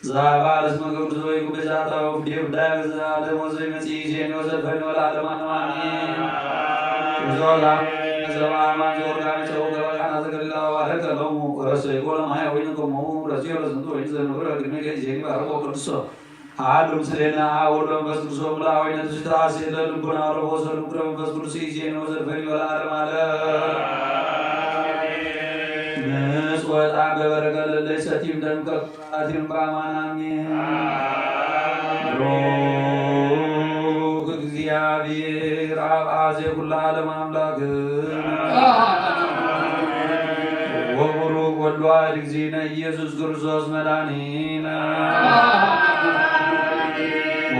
Zabalas Magudoi Kubijata of Dev Dags, the Muslim Asian was a Fenola Manwani. Zola, Zama, Jordan, Choga, Hekalo, Rasegola, my Wincomo, Brazil, and Twins, and Ura, so. Adam Serena, Odom was so loud in the stars, and the Lugana was a Lugam was to see, and was a Fenola. What I ever let him done cut him by my name. Ziavi Ravazekula Mamlag Woburu Wadwazina Jesus Gursos Melanina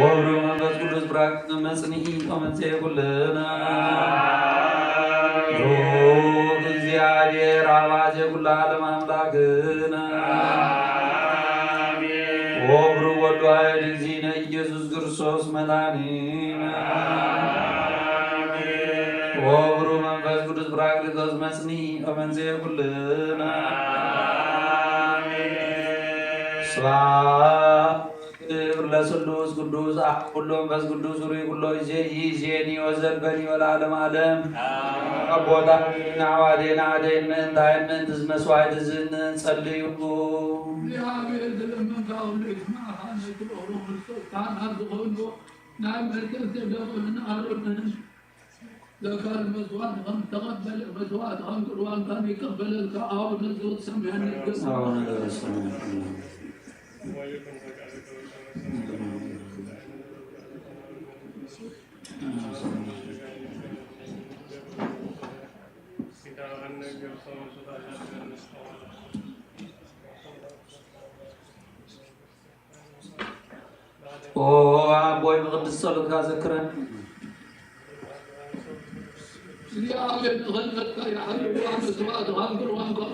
Wobru Vasculus Brak the Messani Commentaculana Ziavi Ravazekula Mamlagana Wobru Wadwazina Jesus Gursos Melanina Wobru Vasculus Brak the Messani Commentaculana Swa Rasulullah Kudus Akulum Vas Kudus Urikullo Jeni Wazal Bani Wal Adam Adam Aboda Nawade Naden Men Diamond is Maswide is in Saliu ذكر المزوان غم تقبل المزوان غم قروان كان يقبل الكعاب نزول سمعني Oh, boy, I'm just sort of ذكرًا يا بن غنك يا حبيبي ومزواد غنقر وانقر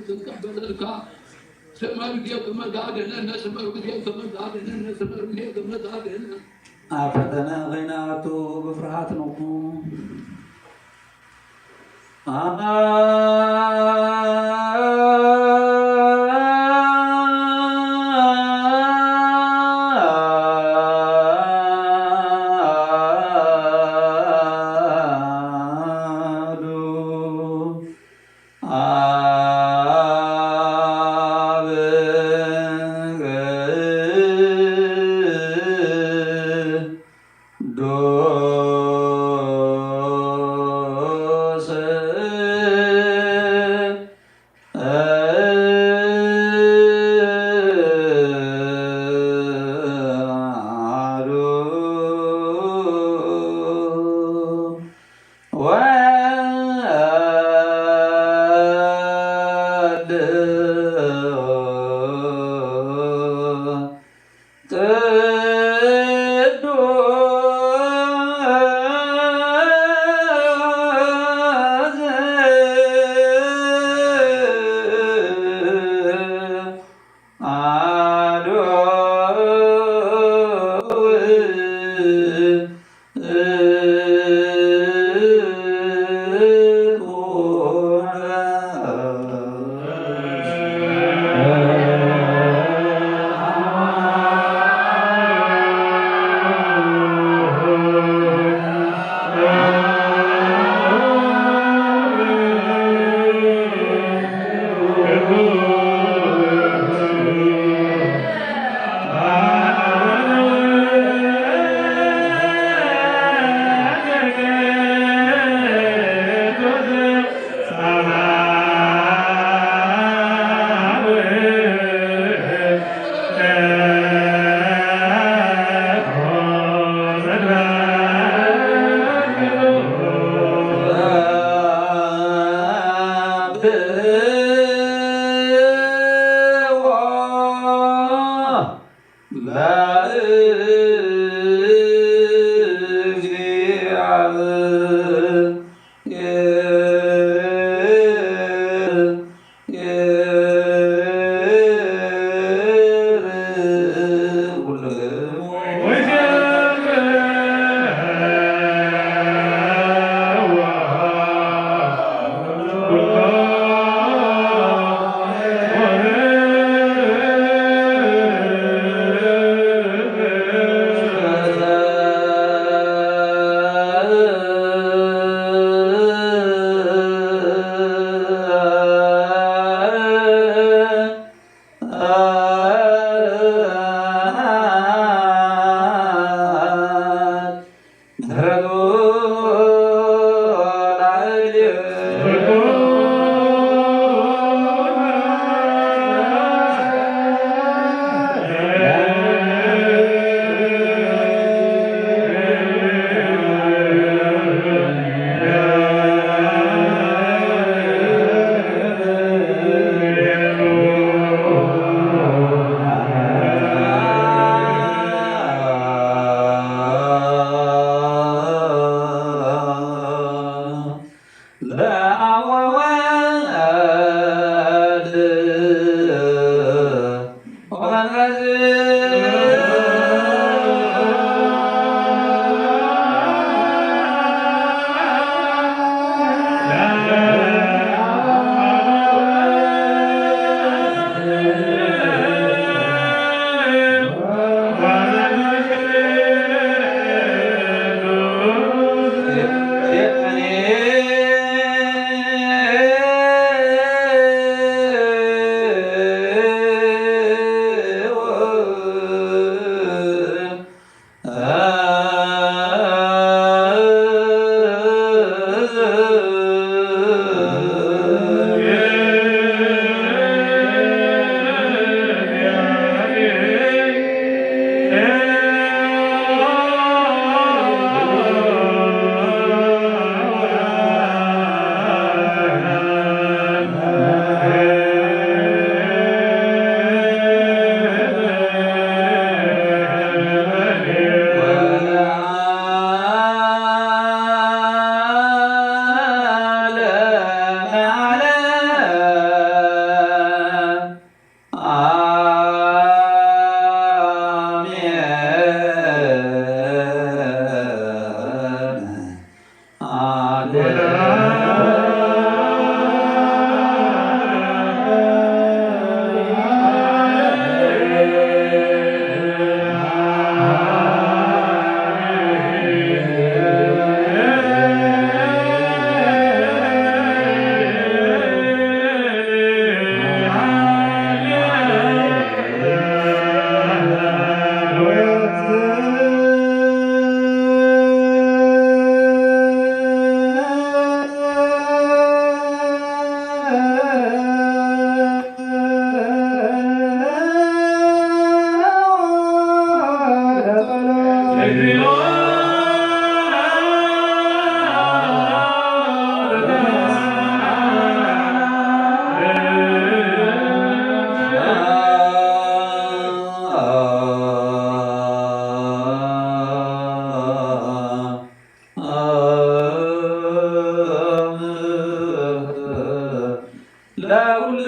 تقبل الكعاب سمع بيك ما قاعدين الناس سمع بيك ما قاعدين الناس سمع بيك ما قاعدين أفتنا غناته بفرحة نقوم ለሁሉ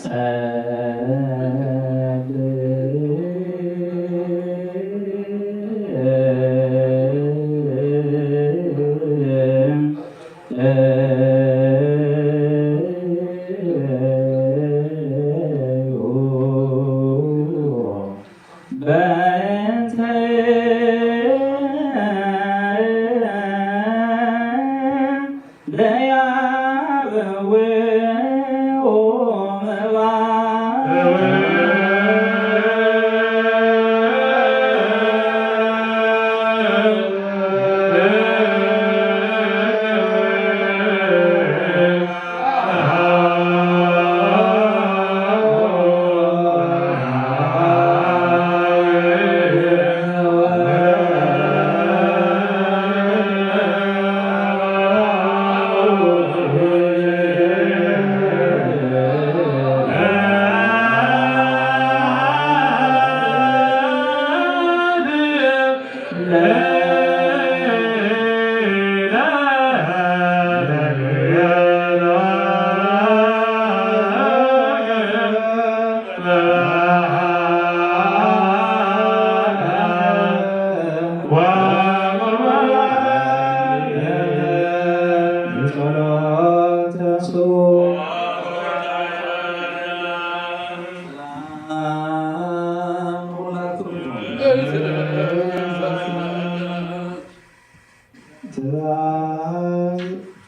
Yeah.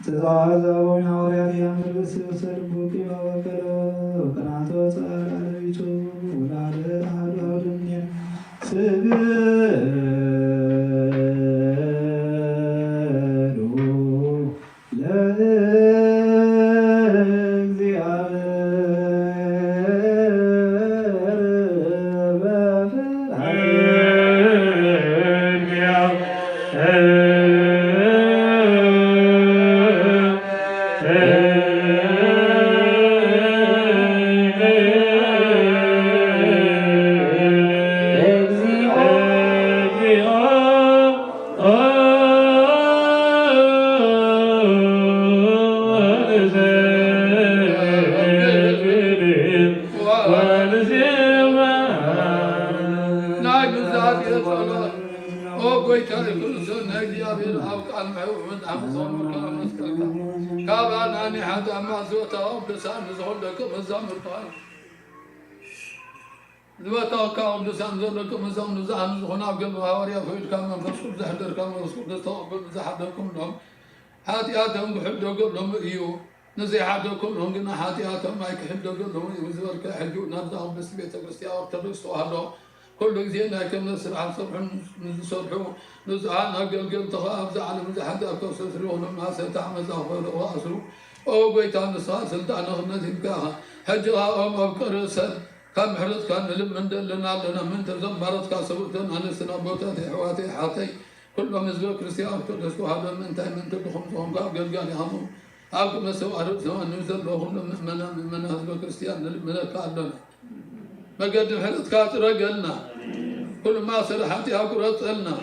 ትእዛዝ አቡነ ሐዋርያት ያንብስ ሰልቡቅ ወከረ ወቀናቶ ጸራለቢቱ ወላደ አሐዱ አሐዱን ስግዱ كاباناني حتى ما زوتا بلسان زهول لكم الزمر قال زوتا كاو بلسان زهول لكم الزمر زهن هنا قبل هوريا فيد كم رسول زهدر كم رسول دستوب زحدكم لهم حاتياتهم بحبوا قبلهم إيو نزيحاتهم كلهم قلنا حاتياتهم ما يحبوا قبلهم يوزور كحجوا نرضاهم بس بيت كريستيان ورتبستوا هذا كل زينا كم نسرع صبح نصبحوا نزعنا قل تخاف زعل من حد أكثر سرون ما ستعمل زهور واسرو أو قيتان الصاد سلطان غنتي بكاها هجرها أو مبكر سد كم حرص كان لمن دلنا لنا من تزمرت كاسبتنا عن السنة بوتاتي حواتي حاتي كلهم يزور كريستيان كريستو هذا من تاي من تدخل فهم قال قال هم أقوم نسوا عرب سواء نزل لهم من هذا كريستيان من كان بقدم حرص كاتر قلنا كل ما صلحتي أقرأت لنا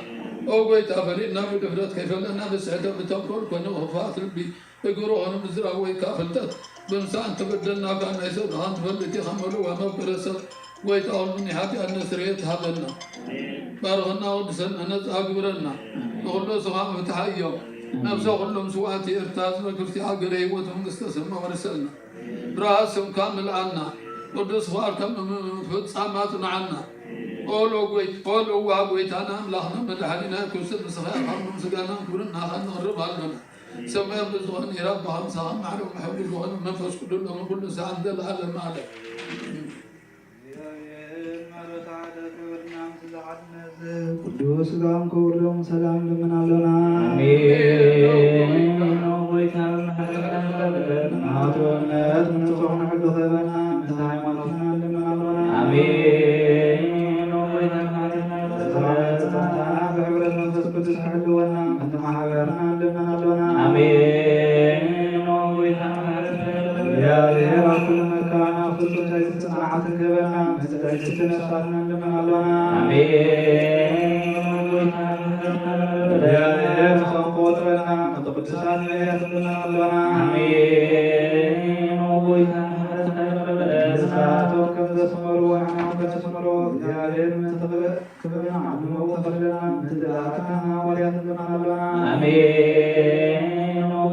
أو قيت أفرينا بدفرت كيف لنا بسعدة بتنقل كنا وفات ربي يقولوا أنا مزرعة ويكافلتت بمسان تبدلنا كان يسود هان فلتي خملوا وما برسل قيت أول مني حتى أن سريت هذلنا بارغنا ودسنا نز أقبرنا نقول له سمام فتحيهم نفسه كلهم سواتي ارتاز وكرتي عقري وتهم استسمى ورسلنا براسهم كامل عنا قدس فاركم فتصاماتنا عنا قولوا قوي قولوا وابويت انا ملاحنا مدحنا كوسد صغير هم سقانا كلنا خلنا نقرب لنا سمي بزغن رب هم سام معلوم حب الزغن منفس كلهم كل ساعه دل على المالك ቅዱስ ሥጋውን ከሁሉም ሰላም ልምናለና አሜን። ወይታ ማቶነት ምንጾም ሁሉ ኸበና ሃይማኖትና ልምናለና አሜን። ወይታ በህብረት መንፈስ ቅዱስ ሕልወና ማህበርና ልምናለና አሜን። ወይታ እግዚአብሔር አኩል መካና ፍጹም ጽናዓትን ገበና መጽደቅትን ነሳና ልምናለና አሜን። ወይታ እግዚአብሔር ሰንቆጥረና ቅዱሳን ነቢያት ልምናለና አሜን። ወይታ ንስሓቶም ከም ዘስመሩ ወሕና ከስመሮ እግዚአብሔር ምትክብርና ዓድመው ተፈለና ምትደላትና ሐዋርያት ልምናለና አሜን።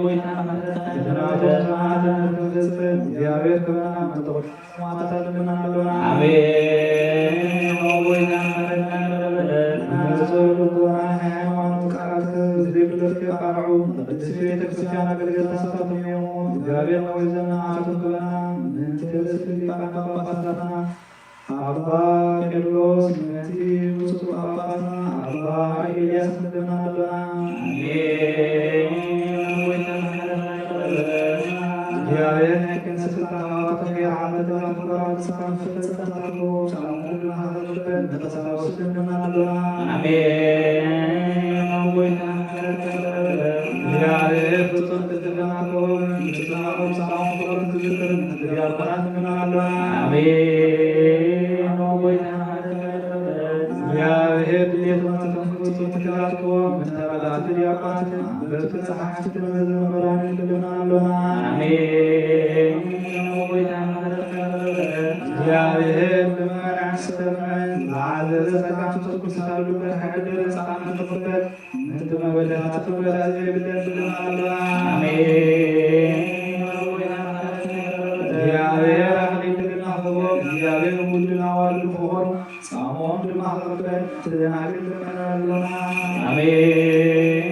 ወይታ ናቶም ሰማዕትን ክብፅን እግዚአብሔር ክብርና መጠቆች ማዕታት ልምናለና አሜን። ወይታ ንዘበሉና ሃይማኖት ቃላት ዝብለት ከቃርዑ ቅድስት ቤተክርስቲያን አገልግሎት ተሳተፉ እግዚአብሔር ወይ ዘመናቱን ክብርና ምንትልስ ሊቃነ ጳጳሳትና አባ ቄርሎስ ነቲ ብፁዕ ጳጳስና አባ ኤልያስ ልምናለና አሜን። ወይታ እግዚአብሔር ነክን ስልጣናት ከያዓመት ተፈራን ሳን ፍልሰታቱ ሰላሙን ሀዘበት ተሰባስበ ልምናለና አሜን። ወይታ እግዚአብሔር ፍጹም ትትናቆ ምጽናቆ ሰላም ፍቅርን ትዝክርን ያልቆናት ልምናለና አሜን። ወይታ እግዚአብሔር ሌቱን ተንፍቶ ትክላትኮ ምተበላት ዲያቋት በተጸሐፍት መዘመራን ልምናለና አሜን። ወይታ እግዚአብሔር ልመናን ስተመን ለዓዘዘ ሰላም ትኩስ ካሉበት ሕድር ጸቃም ትፍበት ምትመበለታት በላዜ ብለን ልምናለና አሜን። እግዚአብሔር አክሊል ልናኽቦ እግዚአብሔር ሁሉን አዋልድ ሆኑ ጻሞም ድማ ከበድ ትናግል መናሉና አሜን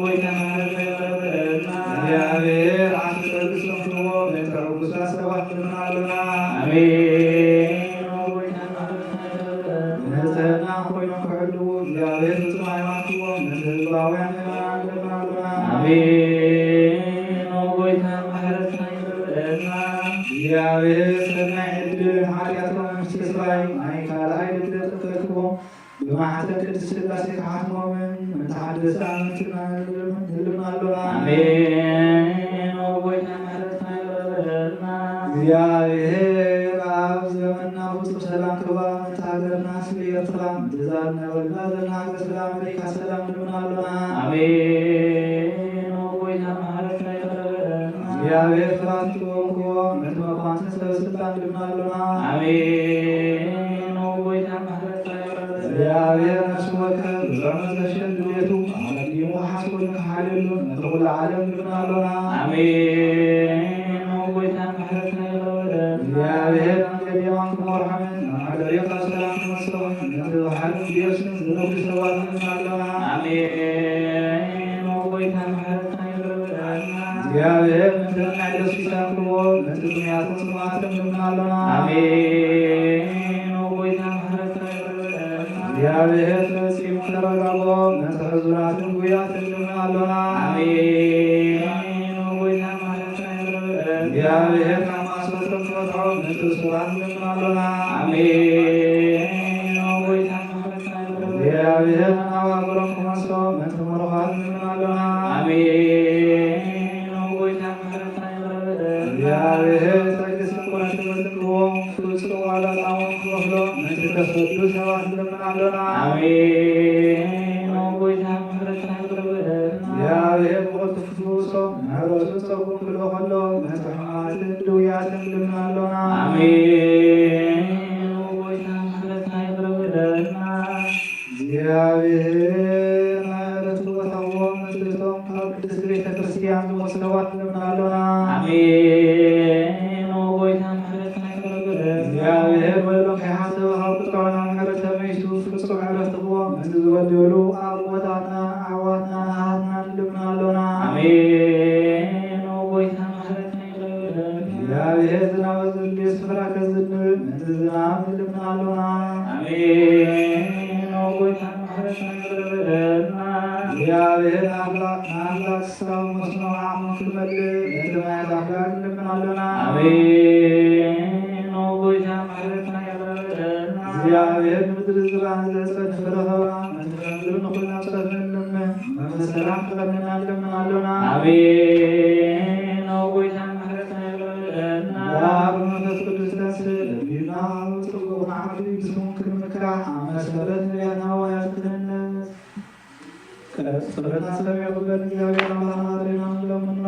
ወይ ተናገረና እግዚአብሔር አንተ ተስፋው ለተረጉሳ ሰባት ምናሉና አሜን ወይ ተናገረና ነዘና ሆይ ከሁሉ እግዚአብሔር ፍጹም ሃይማኖትዎ ለሕዝባውያን ምናሉና አሜን ወይ ተናገረና እግዚአብሔር ሰናይ ዕድል ኃጢአቶም ምስትስራይ ናይ ካልኣይ ልደት ተክቦ ብማሕተም ቅድስት ሥላሴ ክሓትሞምን እንተሓደሰ ኣመትና ንልምናሎና አሜን ወይ ተናገረና እግዚአብሔር ኣብ ዘመንና ፍጹም ሰላም ክባ እንተሃገርና ስለ ኤርትራ ብዛነበልና ዘለና ሃገር ስለ ኣሜሪካ ሰላም ንልምናሎና አሜን ወይ ተናገረና እግዚአብሔር ፍራንቶ ክቦ ነቲ መኳንትን ሰበስልጣን ንልምናሎና አሜን ወይ ተናገረና እግዚአብሔር ነፍሱ ወከብ ብፅዕሙ ዘሸል ድሌቱ ኣመዲሙ ሓስቦን ክሓልሉ ነቲ ኩሉ ዓለም ንልምናሎና አሜን ወይ ተናገረና እግዚአብሔር አንገዲያውን ክመርሖምን ናደሪኻ ሰላም ክመስሎን ነቲ ባሕርን ዲዮስን ዝነጉ ሰባት ንልምናሎና አሜን ወይ ተናገረና እግዚአብሔር ምድርናይ ደስ ይሳክልዎ ነቲ ጥምያትን ጽማትን ንልምናሎና አሜን ወይ ተናገረና እግዚአብሔር ፈጺሙ ተረጋግቦ ነቲ ሕዙናትን ጉያትን ንልምናሎና አሜን ወይ ተናገረና እግዚአብሔር ካብ ማእሰሮቶም ክፈትሖ ነቲ እሱራት ንልምናሎና አሜን ወይ ተናገረና እግዚአብሔር ናባግሮም ክመስሎ ነቲ ምርኻት ንልምናሎና አሜን ወይ ተናገረና እግዚአብሔር ተግስ ልቦናት ክመልክዎ ፍጹም ዋጋ ጣዕሞም ክከፍሎ ነቲ ተፈዱ ሰባት ንልምናሎና አሜን ወይ ተናገረና እግዚአብሔር ብቕልጡ ፍትውሶም ንሕረሱ ፀጉም ክልኦ ከሎ ነቲ ሕማማትን ድውያትን ንልምናሎና አሜን ወይ ተናገረና እግዚአብሔር ናይ ዕረፍቲ ቦታዎም ምትእቶም ካብ ቅድስቲ ቤተ ክርስቲያን ዝመፁ ሰባት ንልምናሎና አሜን ወይ ተናገረና እግዚአብሔር በሎም ከይሓሰብ ካብ ቁጥዖና ምሕረት ተመይቱ ፍጹም ዕረፍቲ ክቦም ነቲ ዝበደሉ ኣቦታትና ኣሕዋትና ናሃትና ንልምናሎና አሜን ወይ ተናገረና እግዚአብሔር ዝናብ ዘድልዮ ስፍራ ከዝንብ ነቲ ዝናብ ንልምናሎና አሜን ወይ ተናገረና እግዚአብሔር አምላክ ስራው መስኖ ዓቅሙ ክመልእ ነቲ ማያት ኣምላክ ንልምናሎና አሜን ወይ ተናገረና እግዚአብሔር ንምድሪ ዝራን ዘፀድፍ ረኸባ ነቲ ከምድሪ ንኩልና ፀድንልምን መንፈስ ሰላም ክቐንና ንልምናሎና አሜን ወይ ተናገረና ዛር መንፈስ ቅዱስ ተንስእ ለቢና ፅቡቕ ንዓዲ ብስሙ ክንምክራሕ ኣብ መሰረት ነቢያትና ዋያት ክህንስ ጸሎትና ሰላም ያቁበን እግዚአብሔር አምላክና አድሬና ንለምኖ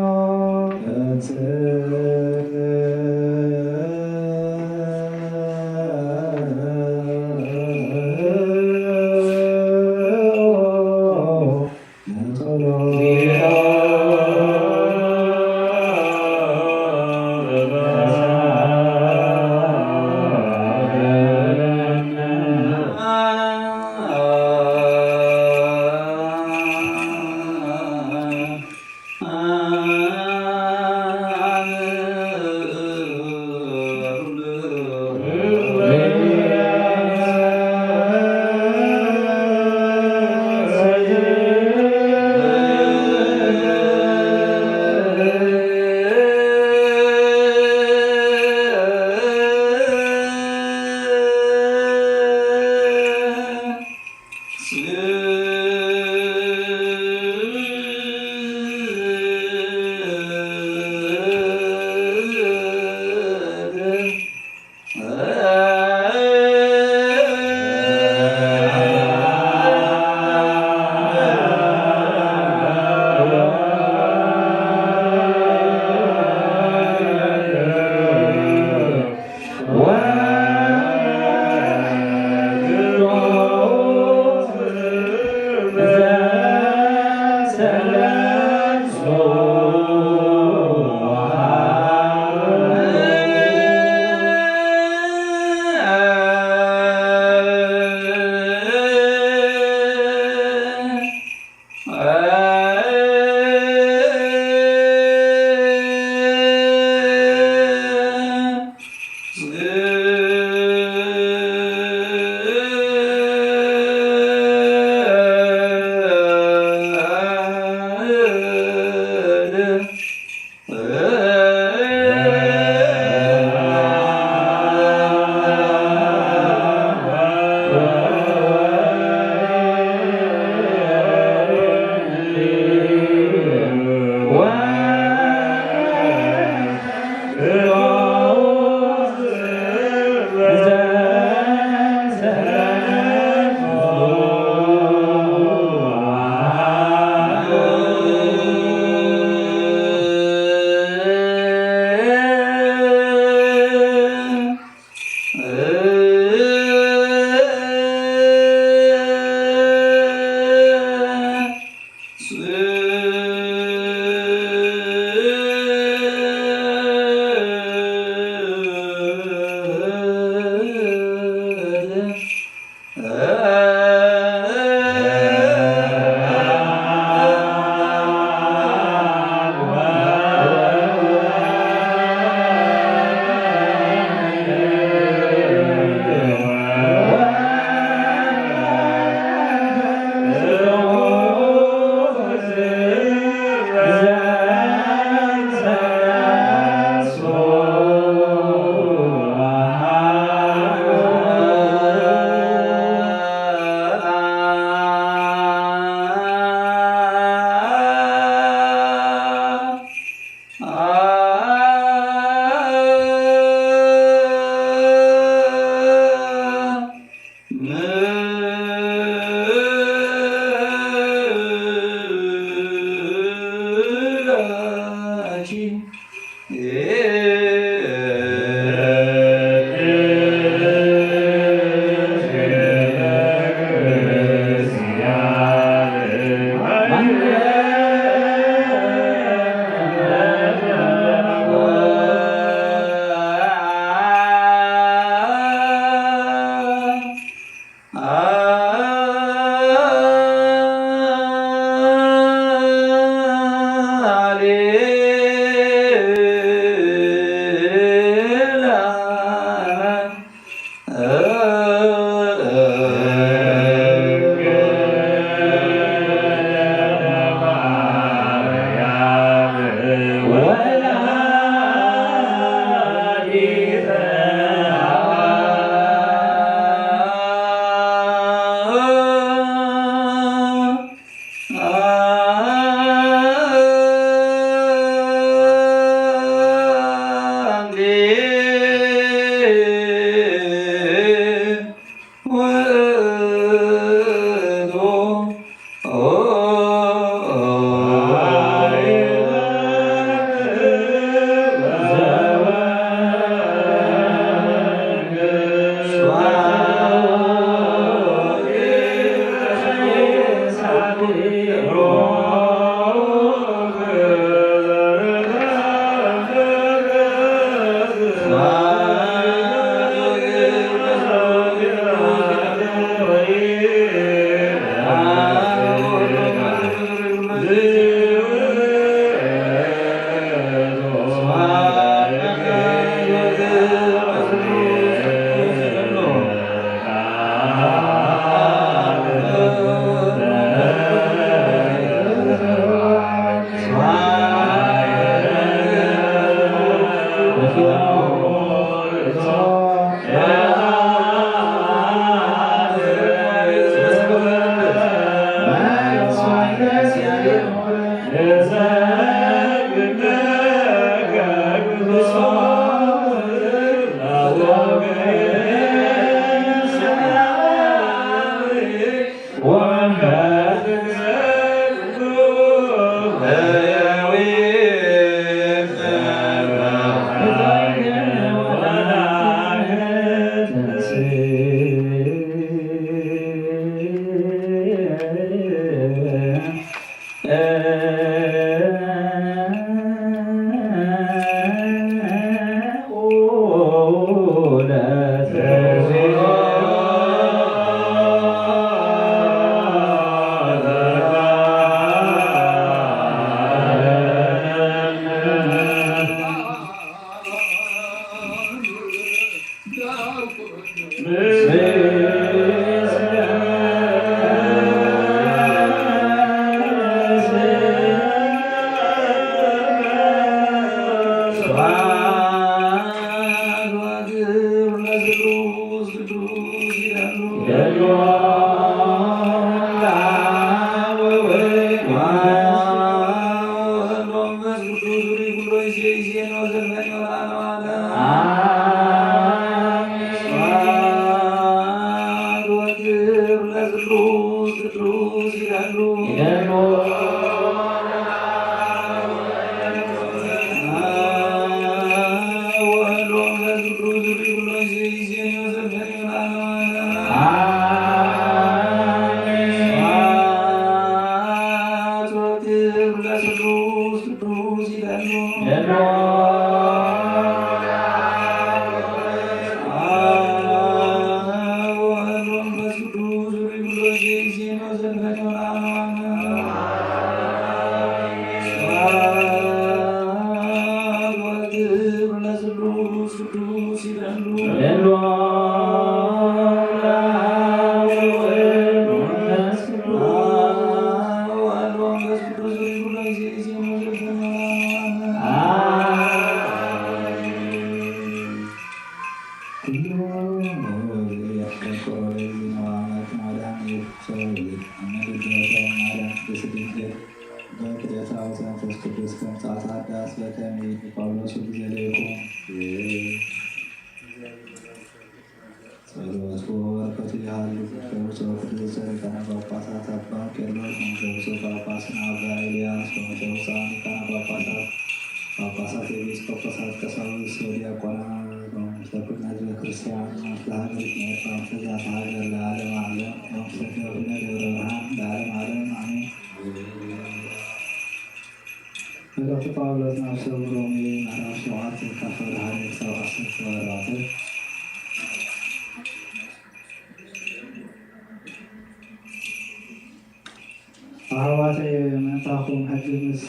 ኣህዋተ ምእንታኹም ሕጂ ምስ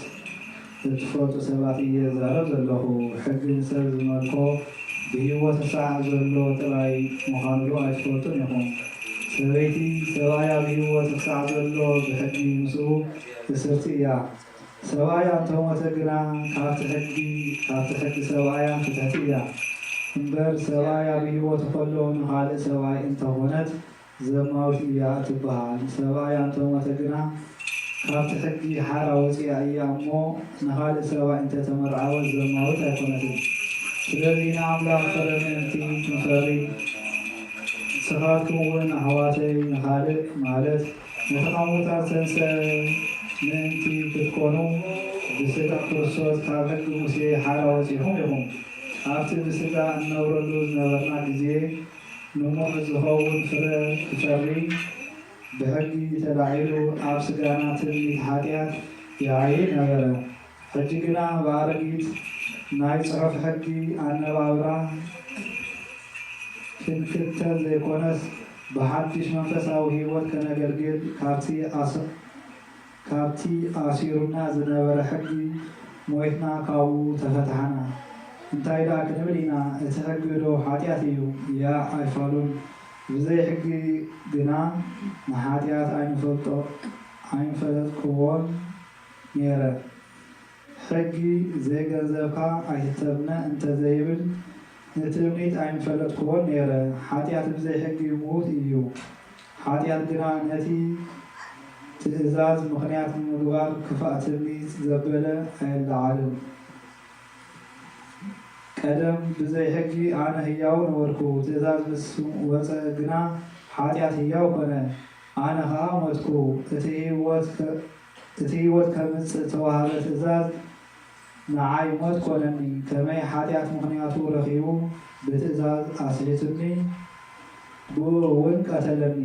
እትፈጡ ሰባት እየ ዛረብ ዘለኹ። ሕጂ ንሰብ ዝመልኮ ብሂወት ሰዓዕ ዘሎ ጥራይ ምዃኑ ኣይትፈልጡን ኢኹም። ሰበይቲ ሰብኣያ ብሂወት ክሳዕ ዘሎ ብሕጊ ምስኡ እስርቲ እያ። ሰብኣያ እንተሞተ ግና ካብቲ ሕጊ ሰብኣያ ፍትሕቲ እያ እምበር ሰብኣያ ብሂወት ከሎ ንኻልእ ሰብኣይ እንተኾነት ዘማዊት እያ ትበሃል። ሰብኣያ እንተሞተ ግና ካብቲ ሕጊ ሓራ ወፂኣ እያ እሞ ንኻልእ ሰብኣይ እንተተመርዓወት ዘማዊት ኣይኮነትን። ስለዚ ንኣምላኽ ፍረ ምእንቲ ንፈሪ ንስኻትኩም እውን ኣሕዋተይ ንኻልእ ማለት ነቲ ኻሙታት ሰንሰብ ምእንቲ ክትኮኑ ብስጋ ክርስቶስ ካብ ሕጊ ሙሴ ሓራ ወፂኹም ኢኹም። ኣብቲ ብስጋ እነብረሉ ዝነበርና ግዜ ንሙዕ ዝኸውን ፍረ ክፈሪ ብሕጊ ተላዒሉ ኣብ ስጋና ትምኒት ሓጢኣት ይዓይ ነበረ። ሕጂ ግና ብኣረጊት ናይ ፅሑፍ ሕጊ ኣነባብራ ክንክተል ዘይኮነስ ብሓድሽ መንፈሳዊ ሂወት ከነገልግል ካብቲ ኣሲሩና ዝነበረ ሕጊ ሞይትና ካብኡ ተፈታሕና። እንታይ ደኣ ክንብል ኢና? እቲ ሕጊ ዶ ሓጢኣት እዩ? ያ ኣይፋሉን። ብዘይ ሕጊ ግና ንሓጢኣት ኣይንፈለጥክዎን ነይረ። ሕጊ ዘይገንዘብካ ኣይትተብነ እንተዘይብል ንትምኒት ኣይንፈለጥክዎን ነይረ። ሓጢኣት ብዘይ ሕጊ ምዉት እዩ። ሓጢኣት ግና ነቲ ትእዛዝ ምክንያት ምግባር ክፋእ ትምኒት ዘበለ ኣይለዓልን። ቀደም ብዘይ ሕጊ ኣነ ህያው ነበርኩ። ትእዛዝ ምስ ወፀ ግና ሓጢኣት ህያው ኮነ፣ ኣነ ከዓ ሞትኩ። እቲ ህይወት ከምፅእ ተዋህበ ትእዛዝ ንዓይ ሞት ኮነኒ። ከመይ ሓጢኣት ምክንያቱ ረኺቡ ብትእዛዝ ኣስሒቱኒ ብኡ እውን ቀተለኒ።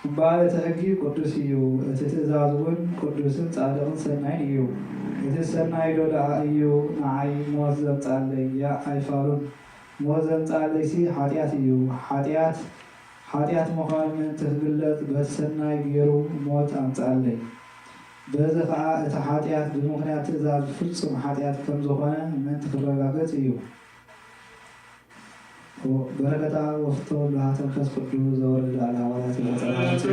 እምበኣል እቲ ሕጊ ቅዱስ እዩ፣ እቲ ትእዛዝ እውን ቅዱስን ጻድቕን ሰናይን እዩ። እቲ ሰናይ ዶ ደኣ እዩ ንዓይ ሞት ዘምፃለይ? ያ ኣይፋሉን። ሞት ዘምፃለይሲ ሓጢኣት እዩ። ሓጢኣት ምዃኑ ምእንቲ ክግለጥ በቲ ሰናይ ገይሩ ሞት ኣምፃለይ። በዚ ከዓ እቲ ሓጢኣት ብምክንያት ትእዛዝ ፍጹም ሓጢኣት ከም ዝኾነ ምእንቲ ክረጋገፅ እዩ። በረከታ ወፍቶ ለተንፈስ ቅዱስ ዘወረደ ላለ ሐዋርያት ወጸናጽ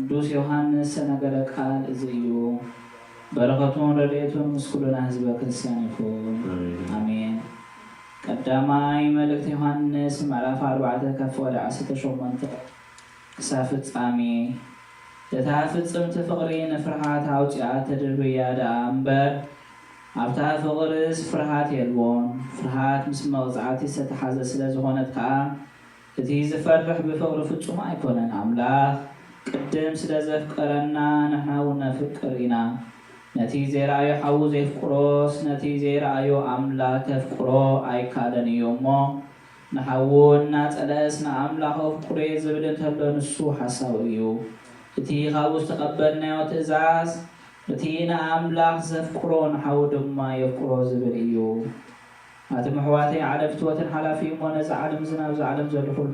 ቅዱስ ዮሐንስ ነገረ ቃል እዝዩ በረከቱን ረድኤቱን ምስኩልና ህዝበ ክርስቲያን ይኩን አሜን። ቀዳማይ መልእክት ዮሐንስ ምዕራፍ 4 ከፍ ወደ 18 ክሳብ ፍጻሜ እታ ፍጽምቲ ፍቅሪ ንፍርሃት አውፂኣ ተድርብያ ደኣ እምበር ኣብታ ፍቅርስ ፍርሃት የልቦን። ፍርሃት ምስ መቕፃዕቲ ዝተተሓዘ ስለ ዝኾነት ከዓ እቲ ዝፈርሕ ብፍቅሪ ፍጹም ኣይኮነን። ኣምላኽ ቅድም ስለ ዘፍቀረና ንሕና እውን ነፍቅር ኢና። ነቲ ዘይረኣዮ ሓዉ ዘይፍቅሮስ ነቲ ዘይረኣዮ ኣምላኽ ከፍቅሮ ኣይካለን እዩ እሞ ንሓዉ እናፀለስ ንኣምላኽ ኣፍቅሮ ዝብል እንተሎ ንሱ ሓሳቡ እዩ። እቲ ካብኡ ዝተቐበልናዮ ትእዛዝ እቲ ንኣምላኽ ዘፍቅሮ ንሓዉ ድማ የፍቅሮ ዝብል እዩ። ኣቲ ምሕዋተይ ዓለም ፍትወትን ሓላፊ እሞ ነዚ ዓለም ዝናብ ዚ ዓለም ዘሎ ኩሉ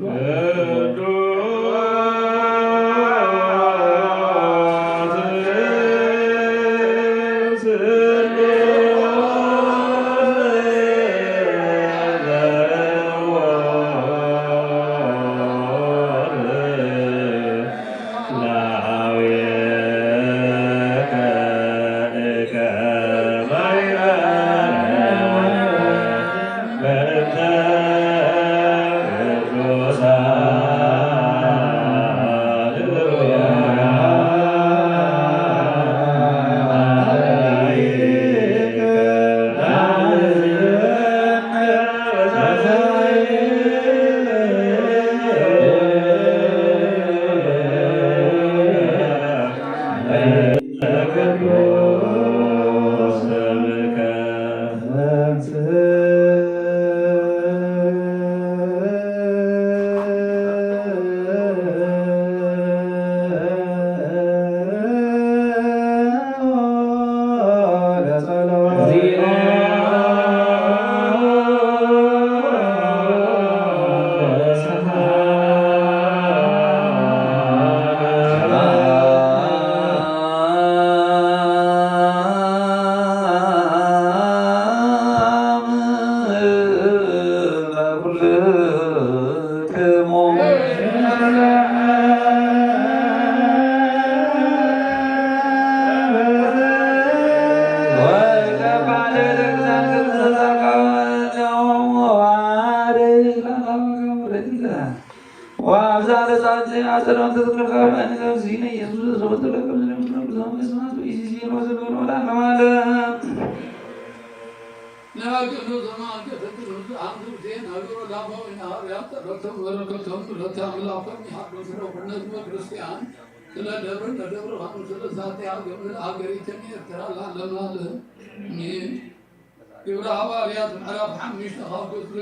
ግብረ ሐዋርያት ምዕራፍ 5 ካብ ቁፅሪ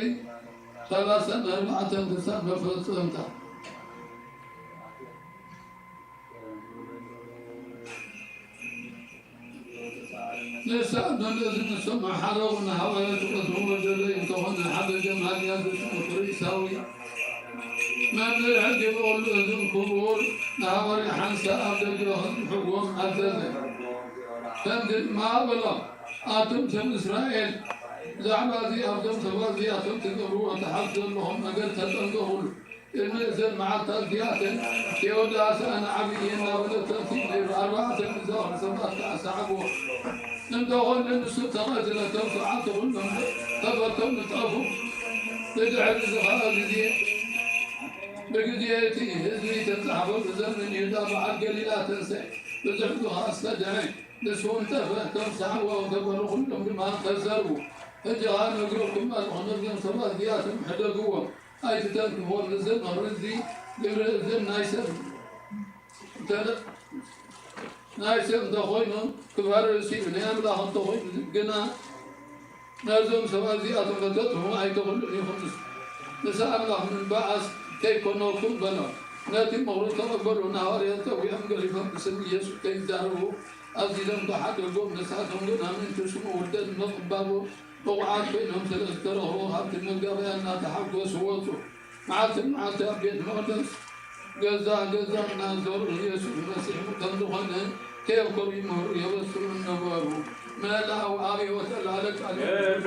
34 ክሳብ መፈጸምታ نسأل الذي نسمع حرقنا حوالي وطنه وجلي انتهنا حد جماليات الشمطر يساوي ما من العد يقول ذو القبول نهار حنسى أبدا جوهر الحكوم عزيزي تنزل ما بلا آتم سم إسرائيل زعباتي أبدم سوازي أتم تقروا وتحفظ لهم أقل تتنقل المنزل مع التأثيرات يودع سأنا عبيدين ولا تأثير 4 نزاع 7 ساعة ندخل للنسو تغازل ترفعاتهم تفتهم نتقفوا تدعي الزخارة لذي بقديتي هزمي تتعبوا بزمن يدافع القليلة تنسي بزحدها استدعي نسوون تمسح وتبروا كلهم بما تزروا فجأة نقولكم ما نحن سبات دياتهم حدا قوة أي تتنك هو الرزم الرزي الرزم نايسر نايسر دخوينهم كبار الرسيب نعم لهم دخوين قنا نازم سبات دياتهم فتتهم أي تقولون يخمس نسأل الله من بعث كيف كنوا كل بنا ناتي مغلوط أكبر ونهار ينتوي أمقل فهم بسم يسوع كيف داره أزيداً ضحك القوم نسعتهم لنا من تسمو ولدان مقبابو وقعات بينهم 3 تراه هابت المقابة أن تحق وسوته معت أبيت مقدس قزا نازور يسوع المسيح مقدمه كيف كريمه يبصر النبار ما لا وعاري وتلالك عليه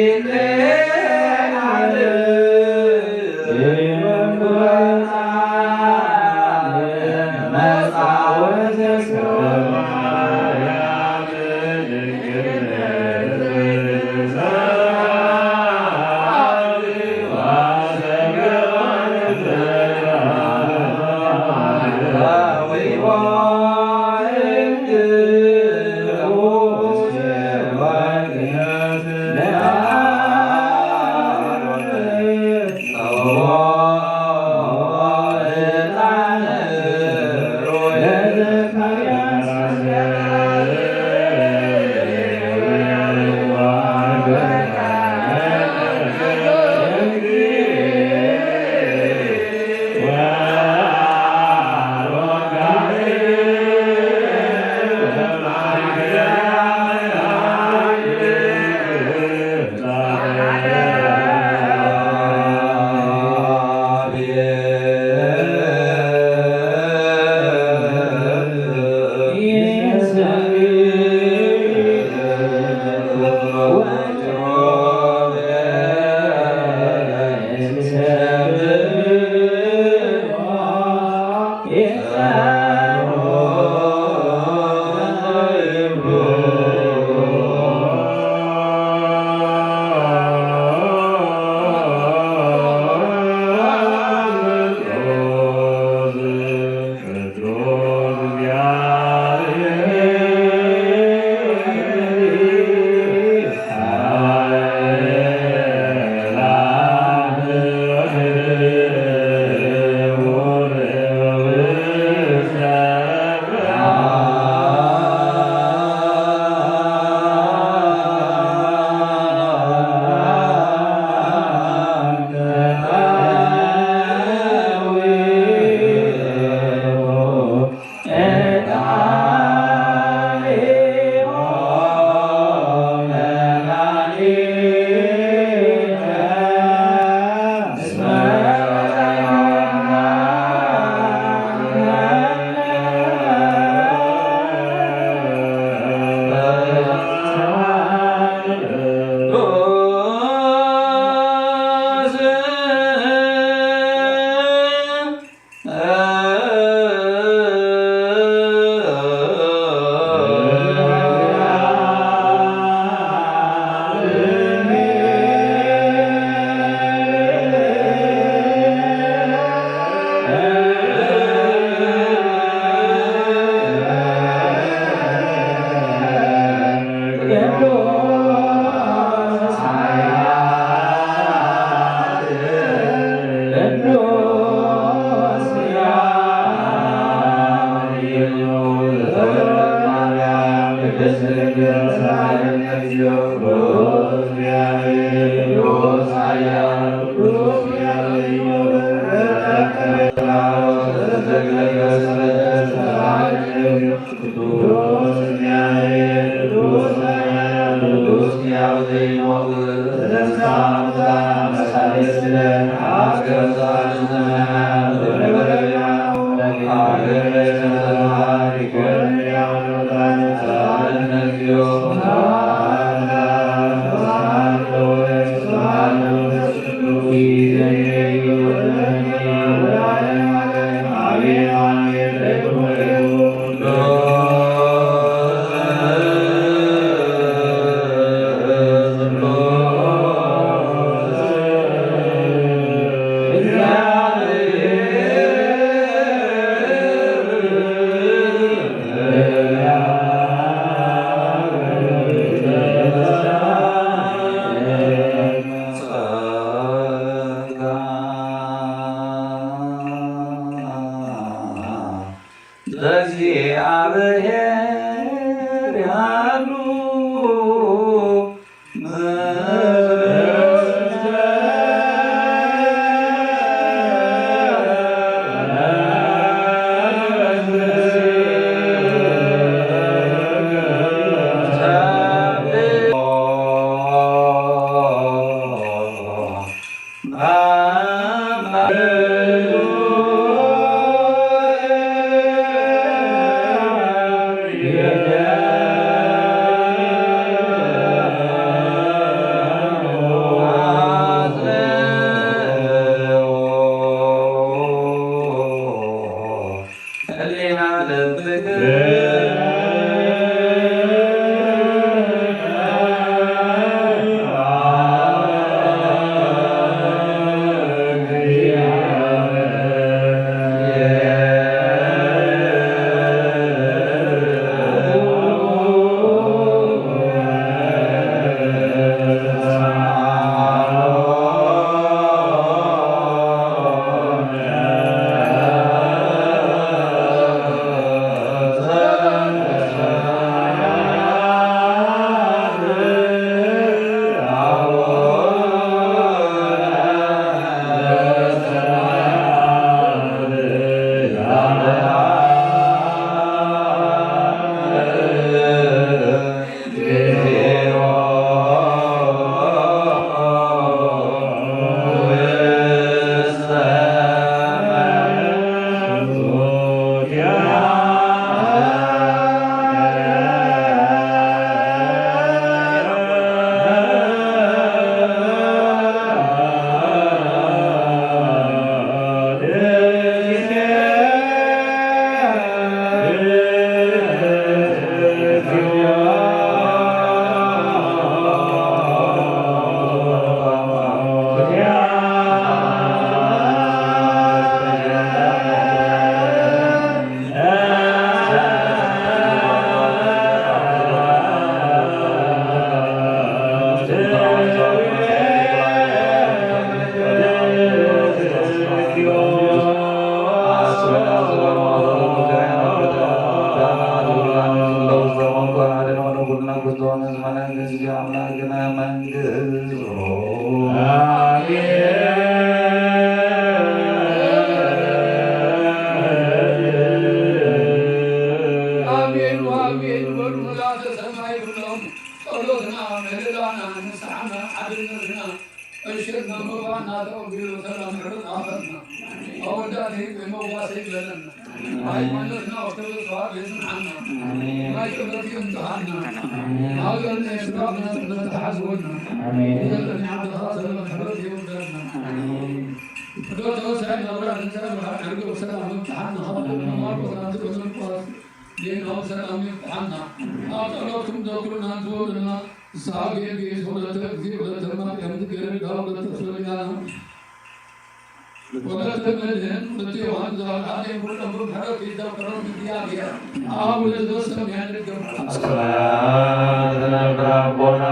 Oh መግነ መንግሥት አሜን አሜን በሉ መላተ ሰማይ ብሎም ጸሎትና ምህላና ንስሐና አድነትና እሽርና መባና ተወቢሉ ሰላም ርጣፈና አወዳቴ በመዋሴ ለለና ሃይማኖትና ኦርቶዶክስ ተዋሕዶ ይስምዓና ማይቅበት ይምትሃና ሀገርና የስራቅና ተሓዝወና ዘለኒ ዓብድኻ ዘለመሕረት ይውደልና ቅዱስ መብራት እንሰብርሃ ዕርግብ ሰላም ይምትሓና ማርቆና ትበዘንኳስ ሌናው ሰላም ይምትሓና አጸሎቱም ዘኩልና ዝወልና ሳጌ ጌስ ወለተ ጊዜ ወለተ ማርያም ትገረዳ ወለተ ስለያና ወለተ መድህን ወለተ ዮሐን ዘባልዓኔ ሁለም ብምሕረት ይዘክሮም እግዚአብሔር አብ ወልድ ወሰም ያንገም ተነብራቦና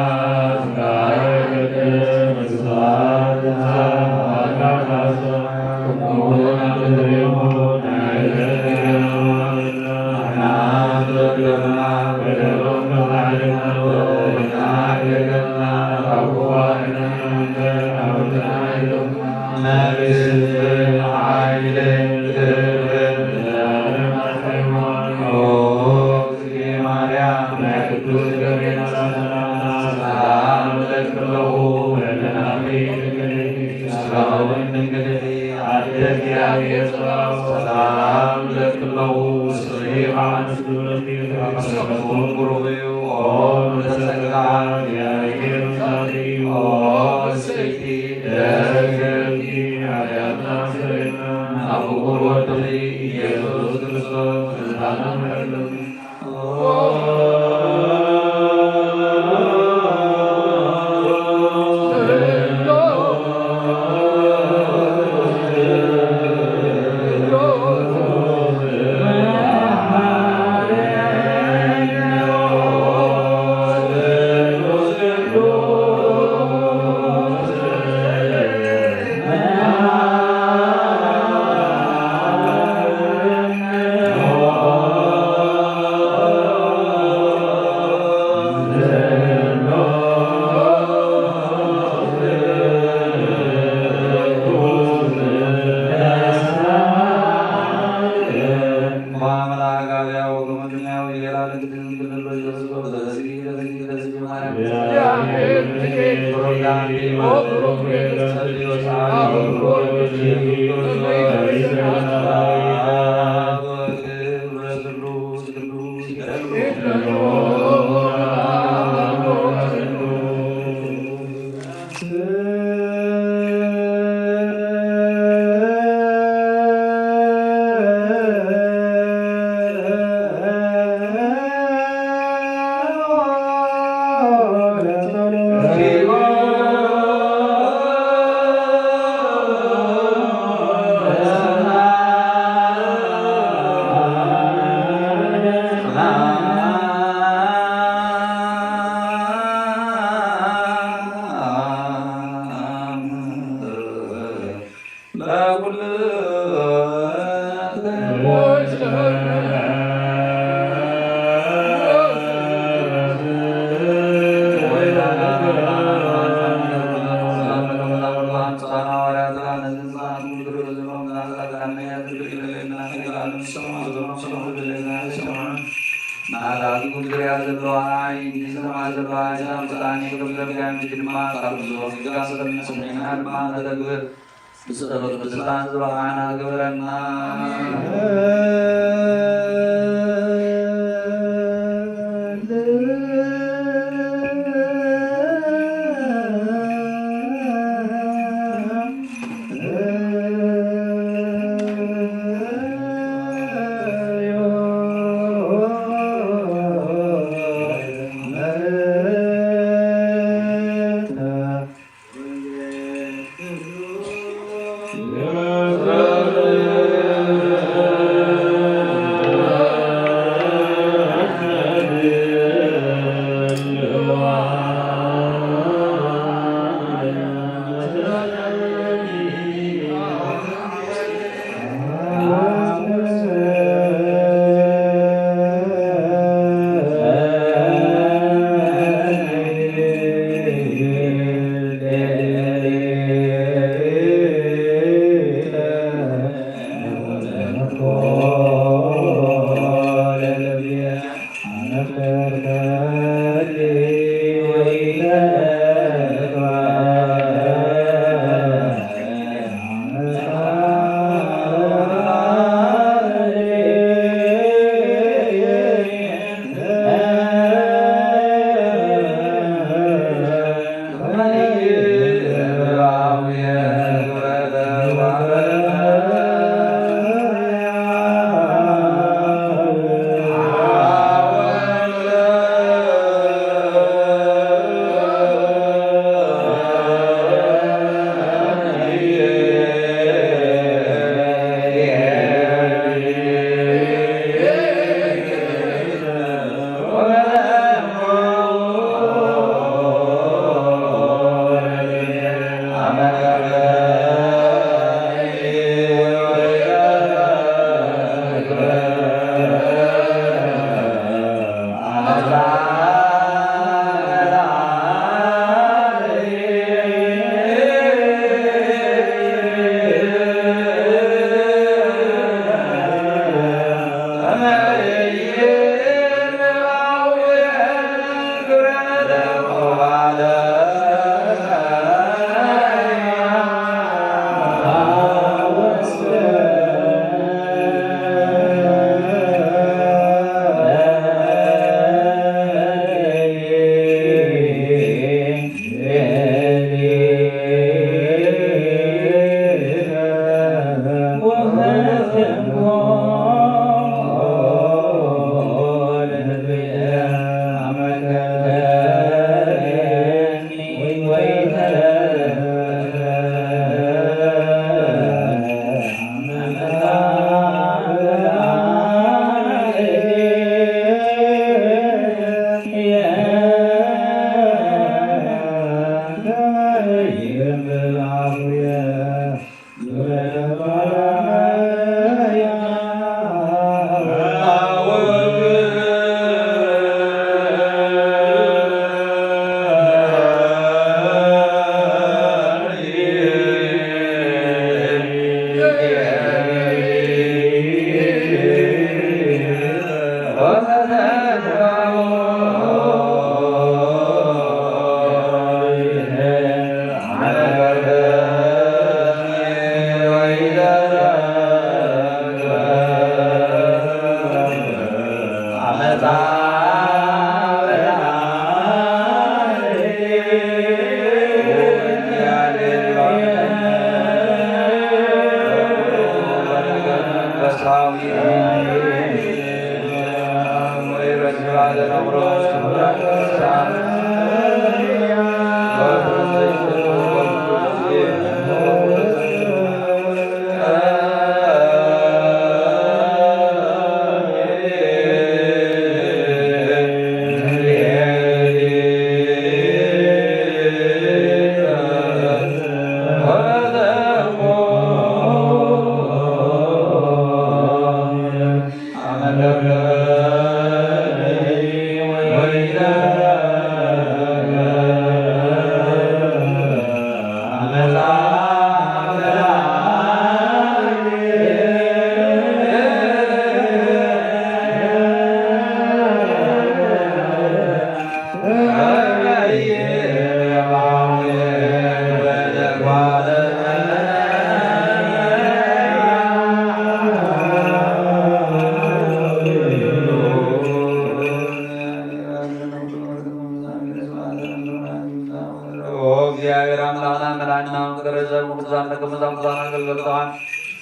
እግዚአብሔር አምላክና መድኃኒና መቅረዘ ሙቅዛን ለከመዛም ዛና ገልገልተዋን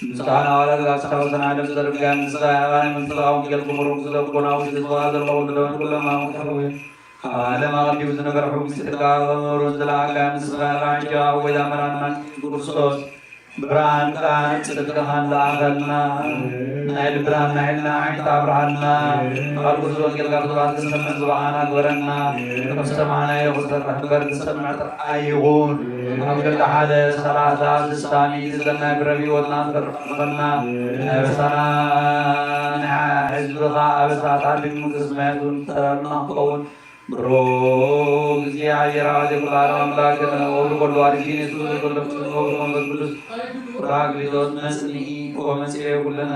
ምስጋና ዋለ ጋስታውሰና ደም ዘርጋ ምስጋና ምንጣው ገልጉምሩ ዘቆናው ዝዋዘር ወልደን ኩለማ ወተሩ ዓለም አዲው ዝነገር ሁሉ ሲተካ ወሮዝ ለአጋ ምስጋና አንጃ ወይዳ መራናን ክርስቶስ ብርሃን ቃል ጽድቅህን ለአኸልና ናይል ብርሃን ናይልና ዓይንታ ብርሃንና ቃልኩ ወንጌል ጋር ተባት ተሰምዕ ዝበዓና ግበረና ከሰማዕና የኽሰርሕ ነገር ተሰምዕ አይሁን ኣብ ገለ ሓደ ሰላሳ ስሳኒ ዘለና ብረቢ ወትና ተርፈና ነብሰና ሕዝብኻ ኣበሳት ሃሊም ክስመያቱን ተረና ክኸውን ብሮ እግዚአብሔር አብ ዘኩላን አምላክ ወልድ ወልድ ዋርኪን ኢየሱስ ክርስቶስ መንፈስ ቅዱስ ራግሊቶስ መስኒ ወመጽኤ ኩለነ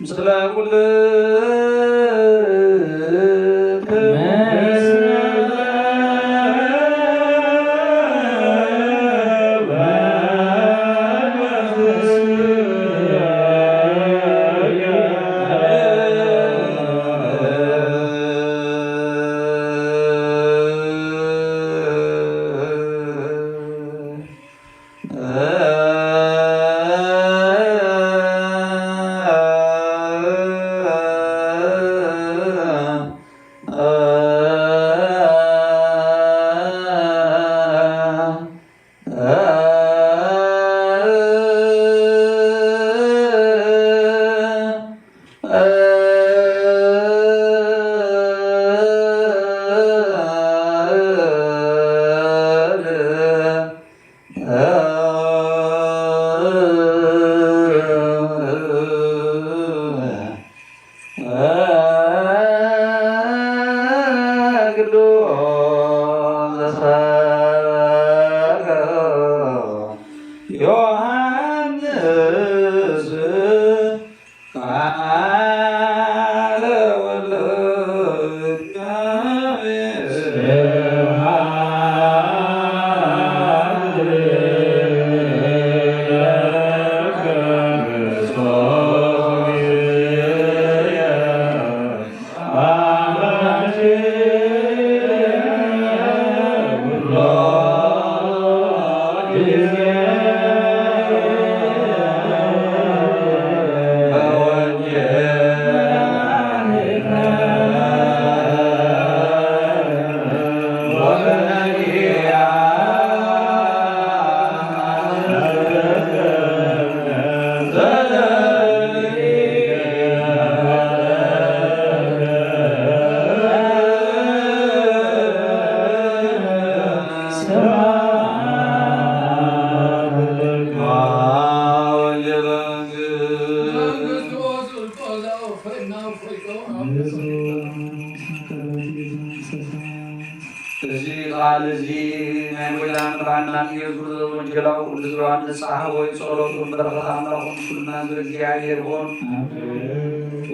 ምስለ ኩል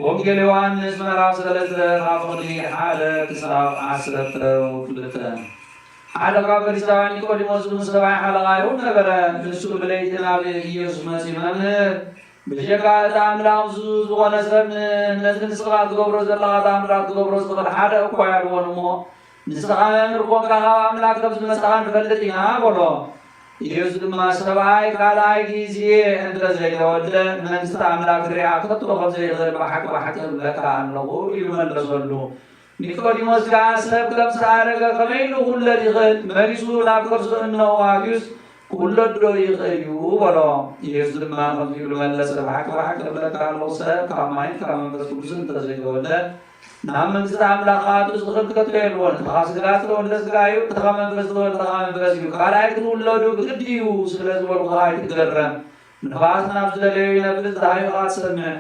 ወንጌል ዮሐንስ ምዕራፍ 3 ካፍኒ ሓደ ክሳብ 12 ሓደ ካብ ፈሪሳውያን ኒቆዲሞስ ምስ ሰብኣይ ሓለቓ ይሁን ነበረ። ንሱ ብለይቲ ናብ ኢየሱስ መሲሑ መምህር ብሸካ እቲ ኣምላኽ ዝኾነ ሰብ ነቲ ንስኻ ትገብሮ ዘለኻ እቲ ኣምላኽ ትገብሮ ዝኽእል ሓደ እኳ ያልዎን እሞ ንስኻ መምህር ኮንካ ካብ ኣምላኽ ከም ዝመፅኻ ንፈልጥ ኢና በሎ። ኢየሱስ ድማ ሰብኣይ ካልኣይ ግዜ እንተዘይተወልደ መንግስቲ ኣምላክ ክሪኣ ከቶ ከምዘይኽእል ብሓቂ ብሓቂ እብለካ ኣለኹ ኢሉ መለሰሉ። ኒቆዲሞስ ከዓ ሰብ ከም ዝተኣረገ ከመይ ኢሉ ክውለድ ይኽእል? መሊሱ ናብ ከርሱ እነሆ ኣግዩስ ኩሎ ድሮ ይኸዩ በሎ ኢየሱስ ድማ ከምዚ ኢሉ መለሰ ብሓቂ ብሓቂ እብለካ ኣለኹ ሰብ ካብ ማይን ካብ መንፈስ ቅዱስን እንተዘይተወለደ ናብ መንግስቲ ኣምላኻቱ ዝኽልከቶ የልዎን እትኻ ስጋ ዝተወልደ ስጋ እዩ እትኻ መንፈስ ዝተወልደ መንፈስ እዩ ካልኣይ ክትውለዱ ግዲ እዩ ስለ ዝበልኩ ኣይትገረም ንፋስ ናብ ዝደለዮ ይነፍስ ዝሃዩኻ ትሰምዕ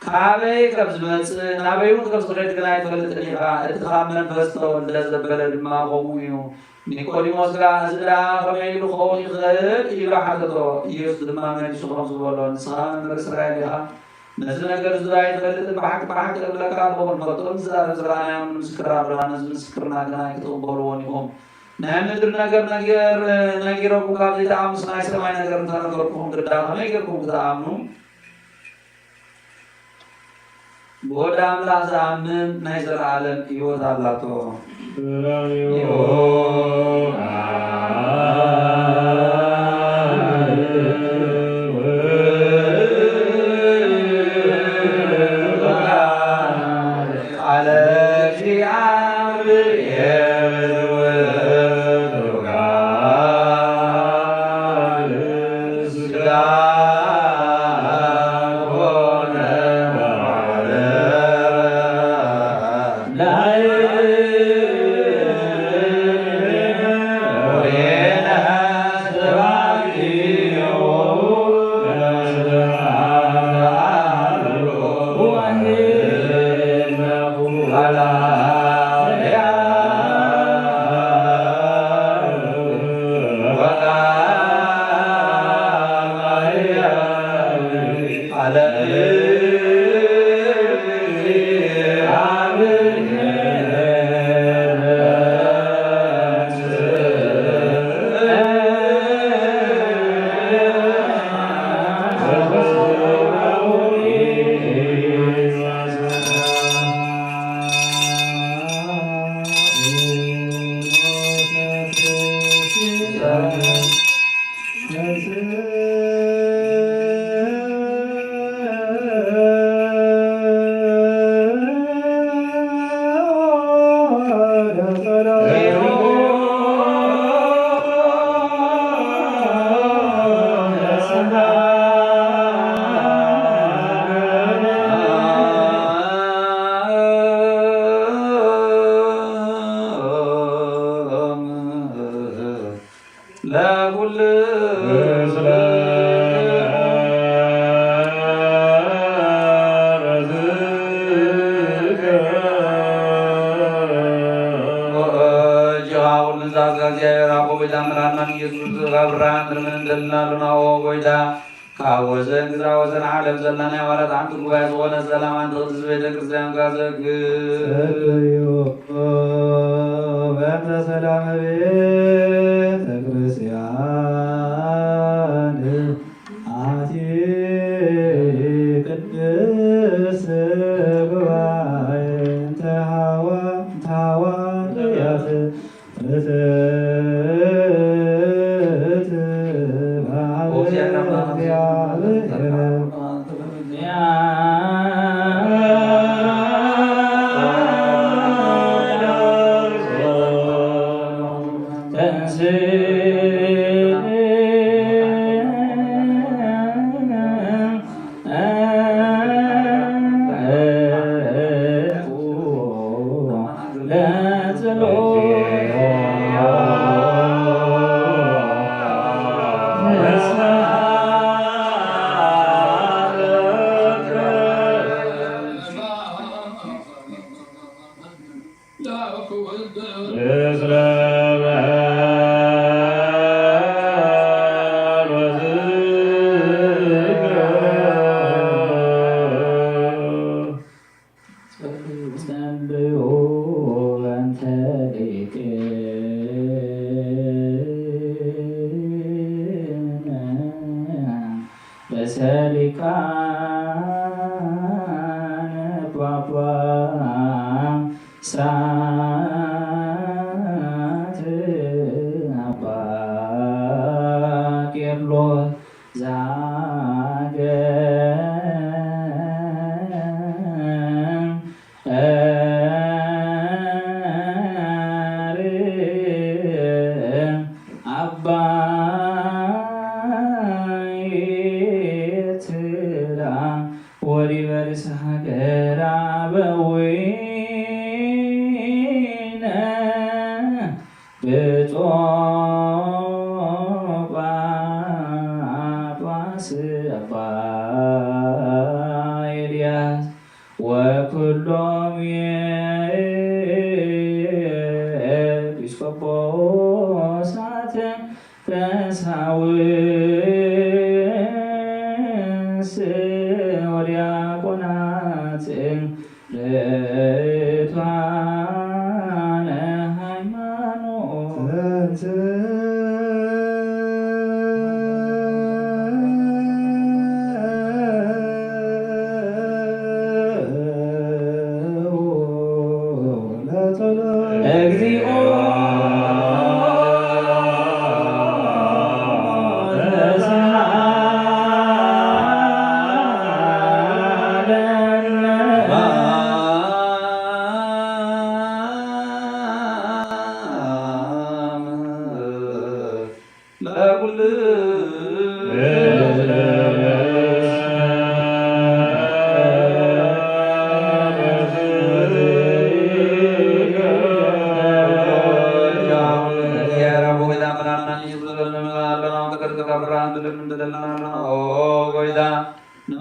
ካበይ ከም ዝመፅእ ናበይ እውን ከም ዝኸድ ግን ኣይትፈልጥን ኢኻ እቲ ካብ መንፈስ ተወልደ ዘበለ ድማ ከምኡ እዩ ኒቆዲሞስ ጋ እዚ ዳ ከመይ ኢሉ ክኸውን ይኽእል ኢሉ ሓተቶ ኢየሱስ ድማ መሊሱ ከም ዝበሎ ንስኻ መምህር እስራኤል ኢኻ ነዚ ነገር እዚ ኣይትፈልጥን ብሓቂ ብሓቂ እብለካ ኣለኹ ንፈቶም ዝዛረብ ዝረኣናዮም ንምስክር ኣለና ነዚ ምስክርና ግና ኣይክትቕበልዎን ኢኹም ናይ ምድሪ ነገር ነጊረኩም ካብ ዘይተኣምኑ ናይ ሰማይ ነገር እንተነገርኩም ግዳ ከመይ ጌርኩም ክትኣምኑ ብወደ ኣምላኽ ዝኣምን ናይ ዘለዓለም ህይወት ኣላቶ ካወዘን ግዛ ወዘን ዓለም ዘለና ናይ ዋላት ሓንቲ ጉባኤ ዝኾነ ሰላም አንተ ቅዱስ ቤተ ክርስቲያን ጋዘግብ በእንተ ሰላም ቤተ ክርስቲያን አቲ ቅድስት ጉባኤ እንተ ሐዋርያት Abba ኤጲስቆጶሳት ቀሳውስት ወዲያቆናት ርቱዓነ ሃይማኖት እግዚኦ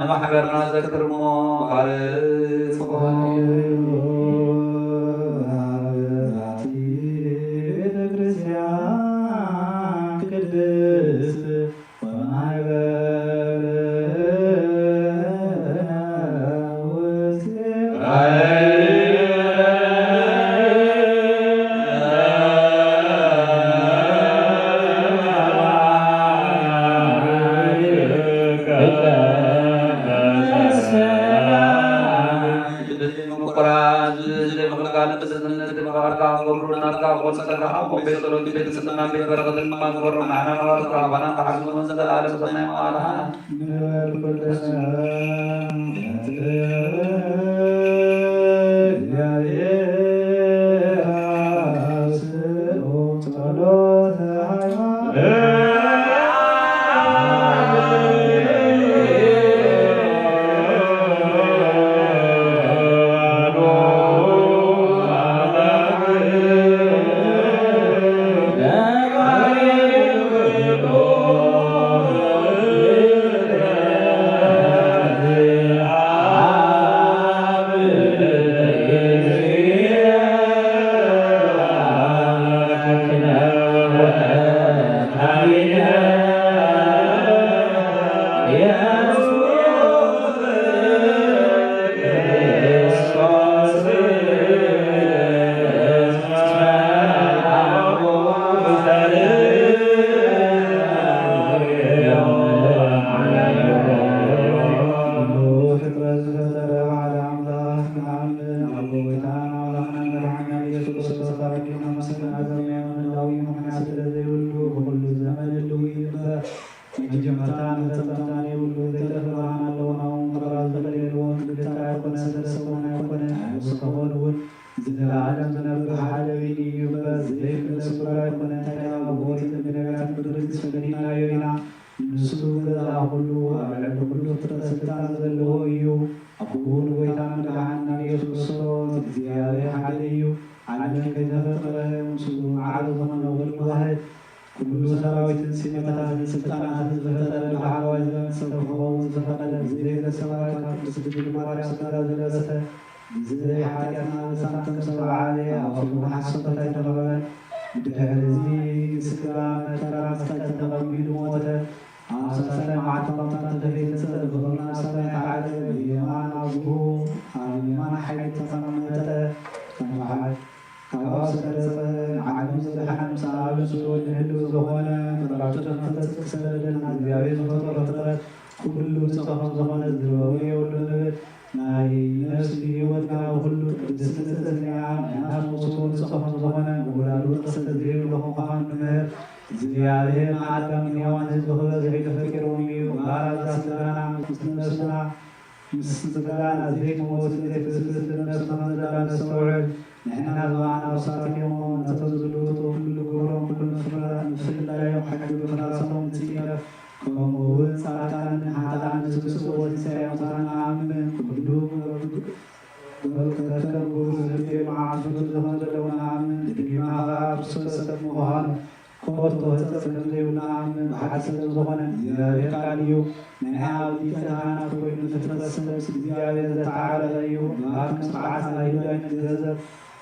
ማሕበርና ዘክርሞ ቃልስ ቤተክርስቲያን ቅድስት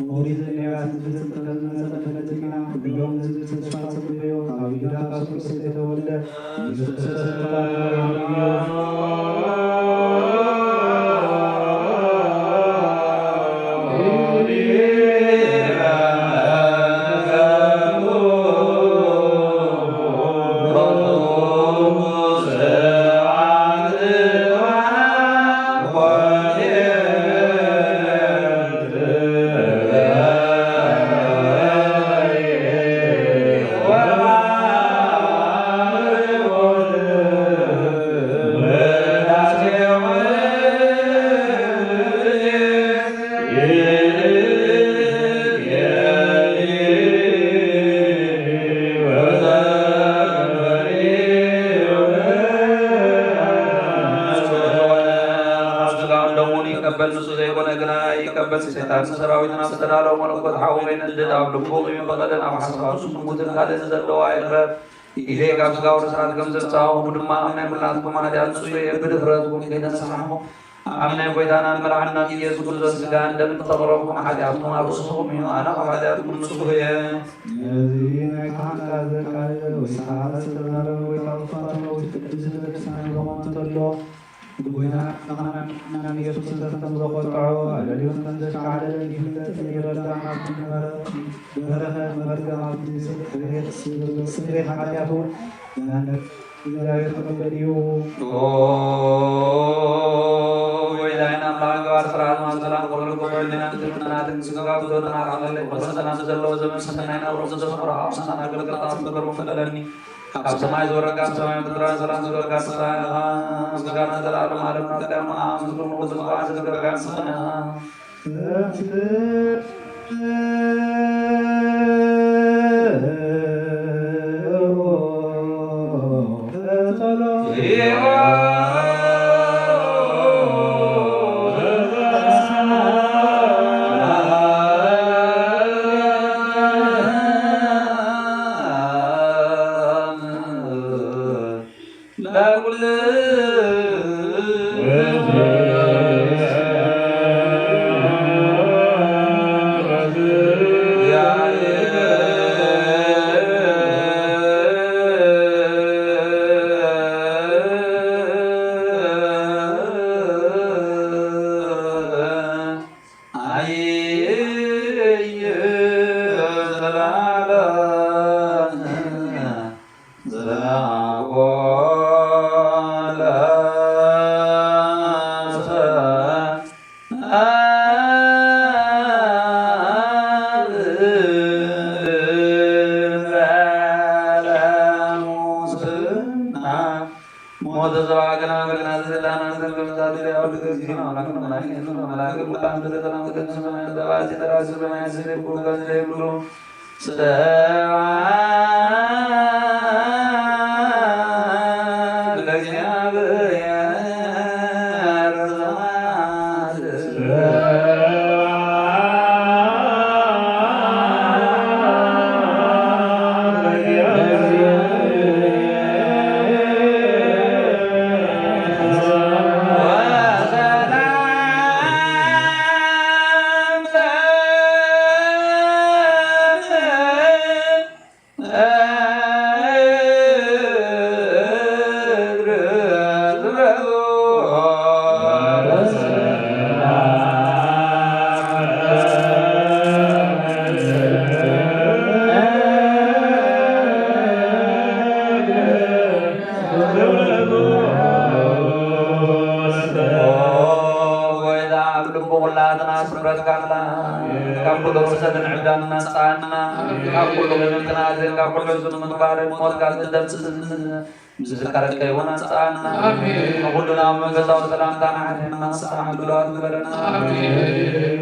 ኦሪት ዘሌዋውያን ዜና ሁሉም ሕዝብ ተስፋ ጽብዮ አብይራ ካስቆስ የተወለደ ኢየሱስ ሰራዊትና አስተዳለው መለኮት ሐውሬን እንድዳው ልቦ የሚበቀደን አብ ሐሳብ ስሙትን ካለን ዘለው አይረብ ኢሌ ጋብ ስጋው ረሳት ገምዘጻው ሙድማ አምናይ ሙላት ኮማድ ያንሱ የብድፍረት ወን ገነሳሁ አምናይ ቦይታና መራህና ኢየሱስ ክርስቶስ ስጋ እንደምትተበረው ኃጢአቱ አብሱም ይኑ አና ኃጢአቱ ንጹህ የዚህን ካህና ዘቃለ ወሳሐ ተባረ ወይታውፋቶ ቅዱስ ቤተክርስቲያን በመንተሎ ጎይና ነኻና ኢየሱስ ክርስቶስ ዘቆጣው አለሊዮን ተንዘካለ ይፍለት ይረዳና ትመረ በረኸ መርገማ ስሬ ኃጢአቱ እግዚአብሔር ተቀበልዩ ወይላይና ማጋር ስራት ማሰላም ቆሎ ቆሎና ትናትን ስጋው ዶና አለ ወሰና ዘለው ዘመን ሰናይና ወሮዘ ዘፈራ ሰና አገልግሎት አስበሩ ፈለለኒ ካብ ሰማይ ዝወረደ ካብ ሰማይ ምድራ ሰላም ዝወረደ ምስጋና ዘላለም ዓለም ናትቃማ ምስሉ ዝጓዓ ዝገበጋ ምስና ذكرك يونا سعنا وكلنا من غزا وسلام دانا علينا سلام دلوات برنا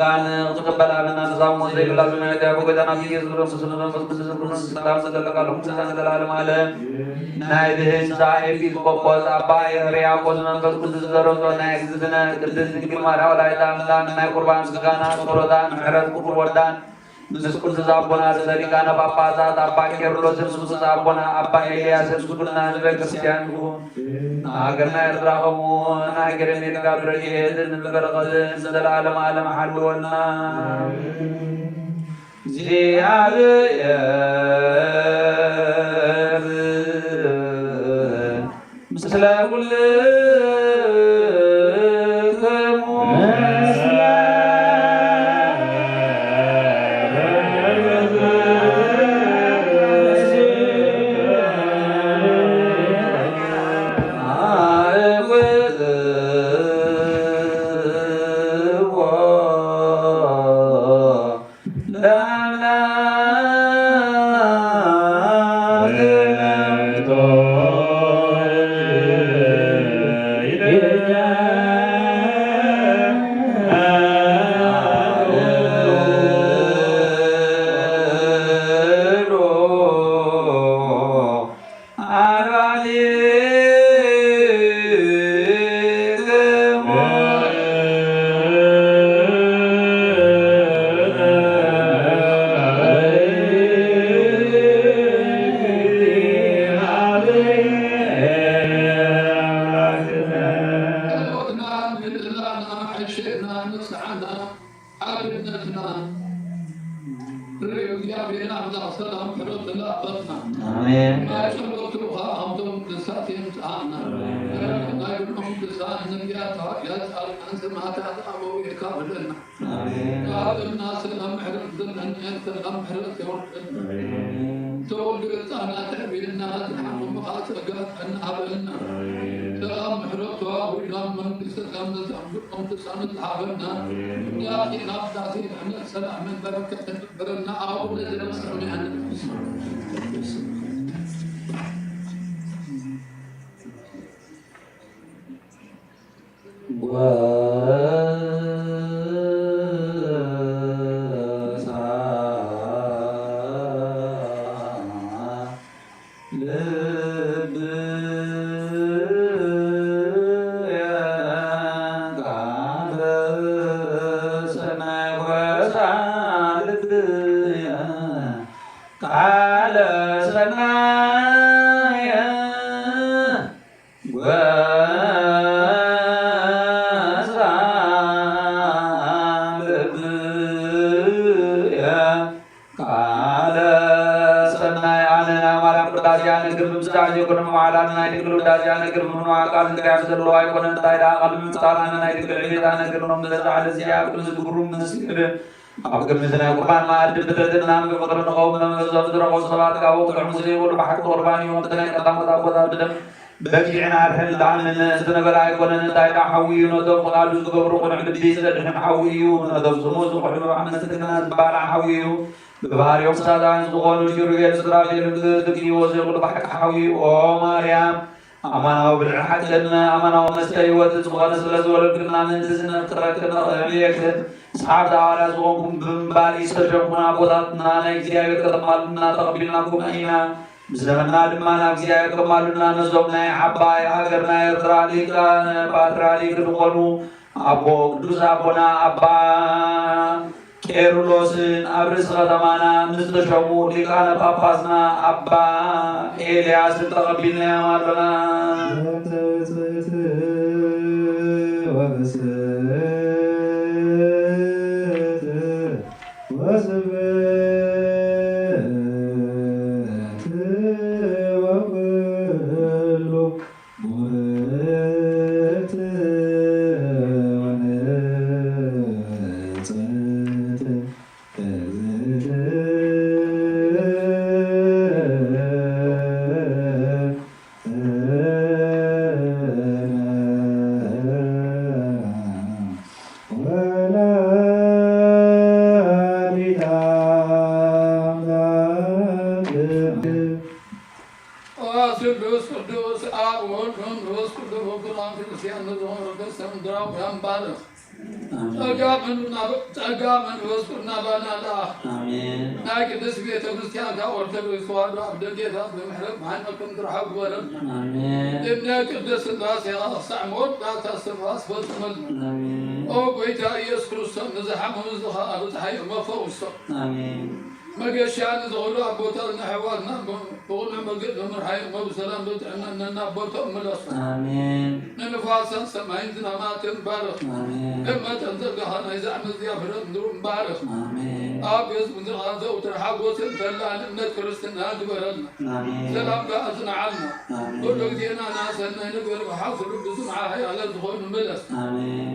ጋን ተቀበላልና ተሳሙ ዘይብላልና ያዳቡ ገዳና ኢየሱስ ክርስቶስ ሰላም ተደረጋለሁ ዘላለም አለ ናይ ብህንሳ ኤጲስቆጶስ አባ ሕርያቆስ መንፈስ ቅዱስ ዘረዞ ናይ እግዝእትነ ቅድስት ድንግል ማርያም ወላዲተ አምላክ ናይ ቁርባን ስጋና ጸሎታን ምሕረት ቁርብ ወዳን ንስ ቅዱስ አቡነ ሊቃነ ጳጳሳት አባ ቄርሎስ ንስ አቡነ አባ ኤልያስ ንስኩና ህዝበ ክርስቲያን ሃገርና ኤርትራ ከምኡውን ሃገረ አሜሪካ ብረድኤትን በረኸትን ዘለዓለም ዓለም ሓልወና እግዚአብሔር ምስለ ኩልክሙ بجعنا الحل عن سنقول عيقون أن تايدا حويون ودوم قالوا زقبرون عند بيس لدهم حويون ودوم سموز وحلو عن سكنا زبارا حويون ببار يوم سادا عن زقون وشيرو سرافيل دقي وزيقول بحق حوي وماريام أمانا وبالحق لنا أمانا ومستيوة زقون سلزول قلنا من تزنا تركنا غيرك صحاب دعوانا زقون بمبالي سرجمنا بوضاتنا نيزيا كتمالنا تقبلناكم أينا بزمنا دمانا እግዚአብሔር ከማሉና ነዞምና አባይ ሀገርና ኤርትራ ሊቃነ ፓትርያርክ ዝኾኑ አቦ ቅዱስ አቦና አባ ቄርሎስን ኣብ ርእሲ ከተማና ንዝተሾሙ ሊቃነ ጳጳስና አባ ኤልያስን ተቐቢልናዮም ኣለና Sen draw hem bad. ጸጋ መንፈስና ባናላ ናይ ቅዱስ ቤተ ክርስቲያን ኦርቶዶክስ ተዋህዶ አብደጌታ በምህረት ማንኩም ትረሓብ ወረም እብነ ቅዱስ ስላሴ ክሳዕ መወዳእታ ስርዓት ፈጽመል ኦ ጎይታ ኢየሱስ ክርስቶስ ንዝሓመሙ ዝኸኣሉ ዝሓዩ መፈውሶ መገሻን ዝኽእሉ ኣቦታትና ኣሕዋትና ብቑልዕ መገድ በምርሓዮም ብሰላም ብጥዕናና ኣቦቶም መለሱ ንንፋሳት ሰማይን ዝናማትን ባርኽ እመጠን ዘርጋኻ ናይ ዛዕሚ እዚኣ ፍረት ንድሩም ባርኽ ኣብ ቤት ምድርኻ ዘውትር ሓጎስን ተላን እምነት ክርስትና ግበረልና ሰላምካ ኣጽንዓልና ኩሉ ግዜና ናሰናይ ነገር ብሓስሉ ብስምዓ ሃያለ ዝኾኑ መለስ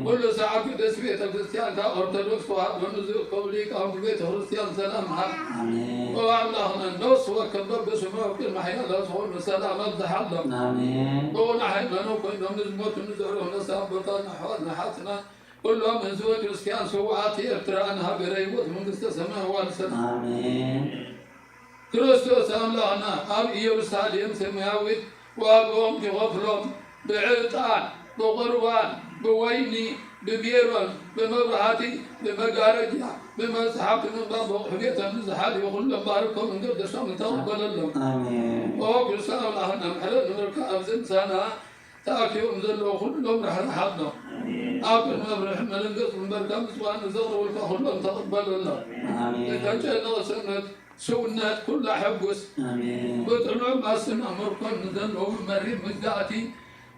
ኩሉ ሰዓት ቅድስት ቤተ ክርስቲያንካ ኦርቶዶክስ ተዋህዶ ንዝእከቡ ሊቃውንቲ ቤተ ክርስቲያን ሰላም ሃብ وأملاخنا النص وكبر بسماء كل محيا لا تقول السلام أبدحلهم قولنا حيثنا وكنا نزمت ونزعر ونسام بطلنا حوالنا حاتنا كلهم من زوج كريستيان سوعاتي ارترانها بريوت من استسماء والسلام كريستوس أملاخنا أب يرساليم سماوي وأبوهم تغفلهم بعطان بغربان بويني بميرون بمبرهاتي بمقارجة بمسحق من باب حقيقة من زحالي وكل باركهم من قد شام تقبل الله وكل سنة لهنا محلل من الكعب زنسانا تاكيهم زلوا كلهم رحل حظنا أكل مبرح من القص من بركة مسوان زغر والكهلهم تقبل الله لتجعل سنة سنة كل حبس بطلعوا ما سنة مركم زلوا مريم مجداتي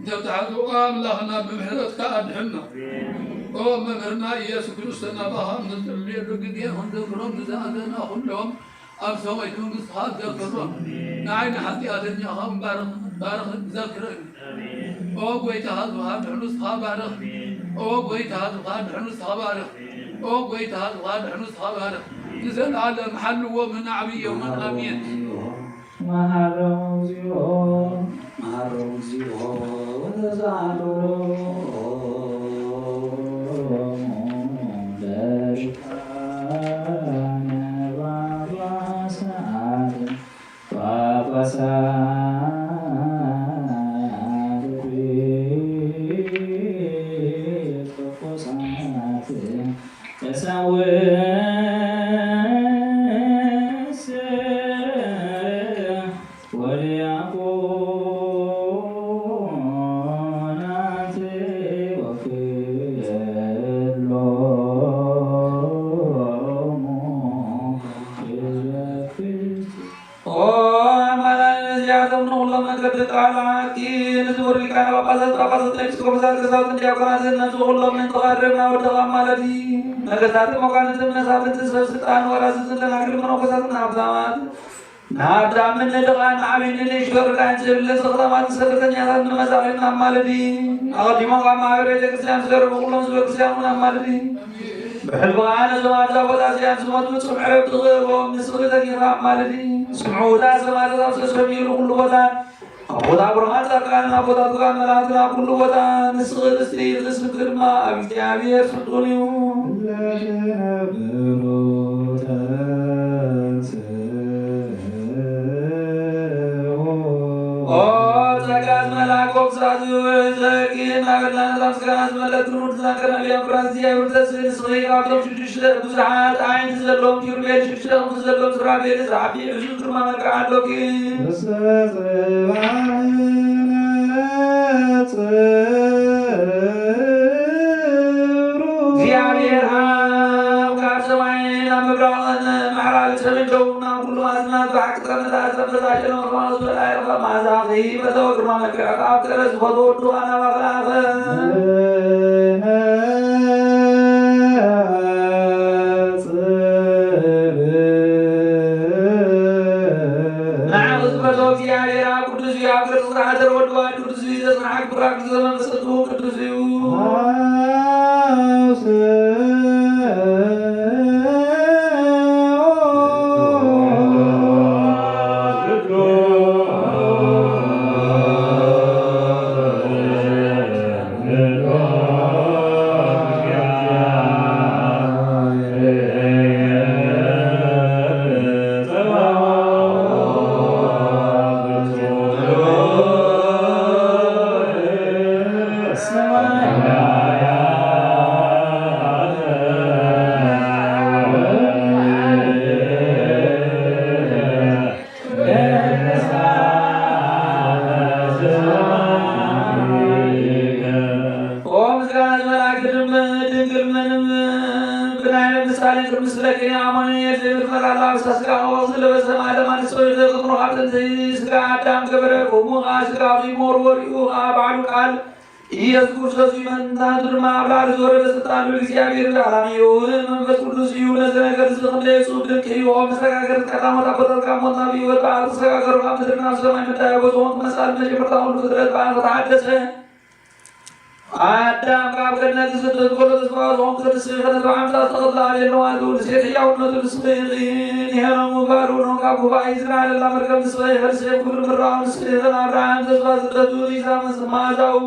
تبتعدوا أملاخنا بمحلتك أدحنا ومنهرنا يسوع كريستوس نباهم نزل الرقدين هندكرهم نزادنا كلهم أرسويتهم إصحاب ذكرهم نعين حتى أدنيا هم بارخ ذكرهم أو قويت هذا هذا حنوس خبارخ أو قويت هذا حنوس خبارخ أو قويت هذا حنوس خبارخ نزل على محل ومن عبي ومن أمين نعم من لغان عمين نشكر كان سبل سخدمات سكتني هذا المسائل مالدي أغادي ما قام عبرة كسلام سكر بقولهم سكر كسلام مالدي بحلوان زمان زود أسيان زمان مسمع بتغيرهم نسخدني هذا مالدي سمعوا ذا زمان ذا سسمير كل وطن أبودا برهان كان أبودا كان ملاذنا كل وطن نسخد استريد نسخد ما أبي أبي يسقطونيهم ملاكوب سادو زكين ناقلنا نسكان ملك نور زكنا بيا فرنسيا ورتسل صغير عبدهم شدش بزرعات عين زلهم يربي شدش زلهم زرابي زعبي شكر ما كان لوكي زيادة وكاسوين مبرعنا محراب سلجونا كل أزمة بعد كذا سبزاجنا ورمز ولا ما زاغي بدور ما كذا أكثر سبضور توانا وكذا نعم سبضور زيادة كل زيادة كل هذا ودوان كل زيادة معك براك زمان سدو كل زيو ምሳሌ ቅዱስ ለከኝ አማን የዘር መላላ ሰስጋ ወዝ ለበሰማ ለማንሶ የዘቅሩ ሀብተ ስጋ አዳም ገበረ ቆሙ አስጋ ቢሞር ባሉ ቃል ኢየሱስ ክርስቶስ ይመንታ ድርማ አብራር ዞረ ለስልጣኑ እግዚአብሔር ዓላማውን መንፈስ ቅዱስ ይሁን ነገር ዝክለ ሱብ ድንቅ ይሁን መሰጋገር ቀዳሞታ በተልካሞና ቢወጣ ተሰጋገሩ ምድርና ሰማይ መታየው መሳል መጀመርታ ሁሉ ፍጥረት በአንተ ታደሰ አዳም ጋር ገነት ስትል ቆሎ ተስፋው ክርስቶስ ከተባምታ ተቀላ የለዋሉ ለሴትያው ነው ተስፈይን ይሄነው ባሩ ነው ካቡባ ኢዝራኤል ለመርከብ ተስፈይ ህርሰ ኩብር ምራው ተስፈይ አብርሃም ተስፋ ዘደቱ ይዛ መስማዛው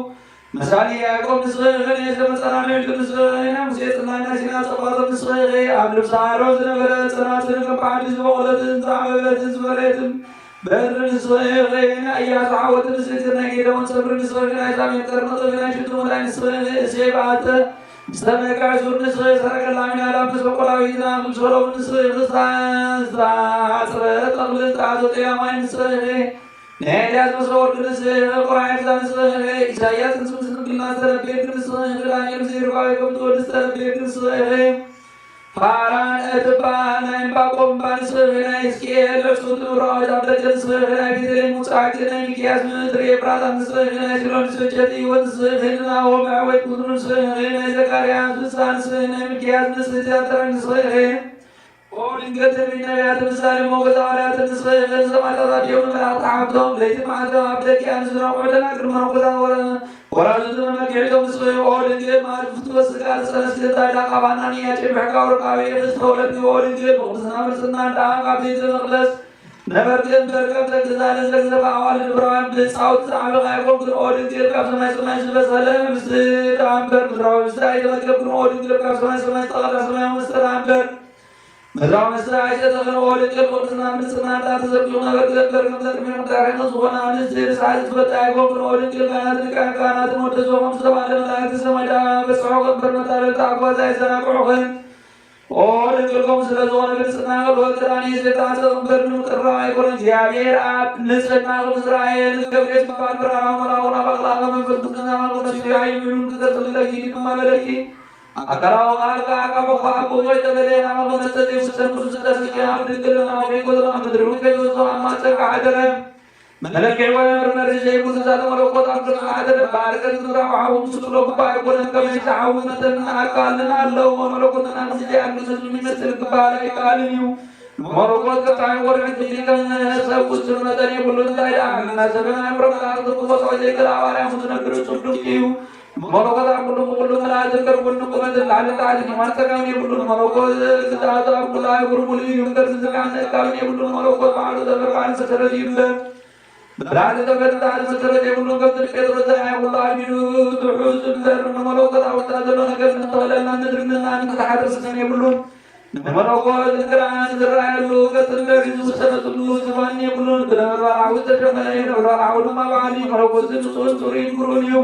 ምሳሌ ያዕቆብ ንስኸ የተመጸናነ ንስኸ ሙሴጥናና ሲና ጸባቶ ንስኸ አብልብ ሳሮ ዝነበረ ጽናትን ከባዕድ ዝበቆለትን ዛዕበበትን ዝበሬትን በር ንስኸ እያሱ ዓወት ንስክና ጌደውን ሰብሪ ንስኸ ናይ ሳሜን ቀርመጦ ናይ ሽቱ መላይ ንስኸ እሴይ በዓተ ዝተመቃ ሱር ንስኸ ሰረገላ ሚናላ ምስ በቆላዊትና ምሰሎም ንስኸ ክሳፅረ ጠቕልን ጣዓቶ ጤያማይ ንስኸ ኤልያስ መስወርድ ንስኸ ቁራኤል ዛንስኸ ኢሳያስ ንስምስንግልና ዝተረቤድ ንስኸ ዳንኤል ዘይርባዊ ከምትወድ ዝተረቤድ ንስኸ ፋራን እትባል ናይ ዕንባቆም ባንስኸ ናይ ሕዝቅኤል ለርሱት ንብራዊት ኣብደገ ንስኸ ናይ ቤተልሔም ሙፃዕቲ ናይ ሚክያስ ምድሪ ኤፍራታ ንስኸ ናይ ሲሎን ስፈጨት ህይወት ንስኸ ናሆም ዕወት ቁጥሩ ንስኸ ናይ ዘካርያስ ፍሳ ንስኸ ናይ ሚክያስ ንስኸ ቲያትረ ንስኸ ድንገት ነቢያት ምሳሌ ሞገስ ሐዋርያት ንስኸ ሰማዕታት የሆኑ መላእክት ዓብቶም ለይቲ መዓልተ ኣብ ደቂያን ዝነቑዑ ደናግል መነኮሳት ወራዙት መመኪዕቶም ንስኸ ድንግል ማለት ፍትወስጋ ዝፀነስክታ ዳቃ ባናንያ ጭምሕካ ወርቃዊ ዝተወለድ ድንግል ብቅድስና ፍልስና ዳኣ ካብ ቤተ መቅደስ ነበርግን በርቀም ተግዛለ ዘግዘባ ኣዋልድ ብራውያን ብፃውት ዓበቃ ይኮን ክንኦ ድንግል ካብ ሰማይ ሰማይ ዝበሰለ ምስቲ ዳኣንበር ምድራዊ ምስቲ ኣይተመገብ ክንኦ ድንግል ካብ ሰማይ ሰማይ ዝተቐዳ ሰማያዊ ምስቲ ዳኣንበር ምድራዊ ምስቲ ኣይተተኽንኦ ድንግል ቅድስና ምልስና እንዳተዘርጊሑ ነገር ገበር ከምዘቅሚ ምዳርሒ ዝኾነ አንስቲ ርስሓት ዝፈጣ ይኮን ክንኦ ድንግል ካህናትን ሊቃነ ካህናትን ወደሶም ዝተባለ መላእክቲ ሰማይ ዳ በፅሖ ቀንበር መታለልቲ ኣጓዛ ኣይዘናግዑ ኸን ድንግል ከምኡ ስለዝኾነ ብንፅሕና ወቅራኒ ዘይተዓፀ ቀንበር ንምቅራ ኣይኮነን እግዚኣብሔር ኣብ ንፅሕና ከምዝረኣየ ገብርኤል ዝበሃል ብርሃናዊ መልኣኹን ኣብ ኣቕላቀ መንፈስ ቅዱስና መቅደስዩ ኣይምኑን ክተፅልለኪ ድማ በለኪ አካላው አልጋ አካቦፋ ቆይ ተበለና መመሰጥ ይውሰን ቅዱስ ተስኪ ኣብ ድንግልና ወይቆላ ምድሩ ከይዞ አማፀቅ አደረ መለከ ወር መርጀ ይቡዝ ዛለ ወለቆት አብር አደረ ባርከት ዝራው አው ምስሎ ባይ ቆለን ከመይታ አውነተን አቃልና አለው ወመለቆትና ምዚህ ያሉት የሚመስል ባላይ ቃልዩ መለቆት ከታይ ወርቅ ዲከን ሰውስ መጠን ሁሉ ታይዳ እና ዘበና ምረቃ ተቆጣ ዘይከላ አዋሪያ ምትነግሩ ጽዱቂዩ መለኮት ሁሉ ሁሉ ተላዘከር ሁሉ ቆመት ላልታል ማስተካሚ ሁሉ መለኮት ዝዳታ ሁሉ አይጉርሙሊ ይንገር ዝካነ ካሚ ሁሉ መለኮት ባሉ ተበርባን ሰተረዲ ይበል ብላል ተበርባን ሰተረዲ ሁሉ ገጥር ጴጥሮስ አይ ሁሉ አሚኑ ትሑዝ እንደር መለኮት አውጣዘሎ ነገር ተወለና ምድርና እንተሐደስ ሰኔ ሁሉ መለኮት ዝራን ዝራሉ ገጥር ለሪዙ ሰነቱሉ ዝባኒ ሁሉ ተበርባን ተሸመነ ነው አሁን ማባሊ መለኮት ጾን ጉሩኒው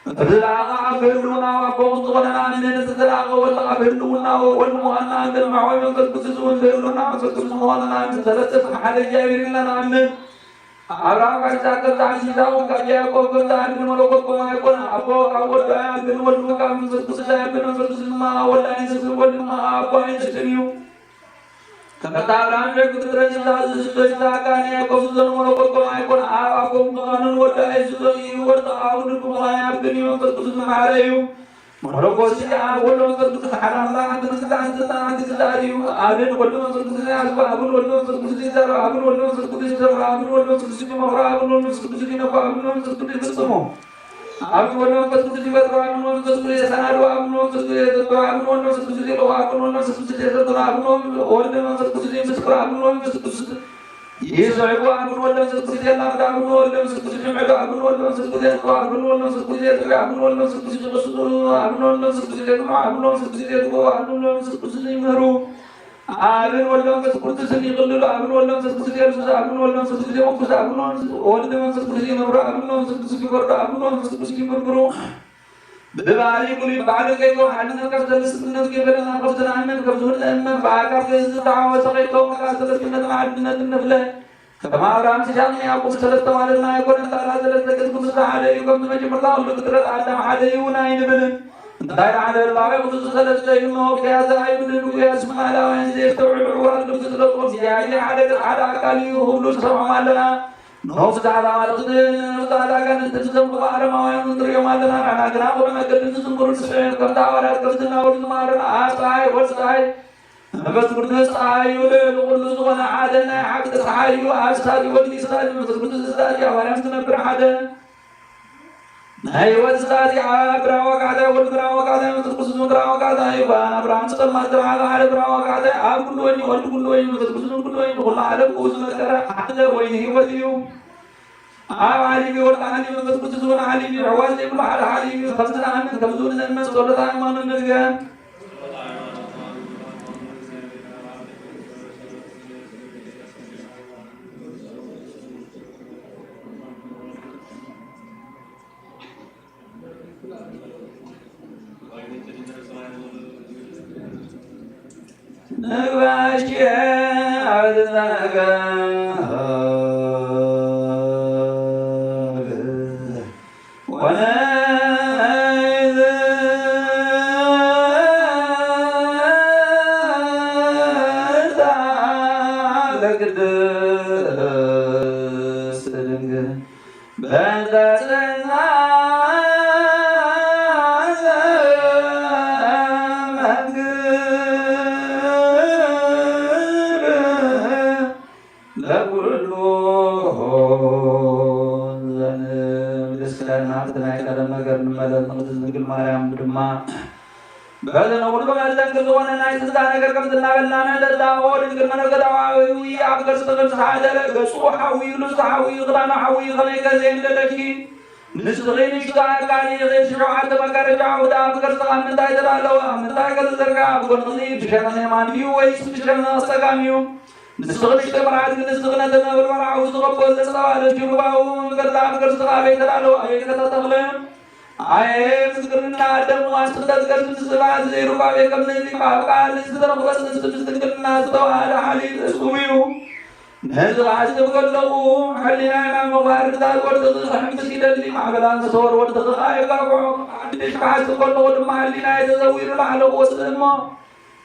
ተላጋ በሉና ወቆንጦና ምን ተላጋ ወላ በሉና ወልሙና بالمعوي من قد በሉና ፍቅር ሆነና ተለጠፍ ሓደ እግዚአብሔርና አምን አብርሃም ከይሳቅ ታንሲታው ከያዕቆብ ጋር አንድ መለኮት ቆማይቆን አቦ አወዳ ግን ወልዱ ካም ፍቅር ሳይብን ፍቅርማ ወላኒ ወልማ አባይ ተሽሪዩ ከመታብራን ለቁጥረን ታዝዝ በታቃኒ ያቆም ዘን መለኮት ቆማይቆን አቆም ማንን ወዳ አይዙይ ወዳ አሁን ቆማይ አብኒ ወቅቱስ ማረዩ መለኮት ያ ወሎ ወቅቱስ ሐራምላ አንተ አንተ ዛሪው አብን ወሎ ወቅቱስ ያዝባ አብን ወሎ ወቅቱስ ይዘራ አብን ወሎ ወቅቱስ ይዘራ አብን ወሎ ወቅቱስ ይመራ አብን ወሎ ወቅቱስ ይነባ አብን ወሎ ወቅቱስ ይፈጽሙ አብን ወሎ ወቅቱስ ይፈጥሩ አብን ወሎ ወቅቱስ ይሰናዱ አብን ወሎ ወቅቱስ ይዘራ አብን ወሎ ወቅቱስ ይለው አብን ወሎ ወቅቱስ ይዘራ አብን ወሎ ወቅቱስ ይመስክሩ አብን ወሎ ወቅቱስ ይዘይቡ አብን ወሎ ወቅቱስ ይላምዳ አብን ወሎ ወቅቱስ ይመዳ አብን ወሎ ወቅቱስ ይዘራ አብን ወሎ ወቅቱስ ይዘራ አብን ወሎ ወቅቱስ ይወስዱ አብን ወሎ ወቅቱስ ይዘራ አብን ወሎ ወቅቱስ ይዘራ አብን ወሎ ወቅቱስ ይመሩ አብን ወሎ ወቅቱስ ይቅልሉ አብን ወሎ ወቅቱስ ይዘራ አብን ወሎ ወቅቱስ ይወቁስ አብን ወሎ ወቅቱስ ይመሩ አብን ወሎ ወቅቱስ ይወርዱ አብን ወሎ ወቅቱስ ይመሩ በባሪ ኩሊ ባለ ከይቶ አንነ ከፍተልስነት ገበለና ከፍተናነን ከብዙን ለእመ በአካፍ ከዝታው ተቀይተው መካሰለስነት ማዕድነት ነፍለ ከማራም ሲሻም ያቆም ሰለስተ ማለትና ይቆን ታላ ሰለስተ ቅዱስ ሓደ ይቆም መጀመርታ ሁሉ ፍጥረት አዳም ሓደ ይሁን አይንብልን انتهى على الله يقصد ثلاثة يوم في هذا عيب ويسمع له وينزل يستوعب العوار لبس الأطرس يعني على أكالي وهم سمع لنا نوصل على مالتنا على كان تنزل بقارة ما ينظر يوم لنا أنا كنا ولا كنا نسمع السفين كم دعوات كنا ورزمارنا أسعى وسعى بس كنا سعى ولا كل عادنا حق سعى وأسعى والنساء بس كنا سعى ولا نسمع حدا أيوة سعى براو كذا والبراو كذا متقصد براو كذا أيوة أنا برام سكر ما ترى على براو كذا أب كل وين ولا كل وين متقصد كل وين كل عالم كوز مكرر حتى وين هو اليوم عالي ولا عالي متقصد ولا عالي عواز يقول على عالي خمسة عام خمسون سنة صورة عام ما نرجع نباشي عدناك وانا بهذا نقول بما لك زوانا نايس زانا كركم زنا بلنا ندلا أول إن كنا نقدر عاوي أقدر استغل سعادة قصو حاوي لص حاوي غرانا حاوي غليك زين للشي نسغين إشتاق كاني غير شروعات بكر جاود أقدر استغل من دايد الله من دايد الزرقاء بقول نصيب شكلنا ما نبيو ويس شكلنا استقاميو نسغل إشتبرات نسغل ندنا بالمرع وزغبول السوال جنوباو من قدر أقدر استغل بيت الله أيك تتغلم आए करना आदम वास्तव कर सुसवाद से रुका वे कम नहीं काल इस तरह बस करना तो आ हाली सुमियो नज आज तो कर लो हलिया ना मुबारक दार कर तो हम से दिल्ली मागलान सोर वर तो आएगा को आदेश का तो कर लो माली ना तो वीर ला लो वसम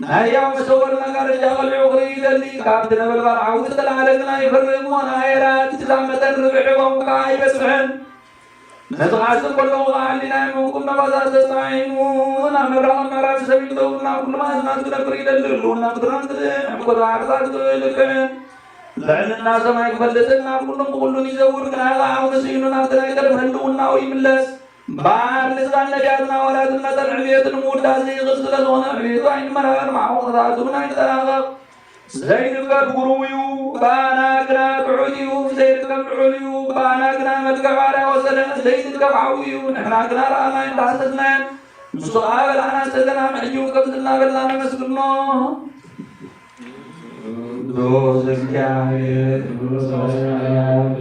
ना या सोर ना कर जागल योगरी दिल्ली का दिन बल आउद तला लगना इफर मो ना era تزامتن ربعهم كاي بسهن نتعاصم كلهم علينا منكم نبذات تستعينون أمرهم مرات سبيلون كل ما ناس نقري للون نقدران كذا عرضات لكن لأن الناس ما يقبلون كلهم يزور كنا عاون سينون نقدر يكرهون ناوي ملس بار لسان نجارنا ولا تنتظر عبيد المود هذه غسل لون عبيد عين مرار معه ذاتون يتراغب زين كبرويو بانا كنا بعوديو زين كبعوديو بانا كنا متكبارا وسلم زين كبعويو نحنا كنا رانا ينتحسسنا نصغى لنا سدنا محجو كبدنا بلنا مسكنا دوزك يا عيد دوزك يا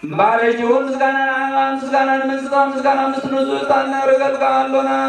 Barajun sekarang mesti tanah regal kalona.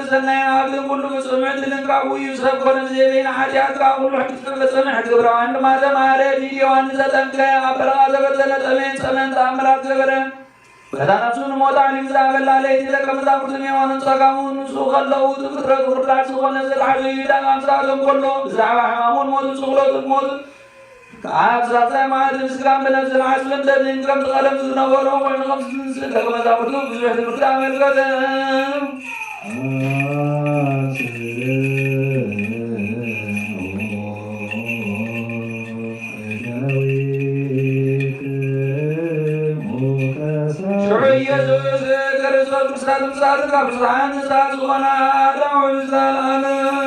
ሰናይ አብን ሁሉ ጽምዕት ልንቃቡ ይሰብ ኮነ ዜቤን ኃጢአት ሁሉ ሕቅር ለጸምሕ ግብረ አንድ ማዘማረ ቪዲዮዋን ዘጠንከ አበራ ዘበዘለ ጠሜን ጸመን ተአምራት ገበረ በታናሱን ሞታ ሊምዛ በላለ የተቀመዛ ቁርጥም የሆነን ጸጋሙን እሱ ከለው ፍጥረት ውርዳት ዝኾነ ዘልዓሉ ይዳን አምስራቶም ኮሎ ብዛዕባ ሕማሙን ሞት ጽኽሎት ሞት ከአብዛት ማዕድ ምስጋን በነፍስን ዓስልን ደብን ክረምቲ ቀለም ዝነበሮ ኮይኑ ከምስ ተቀመዛ ቁርጡ ብዙሕ ትምህርቲ አመልከተ ኢየሱስ ክርስቶስ ክርስቶስ ምሳሌ ካብርሃን ንሳት ዝኾና ዳዊት ዘላለም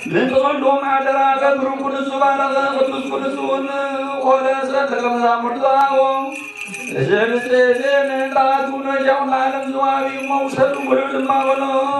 لنتغلهم عدرا كبر كل سبارة قدس كل سون ولا سرت كمزامرتاهم جل سيدنا تاكون جون العالم زوابي موسل كل ما ولو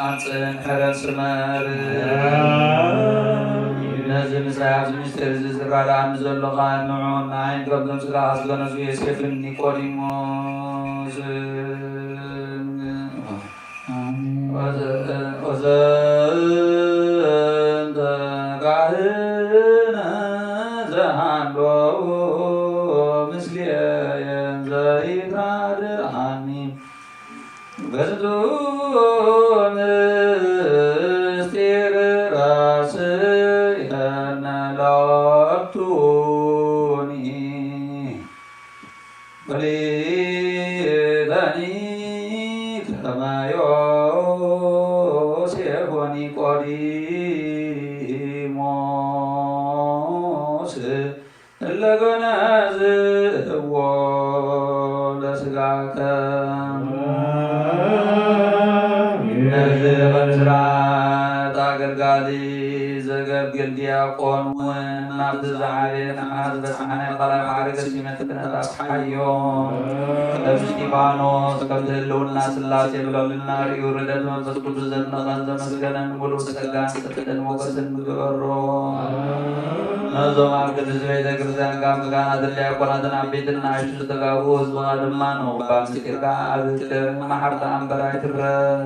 አንጽን ሕረን ስመር ነዚ ምስራያት ሚኒስቴር ዝዝራዳን ዘለኻ ንዑን ዓይን ከምዞም ስጋ ኣስገነሱ ዮሴፍን ኒቆዲሞስ ወዘንተ ካህነ ዘሃንበቡ ምስሌየ ዘይትራድአኒ በዝቱ ምስጢር ራስየ ነለወቱኒ ወሊተኒ ከመ ዮሴፍ ወኒቆዲሞስ እለ ገነዝዎ ለሥጋከ ነዝበስራት አገልጋሊ ዘገልግል ዲያቆን እውን ናብቲ ዝዓበየ ንዓት በፅሓናይ ቃላይ ማዕረገ ሲመትክነ ኣስሓዮ ነብዚ እስጢፋኖስ ከምቲ ህልውና ስላሴ ብለልና ርእዩ ርደት መንፈስ ቅዱስ ዘድነቐን ዘመስገነን ሙሉእ ጸጋን ጽድቅን ሞገስን ምግበሮ ነዞም ኣብ ቅድስት ቤተ ክርስቲያን ካብ ካህናትን ዲያቆናትን ዓበይትን ንኣሽቱ ዝተጋብኡ ህዝብኻ ድማ ንቑባል ምስጢርካ ኣብ ማሕርታ ኣንበራ ይትረን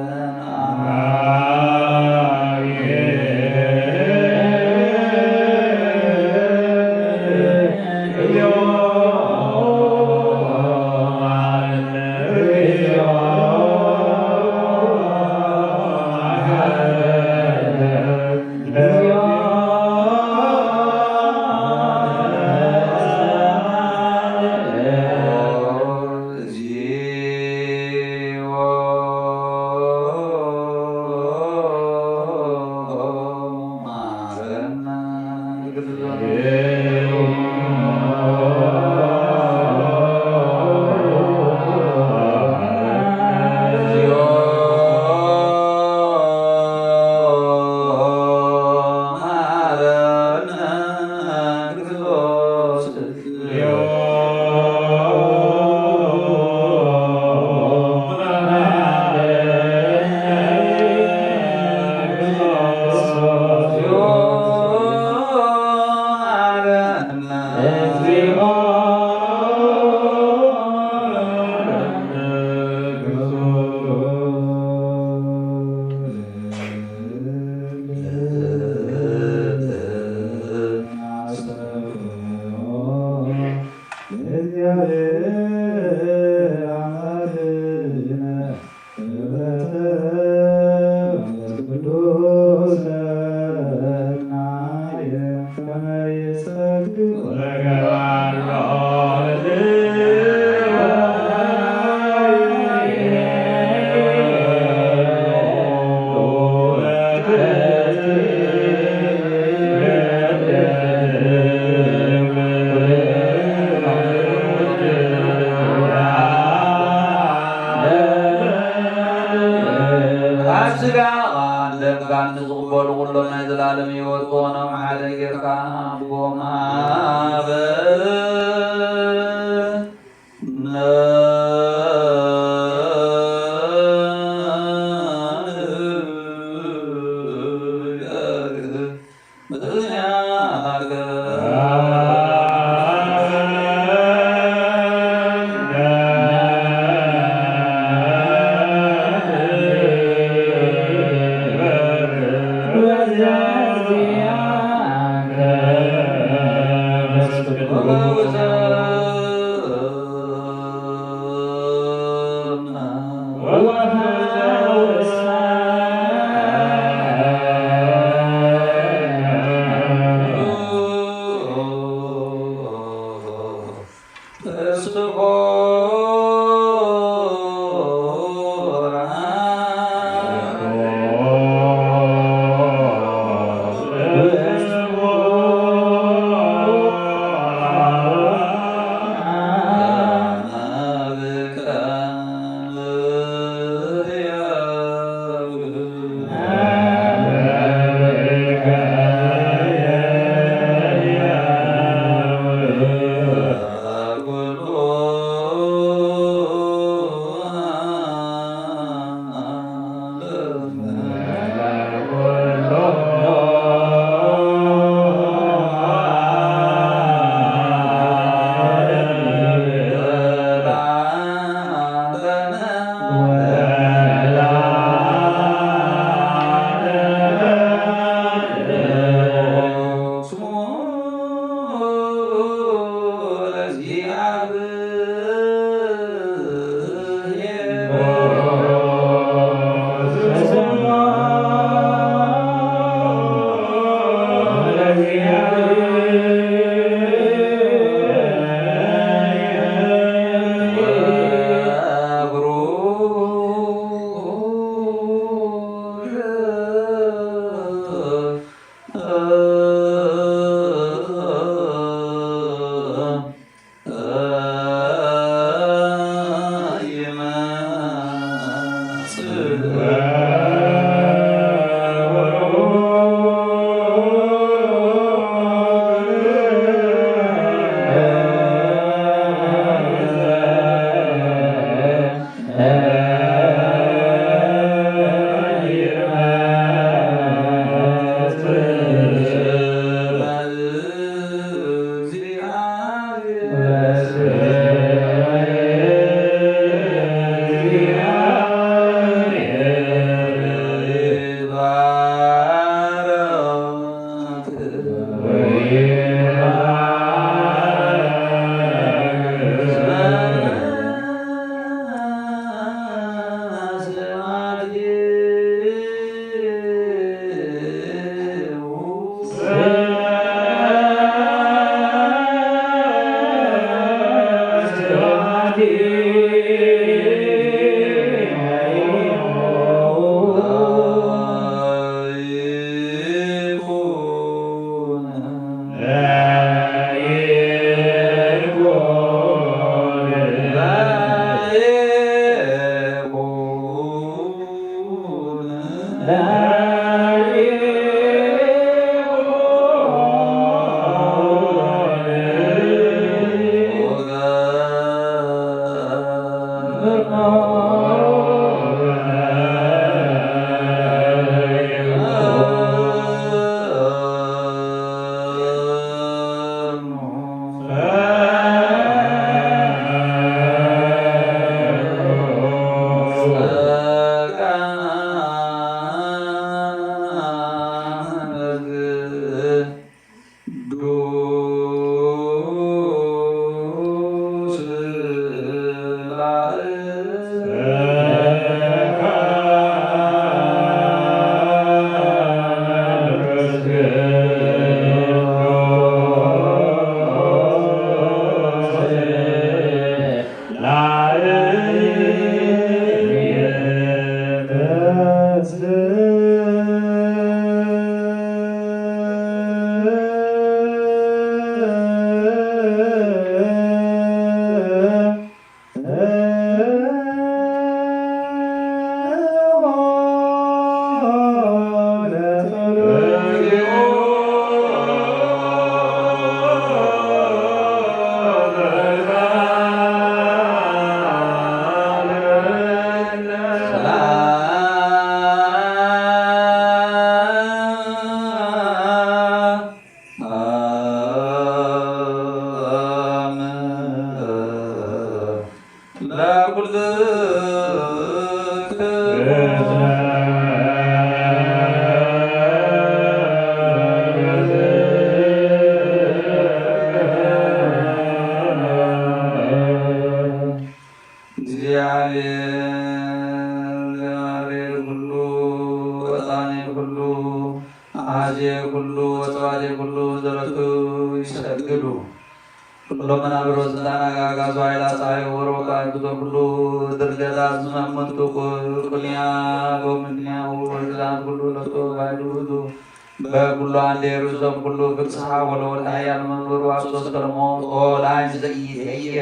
በኩሉ አንዴ ሩዘም ኩሉ ፍቅስሐ ወለወልድ ኃያል መንበሩ አብሶስ ከርሞ ኦላን ዘኢየ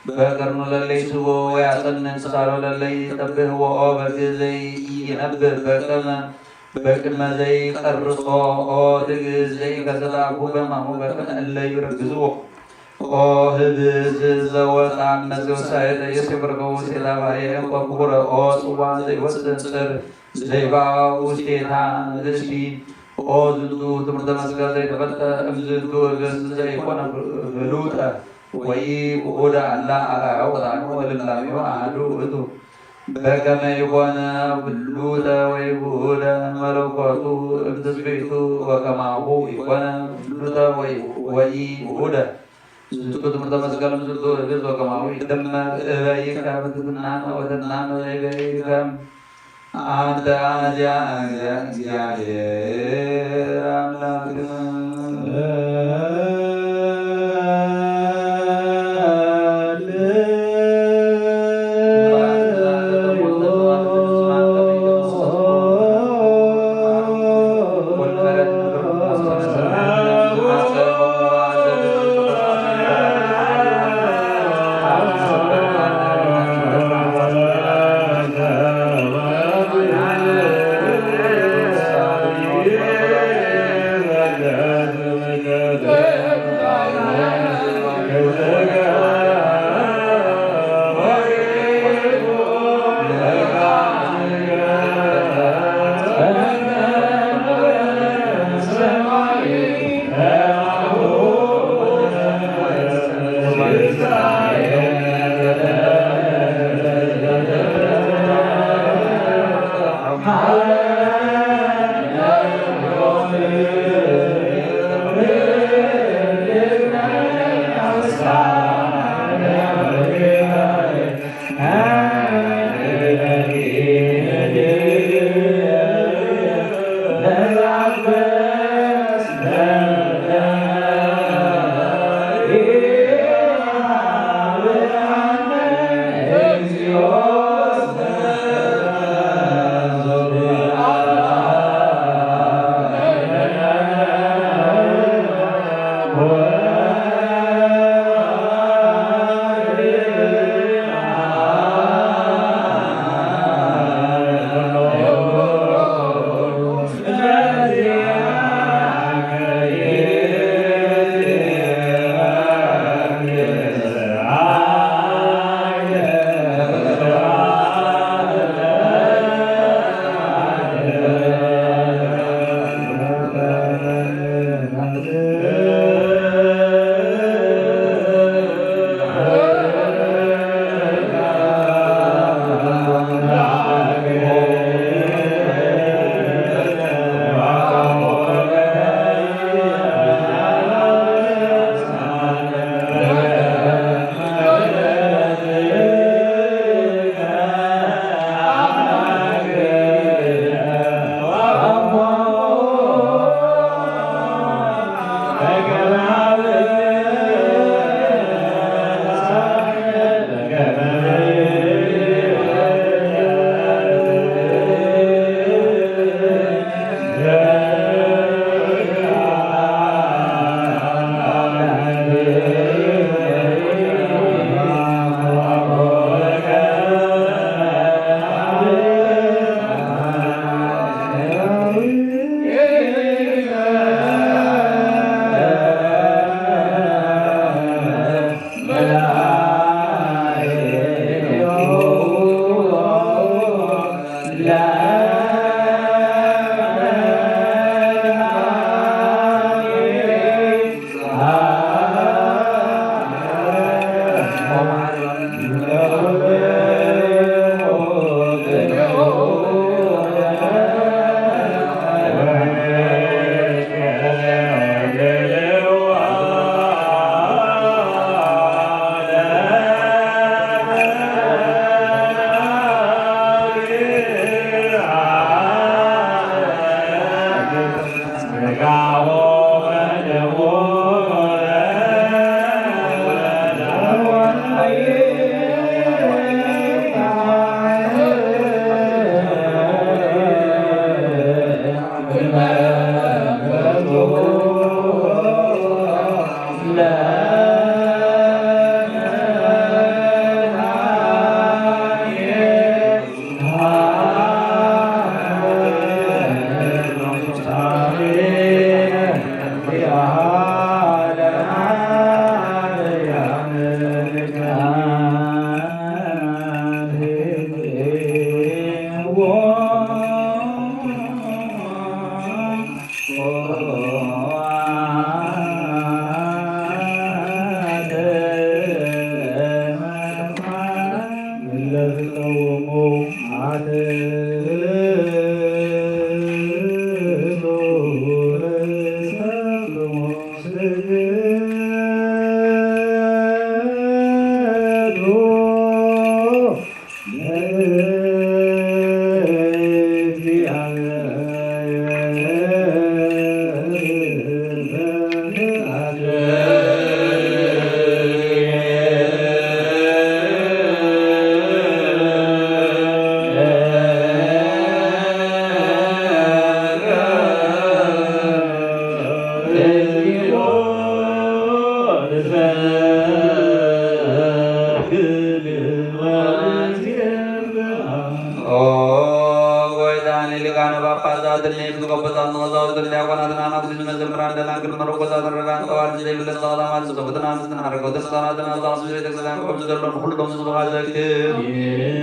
በቀርኑ ለለይ ስቦ ያጸንን ሳሮ ለለይ ጠብህ ወኦ በግዘይ ይነብር በቅድመ ዘይ ቀርጾ ኦ ትግዝ ዘይ ከዘላኩ በማሙ በቅን እለይ ረግዝዎ ኦ ህብዝ ዘወጣ መዘው ሳይተ የሰብርከው ሴላባየ ቆኩረ ኦ ጽዋ ዘይወስን ጽር ዘይባዋ ውስቴታ ልስቲ ኦ ዝንቱ ትምህርተ መስቀል ዘይተፈጠ እምዝንቱ እግዝ ዘይኮነ ብሉጠ ወይ ውሁደ አላ አወጣኑ ወልላሚው አሐዱ ውእቱ በከመ ይኮነ ብሉጠ ወይ ውሁደ መለኮቱ እምትስብእቱ ወከማሁ ይኮነ ብሉጠ ወይ ውሁደ ዝንቱ ትምህርተ መስቀል እምዝንቱ እግዝ ወከማሁ ይደመር እበይከ በትሕትናነ ወትሕትናነ ዘይበይከ አንተ እግዚአብሔር አምላክነ እግዚኦ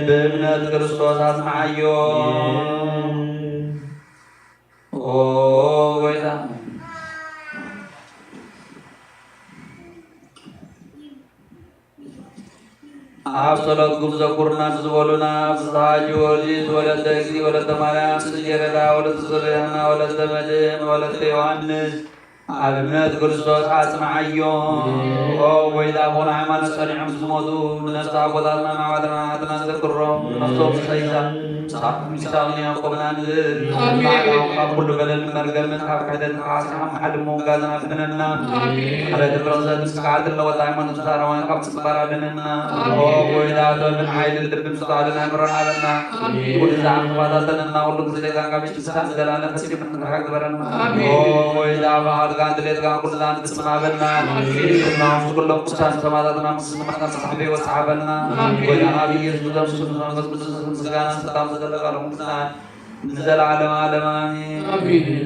በእምነት ክርስቶስ አጽናዮ ኦ ጎይታ አብሶሎት ጉብዘ ኩርናን ዝበሉና ፍስሐ ጊዮርጊስ ወለተ እግዚእ ወለተ ማርያም ጽጌረዳ ወለተ ጽርያና ወለተ መድኅን ወለተ ዮሐንስ ኣብ እምነት ክርስቶስ አጽናዕዮ ኦ ጎይታ ኮነ ሃይማኖት ጸኒዖም ዝሞቱ ነፍሲ አቦታትና ማዕዋትና ዘክሮም ነፍሶም ሰይታ ሚሳውን ያቆምና ንዝል ካብ ኩሉ በደል መርገምን ካብ ክሕደት ሓስካም ሓድሞ ጋዝና ፍነና ሓረት ብረክዘት ምስካዓት ለወጣ ሃይማኖት ሳረዋን ካብ ፅባር አድነና ኦ ጎይታ በብን ሓይልን ልብን ዝተዋልና ምሮን ኣለና ኩሉ ዝዓንባታተንና ኩሉ ግዜ ጋንጋ ምሽትሳን ዘላለም ፈሲብ ንክርሓቅ ዝበረና ኦ ጎይታ ባህልጋ ድሌትጋ ኩልና ንትስምናበልና ናውስ ኩሎም ቅዱሳን ሰማዕታትና ምስምናና ሰሓቢ ወሰሓበልና ጎይታ ኣብ ኢየሱስ ዘምስሉ መንፈስ ቅዱስ ምስጋና ሰላም ዘለቃለሁ ንዘለዓለመ ዓለመ አሜን።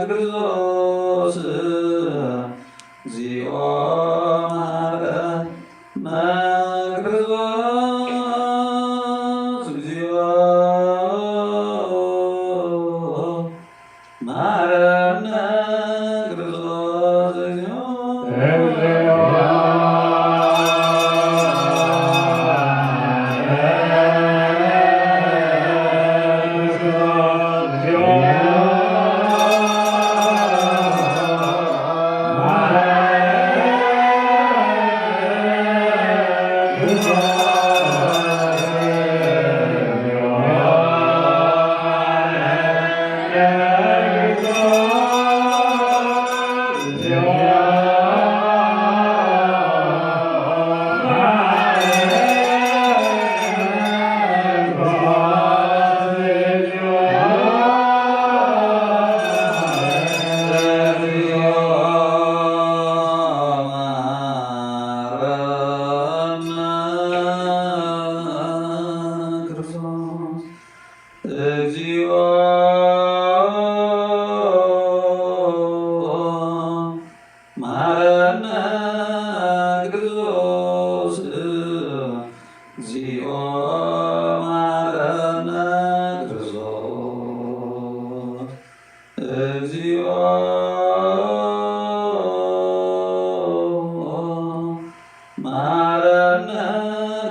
ክርስቶስ እግዚኦ መሐረነ ክርስቶስ እግዚኦ መሐረነ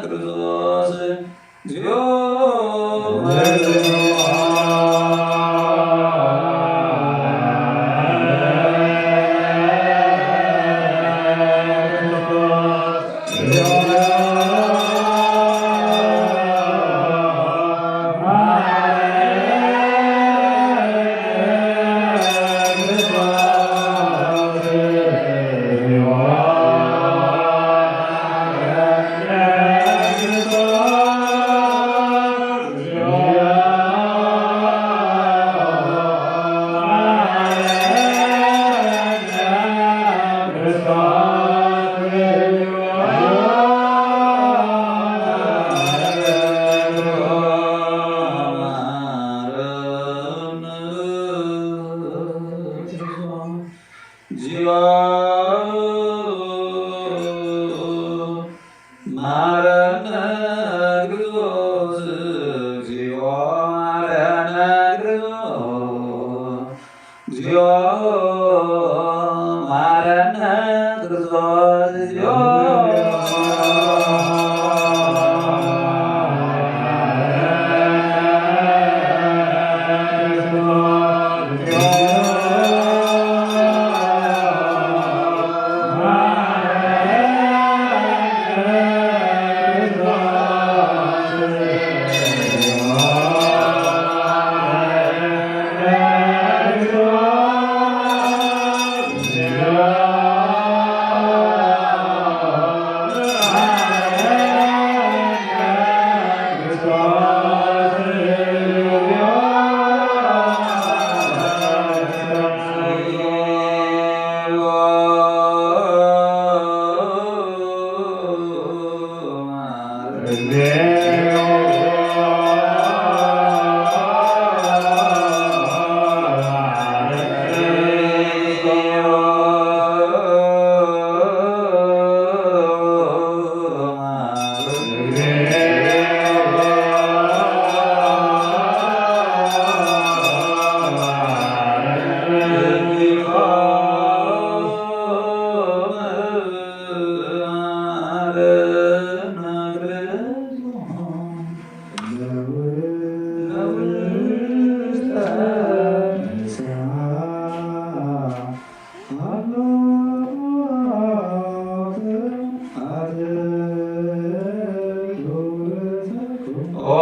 ክርስቶስ እግዚኦ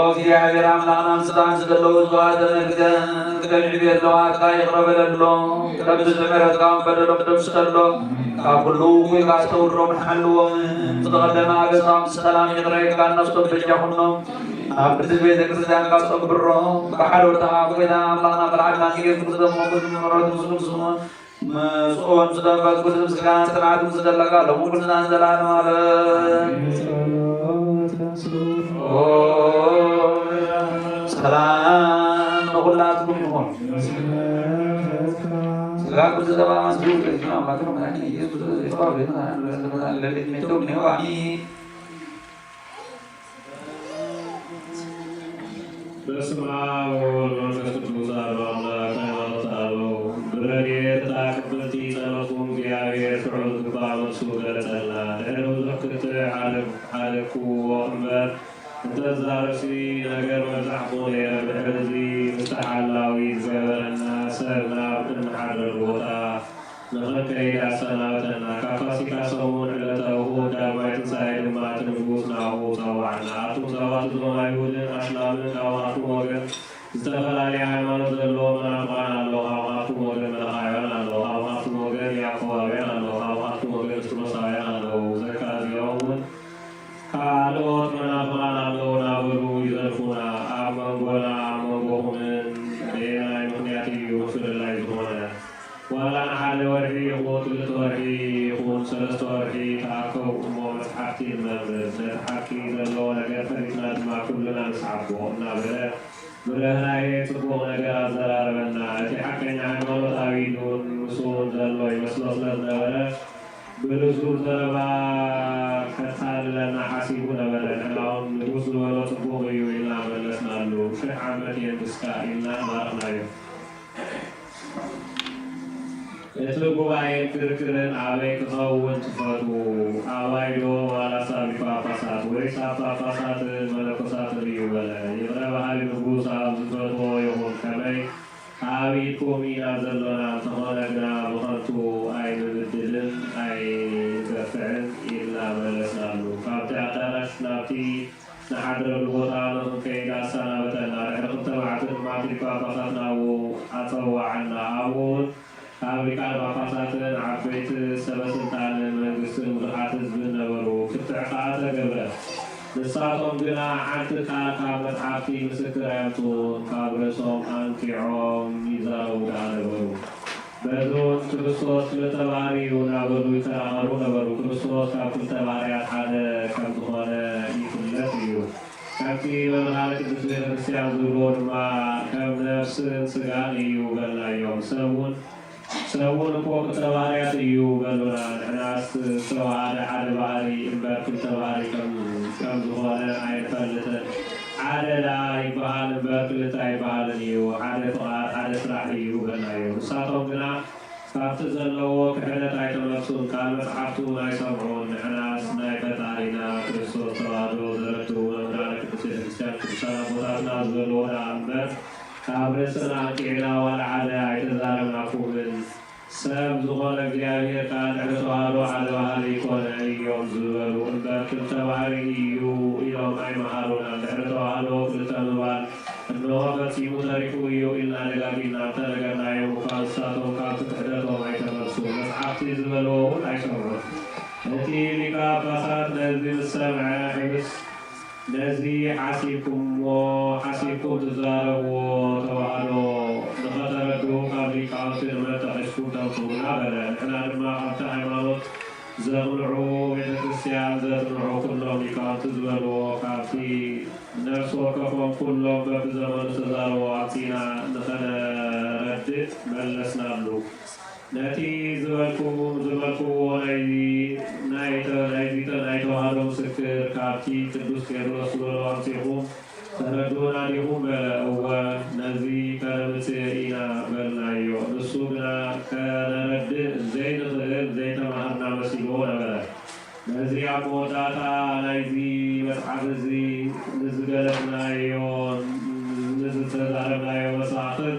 እግዚአብሔር አምላክ ስልጣን ስለለው ዘዋተ ከደጅ ቤለው አካ ይቅረበለሎ ከብዝ ምሕረት ካም በደሎ ደምስተሎ ካኩሉ ይጋስተውሮ ምሐልዎ ተቀደማ ገዛም ሰላም ይቅረይ ካነስቶ በጃሁኖ አብርት ቤተ ክርስቲያን ካስተብሮ በሐዶታ ቆይታ አምላክና በራአና ይገፍ ተዘሞ ምሮት ሙስሊም መስኦን ስለባት ኩል ምስጋና ጽናቱ ስለለጋ ለሙሉና ዘላለም አለ ሰላም ሁላችሁም ይሆን ስጋ ቁርስ ዘባ ማስቡ ከዚህ አምላክ ነው ማለት ነው። ኢየሱስ የተባለ ነው ለሌት ነው ነው አሜን። በስመ አብ ወወልድ ወመንፈስ ቅዱስ አሐዱ አምላክ ሃይማኖተ አበው ብረድኤት ተአቅብቲ ጸሎቱም እግዚአብሔር ፍዑል ግባእ መልሱ ገለጸልና ድሕሪ ብዙሕ ክትትል ሓለኩዎ እምበር እንተዛረሲ ነገር መብዛሕትኡ ነይረ ድሕሪ እዚ ምስተሓላዊ ዝገበረና ሰብ ናብ እንሓድር ቦታ ንኽንከይድ ኣሰናበተና። ካብ ፋሲካ ሰሙን ዕለተ እሑድ ዳግማይ ትንሣኤ ድማ እቲ ንጉሥ ናብኡ ፀዋዕና። ኣቱም ሰባት እዞም ኣይሁድን ኣስላምን ካብኣቱም ወገን ዝተፈላለየ ሃይማኖት ዘለዎም መናፍቃን ኣለዉ። ካብኣቱም ወገን መለኻውያን ኣለዉ። ካብኣቱም ወገን ያዕቆባውያን ኣለዉ። ካብኣቱም ወገን እስጥሮሳውያን ኣለዉ። ዘካዚኦም እውን ካልኦት መናፍቃን ኣለዉ ናበሉ ይዘልፉና። ኣብ መንጎና ኣብ መንጎኹምን ብናይ ምክንያት እዩ ፍልላይ ዝኾነ ዋላ ንሓደ ወርሒ ይኹን ክልተ ወርሒ ይኹን ሰለስተ ወርሒ ተኣከቡ እሞ መፅሓፍቲ ንመርምር ነቲ ሓቂ ዘለዎ ነገር ፈሊጥና ድማ ኩሉና ንስሓቦ እናበለ ብርህራሄ ፅቡቕ ነገር ኣዘራረበና። እቲ ሓቀኛ ሃይማኖት ኣብ ኢዱን ምስኡን ዘሎ ይመስሎ ስለዝነበረ ብልዙር ዘረባ ከታልለና ሓሲቡ ነበረ። ንሕናውን ንጉስ ዝበሎ ፅቡቕ እዩ ኢልና መለስናሉ። 1000 ዓመት የንግስካ ኢልና ማረኽናዮ። እቲ ጉባኤን ክርክርን ኣበይ ክኸውን ትፈትዉ? ኣባይ ዶ ዋላስ ኣብ ጳጳሳት ወይስ ኣብ ጳጳሳትን መነኮሳትን እዩ በለ። ይቕረ በሃሊ ንጉስ ኣብ ዝፈትዎ ይኹን ከመይ ኣብ ኢድኩም ኢና ዘሎና እንተኾነ ግና ብኸንቱ ኣይንብድልን ኣይንገፍዕን ኢልና መለስናሉ። ካብቲ ኣዳራሽ ናብቲ ንሓድረሉ ቦታ ንኽንከይድ ኣሰናበተና። ድሕሪ 2 መዓልቲ ድማ እቲ ጳጳሳት ናብኡ ኣፀዋዓና። ኣብኡን ካብ ሊቃነ ጳጳሳትን ዓበይቲ ሰበስልጣንን መንግስትን ብዙሓት ህዝብን ነበሩ። ክትዕ ከዓ ተገብረ። ንሳቶም ግና ሓንቲ ቃል ካብ መፅሓፍቲ ምስክር ኣየምፅኡን ካብ ርእሶም ኣንኪዖም ይዛረቡ ዳ ነበሩ። በዞን ክርስቶስ ክልተ ባህሪ እዩ እናበሉ ይከራኸሩ ነበሩ። ክርስቶስ ካብ ክልተ ባህርያት ሓደ ከም ዝኾነ ይፍለጥ እዩ። ከምቲ መምሃሪ ቅዱስ ቤተክርስቲያን ዝብሎ ድማ ከም ነፍስን ስጋን እዩ በልናዮም። ሰውን እኮ ክልተ ባህርያት እዩ በሉና። ንሕናስ ዝተዋሃደ ሓደ ባህሪ እምበር ክልተ ባህሪ ከም ዝኾነ ኣይንፈልጥን። ሓደ ዳ ይበሃል እምበር ክልተ ኣይበሃልን እዩ። ሓደ ፍቓድ ሓደ ስራሕ እዩ በልናዮም። ንሳቶም ግና ካብቲ ዘለዎ ክሕደት ኣይተመልሱን፣ ካብ መፅሓፍቱ ኣይሰምዑን። ንሕናስ ናይ ፈጣሪና ክርስቶስ ተዋህዶ ዘረድኡ መምህራነ ቅዱስ ቤተክርስቲያን ቅዱሳን ኣቦታትና ዝበልዎ ዳ እምበር ካብ ርእስና አንቂዕና ዋላ ሓደ ኣይተዛረብናኩምን። ሰብ ዝኾነ እግዚአብሔር ቃል ድሕሪ ተዋህዶ ሓደ ባህሪ ይኮነ እዮም ዝበሉ እምበር ክልተ ባህሪ እዩ ኢሎም ኣይመሃሩና። ድሕሪ ተዋህዶ ክልተ ምባል እንሆ ፈፂሙ ተሪፉ እዩ ኢልና ደጋጊና ተነገርናዮም እኳ ንሳቶም ካብቲ ክሕደቶም ኣይተመልሱ። መፅሓፍቲ ዝበልዎ እውን ኣይሰምዑን። እቲ ሊቀ ጳጳሳት ነዚ ምስ ሰምዐ ሕብስ ነዚ ሓሲብኩም ትዛረብዎ ተዋህዶ ንኸተረድኡ ካብ ሊቃውንቲ እምነት ተሒዝኩም ተምፅኡና በለ። ንሕና ድማ ካብቲ ሃይማኖት ዘቕንዑ ቤተክርስቲያን ዘፅንዑ ኩሎም ሊቃውንቲ ዝበልዎ ካብቲ ነፍሲ ወከፎም ኩሎም በብዘመኑ ዝተዛረቦ ኣብቲና ንኸነረድእ መለስናሉ። ነቲ ዝበልኩዎ ናይ ተዋህዶ ምስክር ካብቲ ቅዱስ ቄርሎስ ዝበሎ ኣምፂኹም ተረድኡና ዲኹም በለ። እወ ነዚ ከነምፅእ ኢና በልናዮ። ንሱ ግና ከነረድእ ዘይንኽእል ዘይተማሃርና መሲልዎ ነበረ። ነዚ ኣብ መወዳእታ ናይዚ መፅሓፍ እዚ ንዝገለጽናዮ ንዝተዛረብናዮ መሳኽር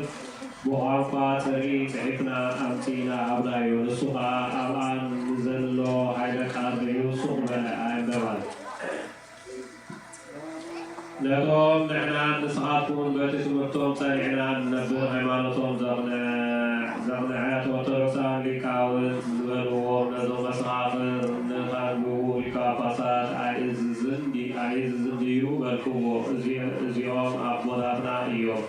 ብቋንቋ ጥሪ ፅሒፍና ኣምፂና ኣብናዮ። ንሱ ከዓ ኣብኣን ዘሎ ሃይለ ቃል እዩ ሱቕ በለ ኣየንበባል። ነቶም ንሕና ንስኻትኩን በቲ ትምህርቶም ፀኒዕና ንነብር ሃይማኖቶም ዘቕንዐት ኦርቶዶክሳውያን ሊቃውንት ዝበልዎም ነዞም መሰኻኽር ንኸንብቡ ሊቀ ጳጳሳት ኣይእዝዝን ድዩ በልክዎ። እዚኦም ኣቦታትና እዮም።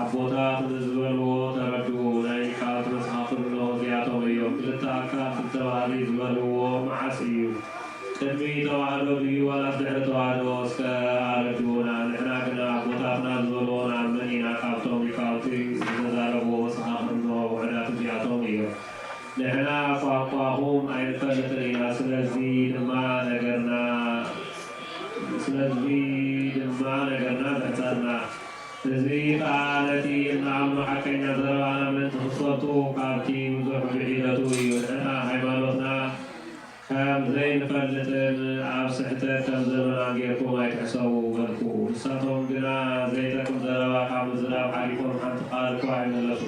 ኣቦታት ንዝበልዎ ተረድኡ። ናይ ሊቃውንቲ መሰኻኽር እዚኣቶም እዮም። ክልተ ኣካል ክልተ ባህሪ ዝበልዎ መዓስ እዩ? ቅድሚ ተዋህዶ ድዩ ዋላስ ድሕሪ ተዋህዶ እስከ ኣረድኡና? ንሕና ግና ኣቦታትና ዝበልዎ ንኣምን ኢና። ካብቶም ሊቃውንቲ ቋንቋኹም ኣይንፈልጥን ኢና ስለዚ ድማ ነገርና ገጸርና እዚ ከዓ ነቲ እናኣምኑ ሓቀኛ ዘረባና ምእንቲ ክፈልጡ ካብቲ ብዙሕ ብዒለቱ እዩ ንሕና ሃይማኖትና ከም ዘይንፈልጥን ኣብ ስሕተት ከም ዘመና ጌርኩም ኣይትሕሰቡ በልኩ ንሳቶም ግና ዘይጠቅም ዘረባ ካብ ምዝራብ ሓሊፎም ሓንቲ ቃል እኳ ኣይመለሱ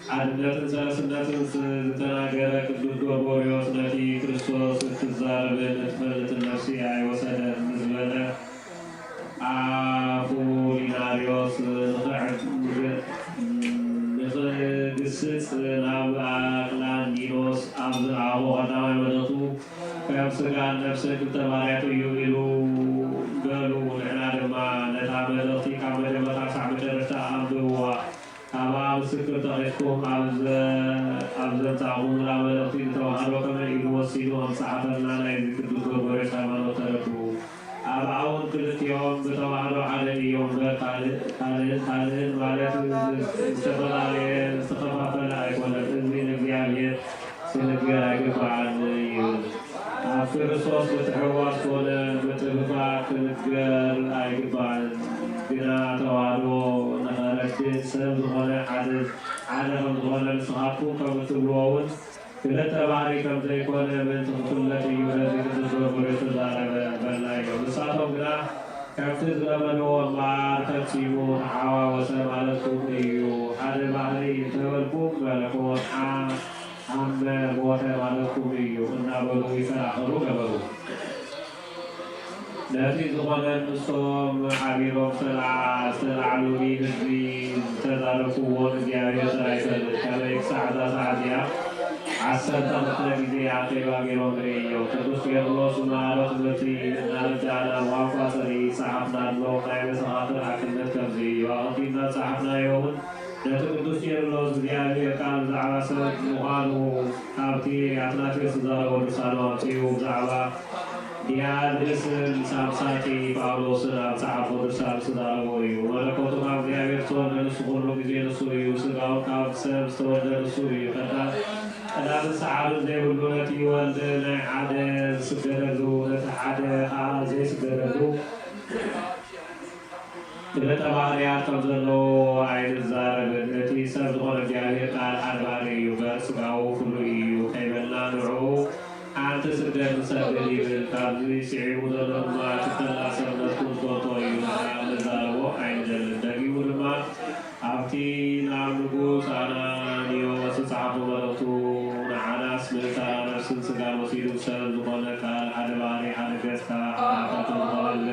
ሓድነትን ሰለስነትን ዝተናገረ ቅዱስ ጎርጎርዮስ ነቲ ክርስቶስ እትዛረብን እትፈልጥን ነፍሲ ኣይወሰደን ዝበለ አፖሊናሪዎስ ንኽግስጽ ናብ አቅላኒኖስ ኣብ ዝረኣቦ ቀዳማይ መደቱ ከም ስጋን ነፍስን ክልተ ባርያት እዩ ኢሉ በሉ። ንሕና ድማ ነታ መልእኽቲ ካብ መጀመርታ ክሳብ መጨረሻ ኣንብብዋ ካብኣ ምስክር ተኺስኩም ኣብ ዘምፃእኹምላ መልእኽቲ ዝተዋህዶ ከመይ ኢሉ ወሲኑ ኣምፅሓፈልና ናይ ቅዱስ ጎርጎርዮስ ሃይማኖት ተረድኡ። ኣብ ኣውን ክልቲኦም ብተዋህዶ ሓደ እዮም እምበር ካልእን ማለት ዝተፈላለየ ዝተኸፋፈለ ኣይኮነን። እዚ ንእግዚአብሔር ክንገር ኣይግባእን ይብል። ኣብ ክርስቶስ ምትሕውዋስ ኮነ ምትብባዕ ክንገር ኣይግባእን። ግና ተዋህዶ ንኸረድእ ሰብ ዝኾነ ሓደ ከም ዝኾነ ንስኻትኩም ከም እትብልዎ እውን ክልተ ባህሪ ከም ዘይኮነ ምእንቲ ክፍለጥ እዩ ነዚ ቅዱስ ጎርጎርዮስ ተዛረበ በልና እዮም። ንሳቶም ግና ከምቲ ዝለመድዎ እምበር ፈፂሙ ተሓዋወሰ ማለትኩም እዩ። ሓደ ባህሪ እንተበልኩም መለኮት ዓመ ሞተ ማለትኩም እዩ እናበሉ ይከራኸሩ ነበሩ። ነቲ ዝኾነ ንሶም ሓቢሮም ዝተላዕሉኒ ህዝቢ ዝተዛረፍዎን እግዚኣብሔር ጥራይ ይፈልጥ። ከመይ ክሳዕ እዛ ሰዓት እያ 12 ጊዜ ኣኼባ ገይሮም እዮም። ቅዱስ ቄርሎስ ማሮ ትምህርቲ እናረዳእና ቋንቋ ሰሪ ፀሓፍና ኣሎ። ናይ መሰኻኽር ሓቅነት ከምዚ እዩ ኣቐዲምና ፀሓፍናዮ እውን ነቲ ቅዱስ ቄርሎስ እግዚኣብሔር ቃል ብዛዕባ ሰብ ምዃኑ ካብቲ ኣትናቴዎስ ዝዛረቦ ድርሳኑ ኣውፅኡ ብዛዕባ ዲያብሎስን ሳምሳቲ ጳውሎስን ኣብ ፀሓፎ ድርሳኑ ዝዛረቦ እዩ። መለኮቱ ካብ እግዚኣብሔር ዝተወለደ ንሱ ኩሉ ግዜ ንሱ እዩ። ስጋውን ካብ ሰብ ዝተወለደ ንሱ እዩ። ቀዳምን ሰዓብን ዘይብሉ ነቲ ወልድ ናይ ሓደ ዝስገደሉ ነቲ ሓደ ከዓ ዘይስገደሉ ክልተ ባህርያት ከም ዘለዎ ኣይንዛረብን። እቲ ሰብ ዝኾነ እግዚኣብሔር ቃል ሓደ ባህሪ እዩ። ስጋው ኩሉ እዩ ከይበልና ንዑ ሓንቲ ስግደት ንሰግድ ይብል። ካብዚ ስዒቡ ዘሎ ድማ ትፈላሰብነትኩም ዝፈልጦ እዩ። ንዛረቦ ኣይንደልን። ደጊሙ ድማ ኣብቲ ናብ ንጉስ አናንዮስ ዝፀሓፎ መልእኽቱ ንዓናስ ምእንታና ነፍስን ስጋን ወሲዱ ሰብ ዝኾነ ቃል ሓደ ባህሪ ሓደ ገጽታ ሓናታት ዝኸበል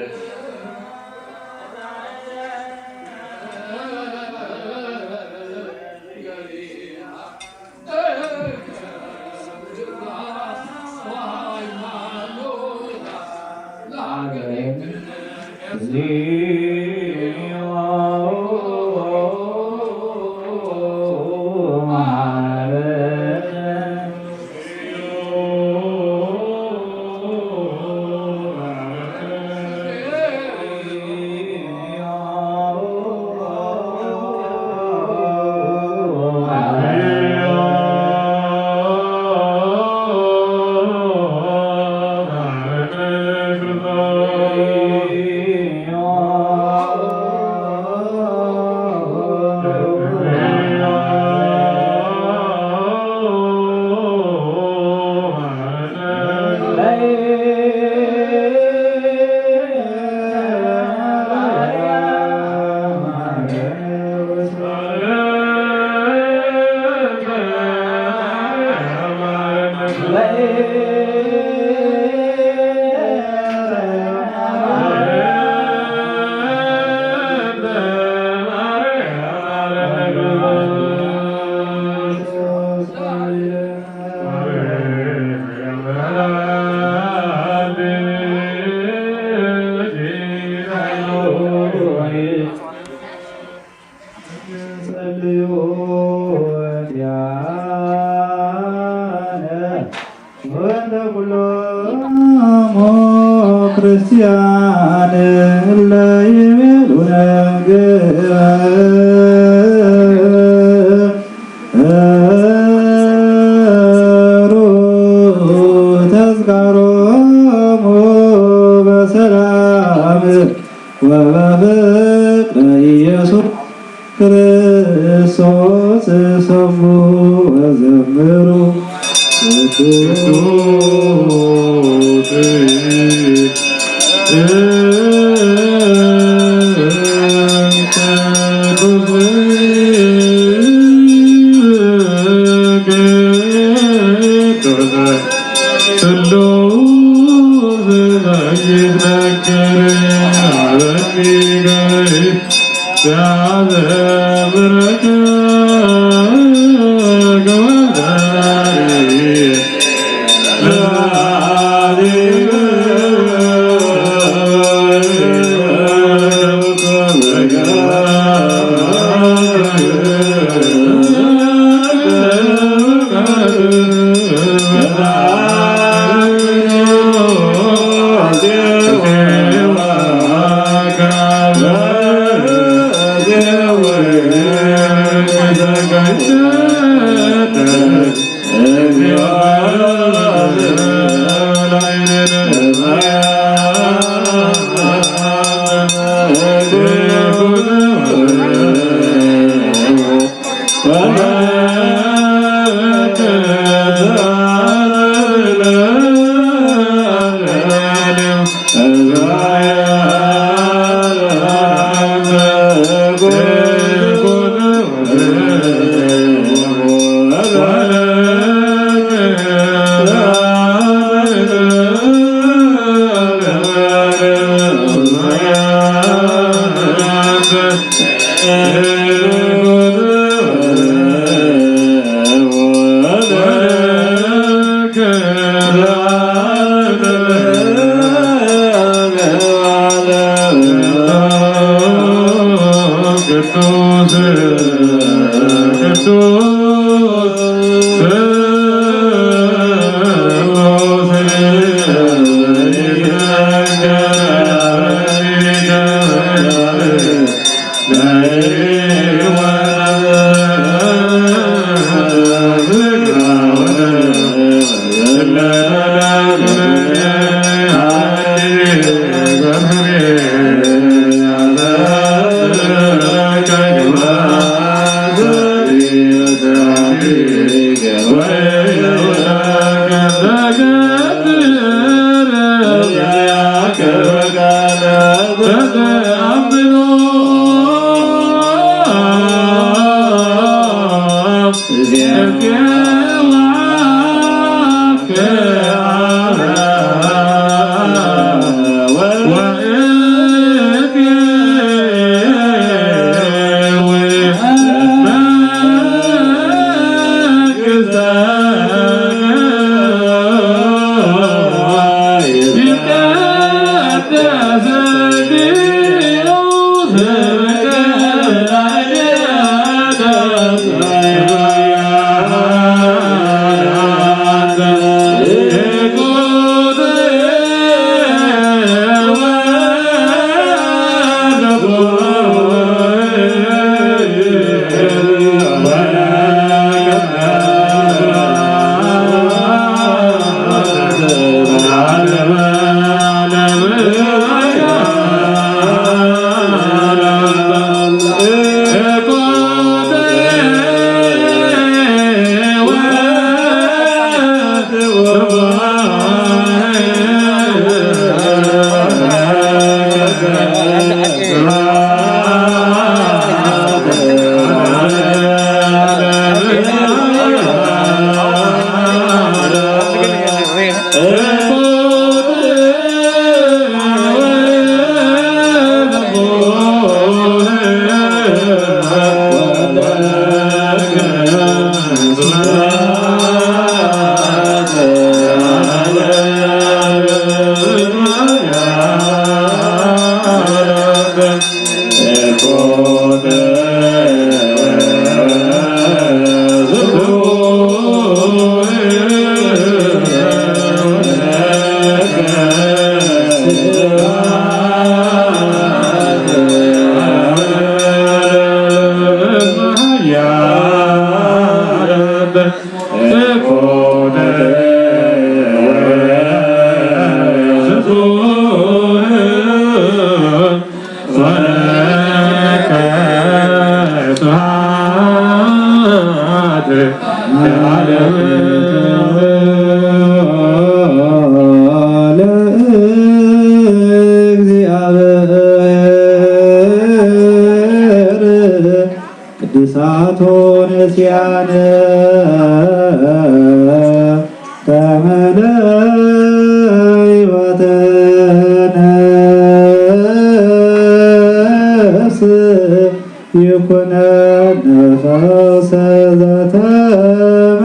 ክርስቲያን ለይቤሉነ ግበሩ ሰሙ ወዘምሩ ቅዱሳቶ ነሲያነ ከመለይወተ ነፍስ ይኩነነ ፈውሰ ዘተመጠነ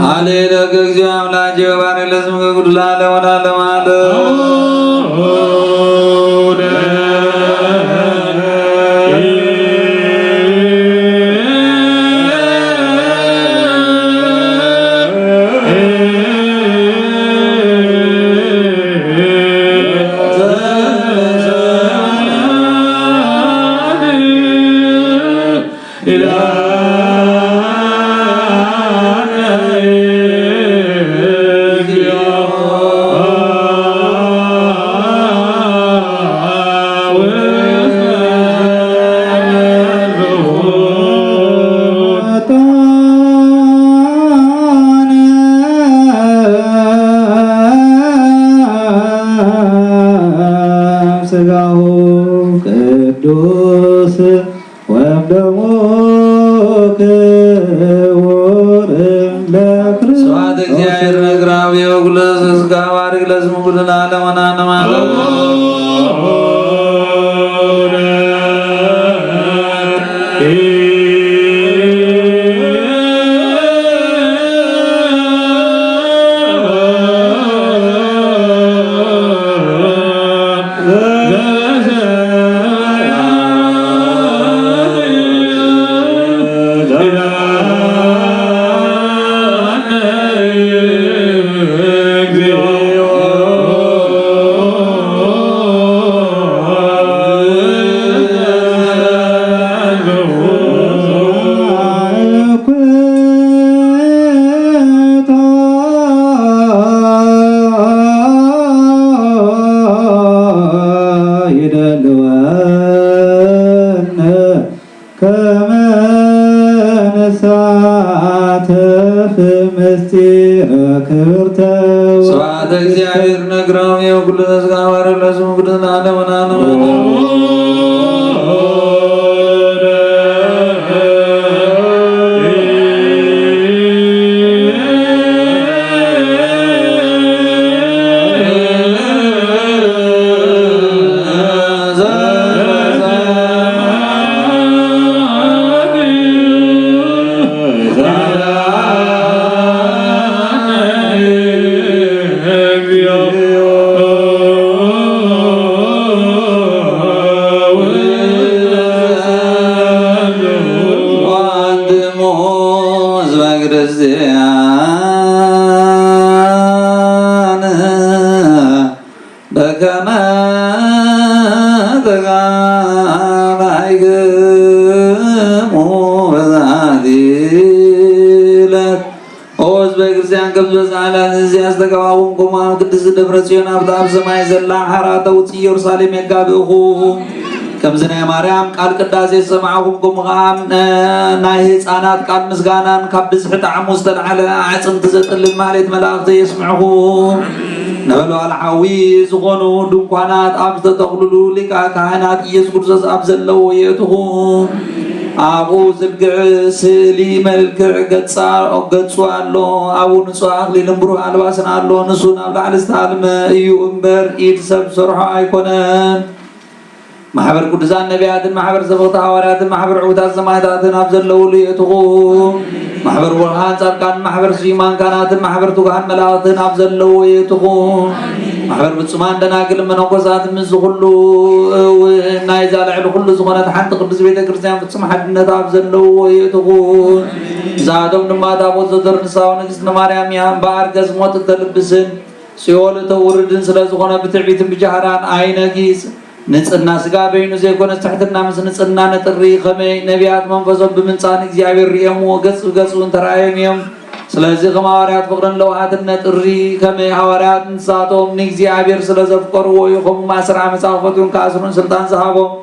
ሃሌሉያ እግዚኦ አምላኬ ወባሬ ለስምከ ቅዱስ ለዓለሙ ለዓለመ ስጋሁ ቅዱስ ወደሙ ክቡር ለክርስቶስ ስብሐት እግዚአብሔር ነግራዊ ወጉለስ ስጋ ባርክ ለስሙ ኩልና ለመናነ ማለት ስብሐት እግዚአብሔር ነግራዊ ወጉለስ ስጋ ባርክ ለስሙ ኩልና ለመናነ በከመ ተጋባይክሙ በዛቲ ዕለት ሕዝበ ክርስቲያን ከብዙ ጻላት እዚያ አስተጋባቡንኩሙ ቅድስት ደብረ ጽዮን አብታብ ሰማይ ዘላ ሐራተ ውፅእ ኢየሩሳሌም የጋብእኹ ከምዝና ማርያም ቃል ቅዳሴ ሰማዕኹም ከምኻን ናይ ህፃናት ቃል ምስጋናን ካብ ብዝሒ ጣዕሙ ዝተልዓለ ዓፅምቲ ዘጥልል ማለት መላእኽቲ የስምዕኹ ነበልባል ሓዊ ዝኾኑ ድንኳናት ኣብ ዝተተኽልሉ ሊቃ ካህናት ኢየሱስ ክርስቶስ ኣብ ዘለዎ የእትኹ ኣብኡ ዝልግዕ ስእሊ መልክዕ ገጹ ኣሎ ኣብኡ ንጹህ ኣኽሊልን ብሩህ ኣልባስን ኣሎ ንሱ ናብ ላዕሊ ዝተሃልመ እዩ እምበር ኢድ ሰብ ዝሰርሖ ኣይኮነን ማሕበር ቅዱሳን ነቢያትን ማሕበር ሰበቕቲ ሓዋርያትን ማሕበር ዕዉታት ሰማዕታትን ኣብ ዘለውሉ የእትኹ ማሕበር ብርሃን ጻድቃን ማሕበር ስዩማን ካህናትን ማሕበር ትጉሃን መላእኽትን ኣብ ዘለዎ የእትኹ ማሕበር ፍጹማን ደናግል መነኮሳት ምስ ኩሉ ናይ ዛልዕሉ ኩሉ ዝኾነት ሓንቲ ቅዱስ ቤተ ክርስቲያን ፍጹም ሓድነት ኣብ ዘለዎ ይእትኹን ዛቶም ድማ ታቦት ዘደር ንሳው ንግስቲ ማርያም እያ እምበኣር ገዝሞት እተልብስን ሲኦል እተውርድን ስለ ዝኾነ ብትዕቢትን ብጃህራን ኣይነጊስ ንጽህና ስጋ በይኑ ዘይኮነ ትሕትና ምስ ንጽህና ነጥሪ ከመይ ነቢያት መንፈሶም ብምንፃን እግዚአብሔር ሪኤምዎ ገጽ ብገጹን ተራእዮም እዮም ስለዚህ ከም ሐዋርያት ፍቅርን ለውሃትነት ጥሪ ከመይ ሐዋርያት ንሳቶም ንእግዚአብሔር ስለዘፍቀርዎ ይኸሙ ማስራ መጻሕፍቱን ከአስሩን ስልጣን ዝሃቦም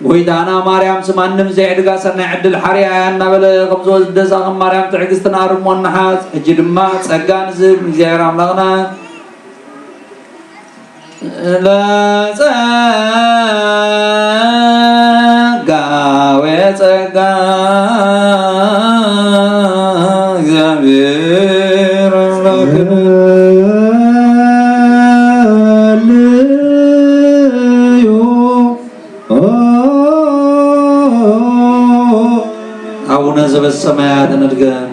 ጎይታና ማርያም ስማንም ዘይዕድጋ ሰናይ ዕድል ሓርያ እናበለ ከም ዝወስደሳ ከም ማርያም ትዕግስትን ኣርሞን ናሓስ ሕጂ ድማ ጸጋን ዝህብ እግዚአብሔር ኣምላኽና ለጸጋ ወጸጋ እግዚአብሔር አቡነ ዘበሰማያት እንድገም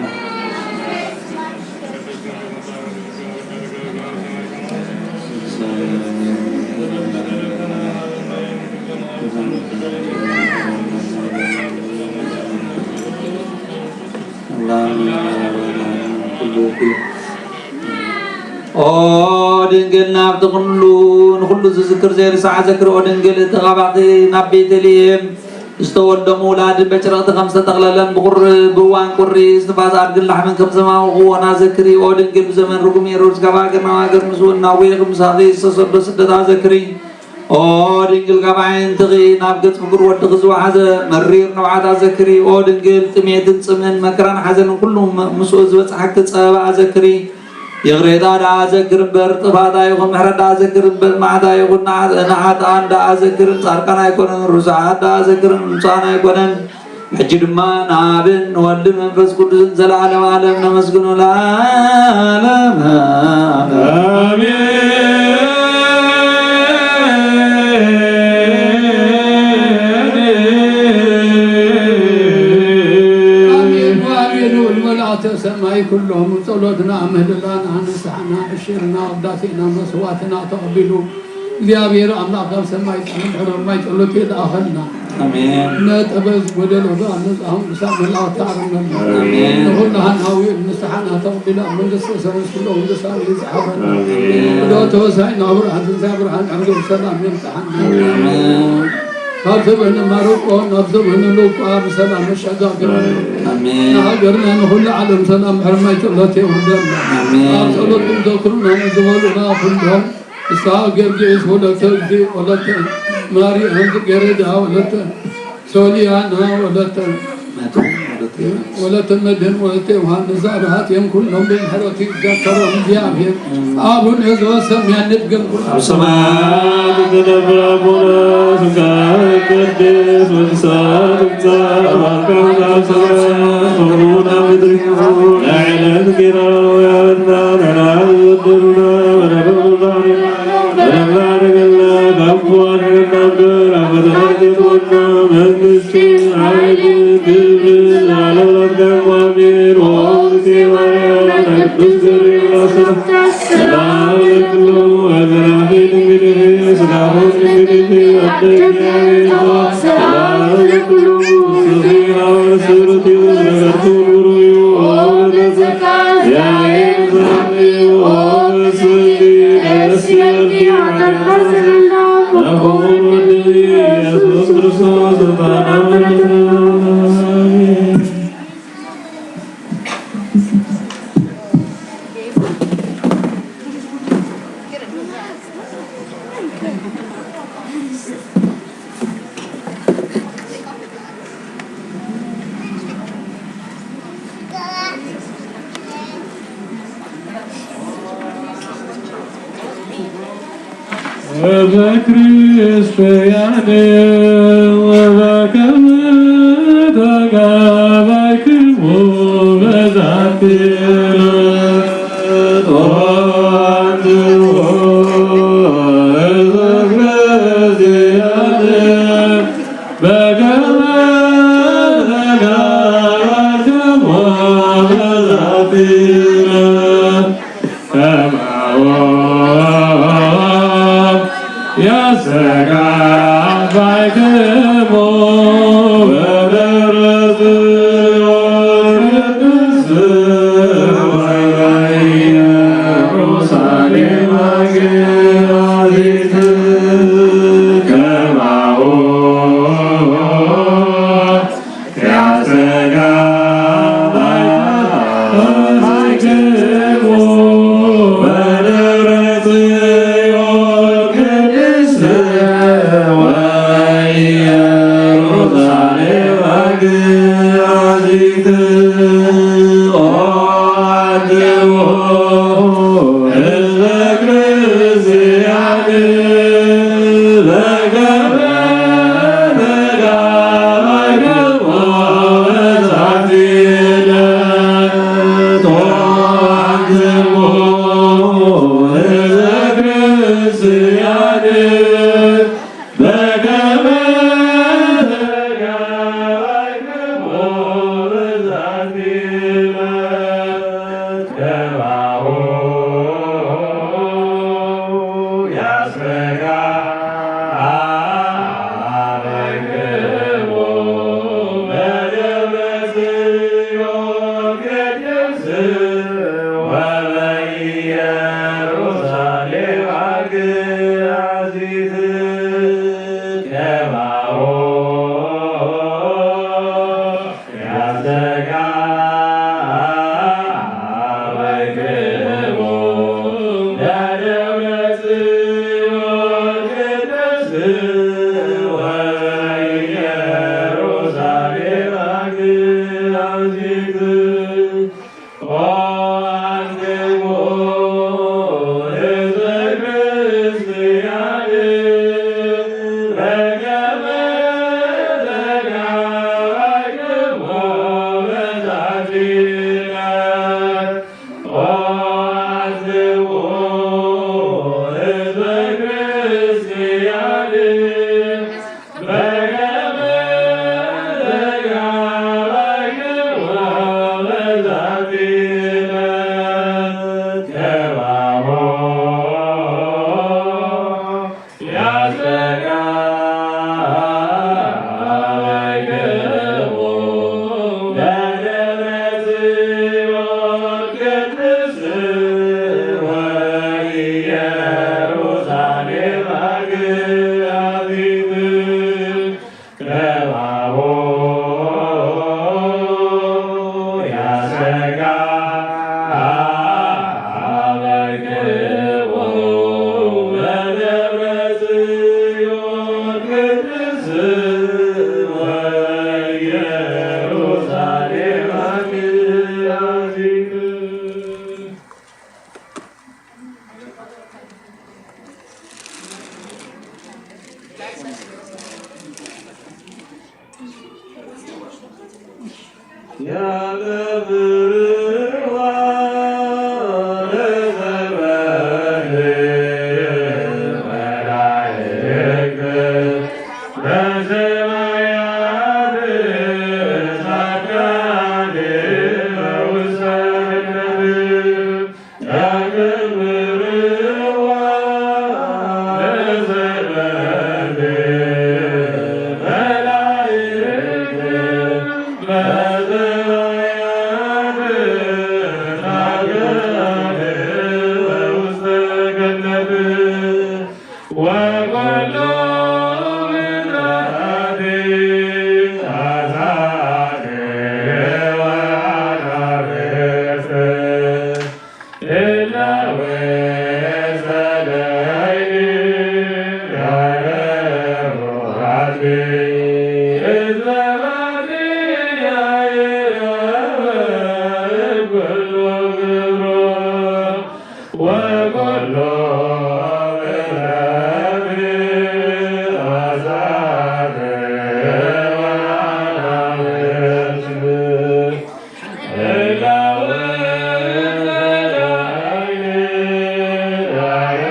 ድንግል ናብቲ ኩሉ ዝዝክር ዘይርስዓ ዘክር ድንግል ተቐባኺ ናብ ቤተልሔም ዝተወልደሙ ውላድ በጭረቕቲ ከም ዝተጠቕለለን ብእዋን ቁሪ እስትንፋስ ኣድግን ላሕምን ከም ዘማውኽዎና ዘክሪ ድንግል ብዘመን ርጉም ሄሮድስ ካብ ሃገር ናብ ሃገር ምስ ናዌ ምሳኺ ዝተሰዶ ስደታ ዘክሪ ድንግል ካብ ዓይን ትኺ ናብ ገጽ ፍቅር ወዲ ዝወሓዘ መሪር ነውዓታ ዘክሪ ድንግል ጥሜትን ጽምን መከራን ሓዘንን ኩሉ ምስኡ ዝበፅሐኪ ፀበባ ዘክሪ የግሬታ ዳ ዘክር እምበር ጥፋታ ይኹን ምሕረት ዳ ዘክር እምበር ማዕታ ይኹን ንዓጣን ዳ ዘክርን ጻድቃን ኣይኮነን ርሱዓት ዳ ዘክርን ምንፃን ኣይኮነን ሕጂ ድማ ንኣብን ንወልድን መንፈስ ቅዱስን ዘለዓለም ዓለም ነመስግኑ ለዓለም سماي كلهم صلوتنا مهدلانا نسحنا عشرنا قداسنا مسواتنا تقبلوا እግዚአብሔር አምላክ ሰማይ ተንሕሮም ማይ ጸሎት ይዳኸልና አሜን ነጥበዝ ወደል ወዳን አሁን ሰማላው ታረመ አሜን ሁላን አው ንስሐና ተቀበላ መንግስት ሰረስ ሁሉ እንደሳር ይዝሐበና ወደ ተወሳይ ነው አንተ ሰብርሃን አርገ ሰላም ይምጣና አሜን ካብዘበነ ማሩቆ ናብዘበነ ሉቃ በሰላም መሸጋገር አሜን ሀገርና ሁሉ ዓለም ሰላም ሕርማይ ጸሎት ይወርዳልና አሜን ጸሎቱን ዘክሩና ዘወሉና ሁሉም استاجر جيس ولا تجدي ولا ماري عند جردا ولا سوليانا ولا تمدن ولا توهان نزارات يوم كلهم بين حرتي ذكرهم جابر أبون إذا سمع نتقل سماء تدبر أبونا سكاي كدس وساد سما كنا سما أبونا بدريون أعلن كرا ويانا نعودنا ونبونا ونباركنا كفوان نبدر أبدارنا من الشين عادي كبر على الأرض وامير وامسي ويانا نبذر الأسر سلام لكم وأبراهيم منه سلام منه الدنيا سلام لكم سفيها وسرتي وسرتي يا إبراهيم وسلي أسيري على الحزن نقول لي يسوع كريستوس وبكريستيان وبكم تقابلكم وبذاكر كما ያስተጋባይክሙ በደብረ ጽዮን ቅድስት ወበኢየሩሳሌም አግአዚት ከማሁ ያስተጋባይክሙ በደብረ ጽዮን ቅድስት ወበኢየሩሳሌም አግአዚት ኦአድኅኖ ሕዝበ ክርስቲያን በከመ ተጋባይክሙ በዛቲ ዕለት ኦአድኅኖ ሕዝበ ክርስቲያን በከመ ተጋባይክሙ በዛቲ ዕለት ከማሁ ያስተጋባይክሙ በደብረ ጽዮን ቅድስት ወበኢየሩሳሌም አግአዚት ከማሁ ያስተጋባይክሙ በደብረ ጽዮን ቅድስት ወበኢየሩሳሌም አግአዚት ኦአንትሙ ሕዝበ ክርስቲያን በከመ ተጋባይክሙ በዛቲ ዕለት ኦአንትሙ ሕዝበ ክርስቲያን በከመ ተጋባይክሙ በዛቲ ዕለት ከማሁ ያስተጋባይክሙ በደብረ ጽዮን ቅድስት ወበኢየሩሳሌም አግአዚት ከማሁ ያስተጋባይክሙ በደብረ ጽዮን ቅድስት ወበኢየሩሳሌም አግአዚት ያገብርዋ ለዘመን መላእክት በሰማያት ጻድቃን በውስተ ገነት ያገብርዋ ለዘመን መላእክት በሰማያት ጻድቃን በውስተ ገነት ወኩሉ ፍጥረታት አሳት ወአናብስት እለ ወሰደይን ያረሩ ሕዝበ ማርያም ኩሉ ግብሮ ወኩሉ ፍጥረት አሳት ወአናብስት እለ ወሰደይን ያረሩ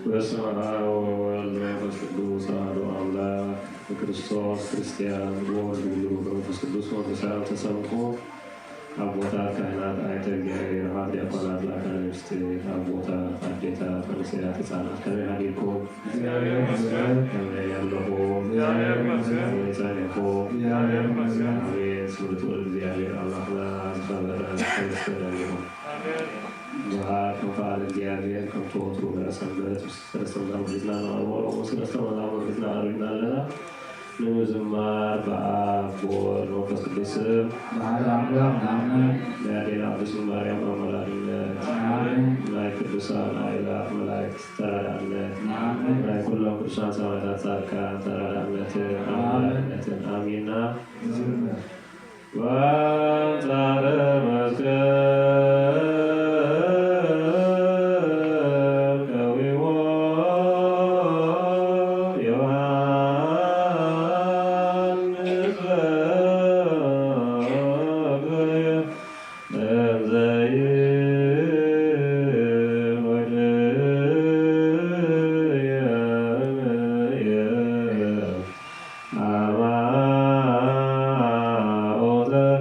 በስመ አብ ወወልድ ወመንፈስ ቅዱስ አሐዱ አምላክ በክርስቶስ ክርስቲያን በወልድ ውሉድ በመንፈስ ቅዱስ መንፈሳዊ ተሰብኮ አቦታት ካህናት አይተ እግዚአብሔር ሀብ ዲያቆናት ለአካለ ነፍስ አቦታት አዴታት ፈሪሳውያን ሕፃናት ከመይ ሀዲኮ ከመይ ያለሆ ከመይ ጸኒሖ አቤት ስምረት ወልድ እግዚአብሔር አምላክና ዝፈበረ ተመስገን ይሁን። وفعل الجارية كم توتر ورسمت ورسمنا وجدنا نعور وسنستمنا وجدنا أرجنا لنا نمزمار بأب ونوفس الاسم نادين عبد اسم مريم وملائكة ملائكة الدسان إله ملائكة ترى ملائكة كلهم كرشان سماوات ساركا ترى آمين وانتار مسكن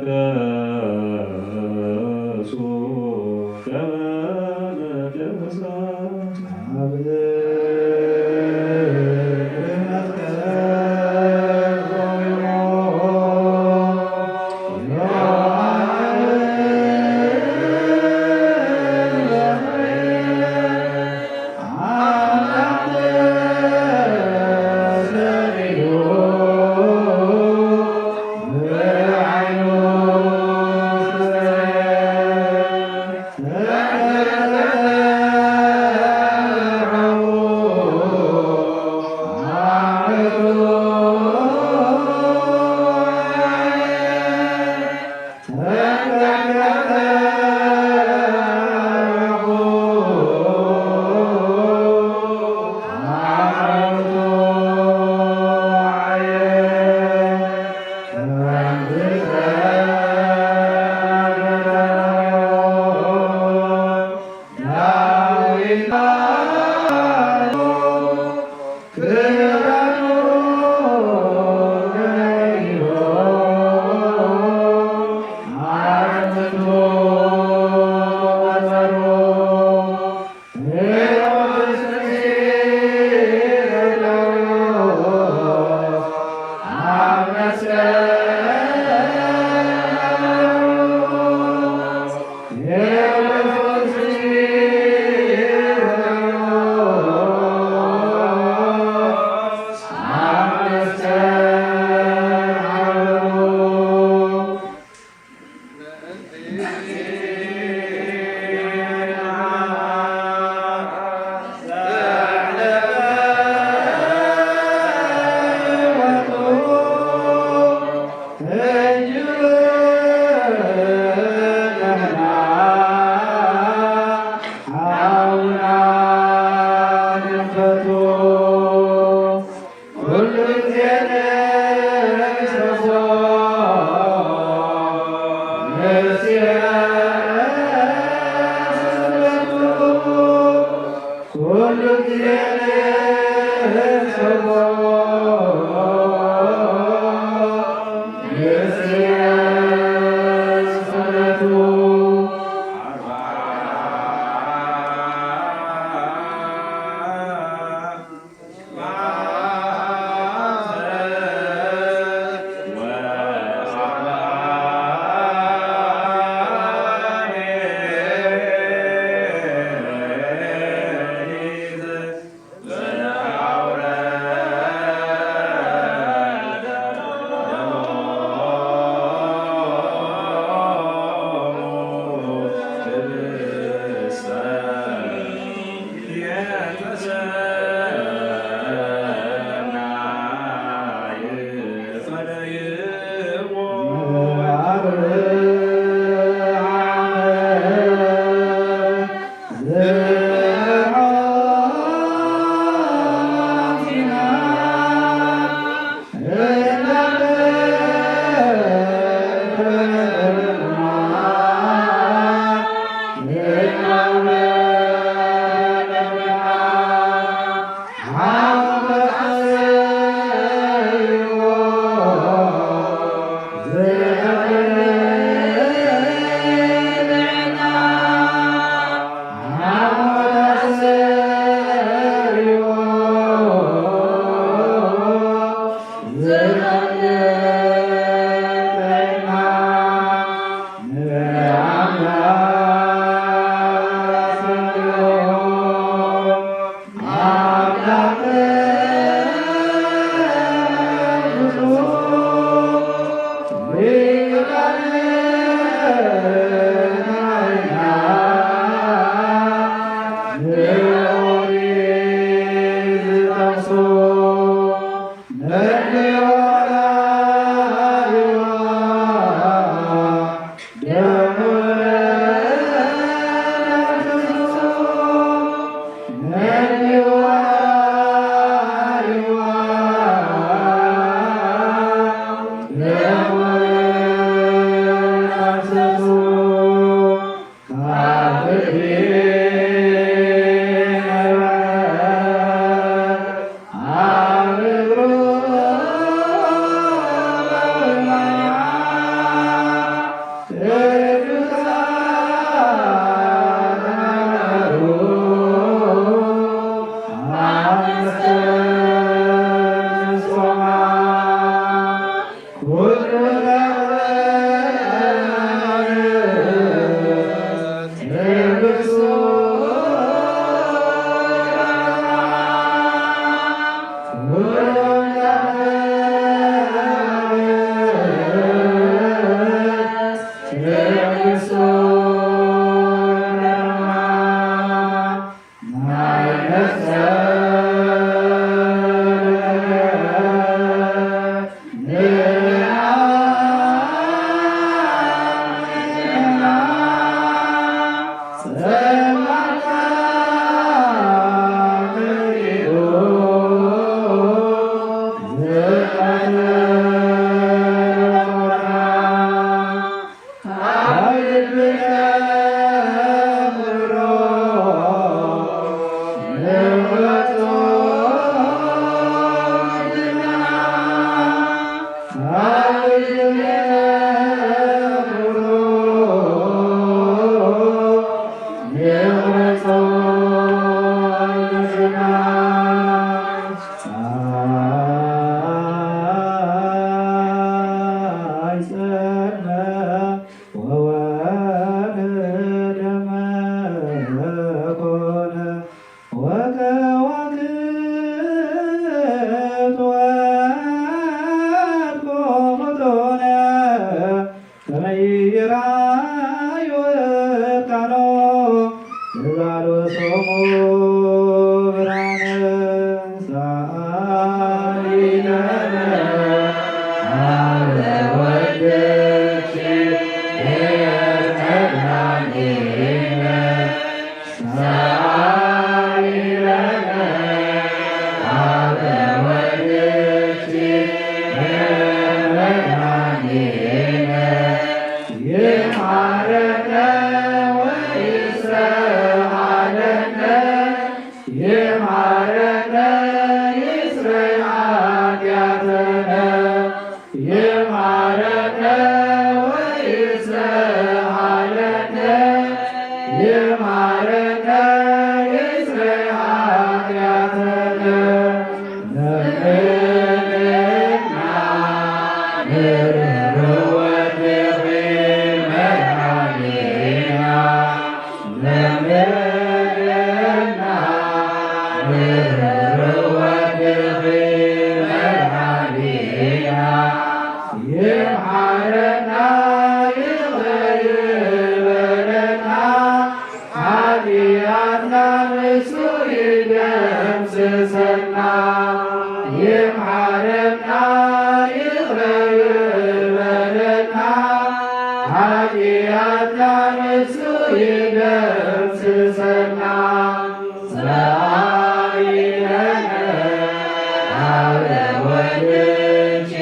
Amen. ኃጢአት ላነሱ ይደምስሰና ዘአይለነ አብ ወልድ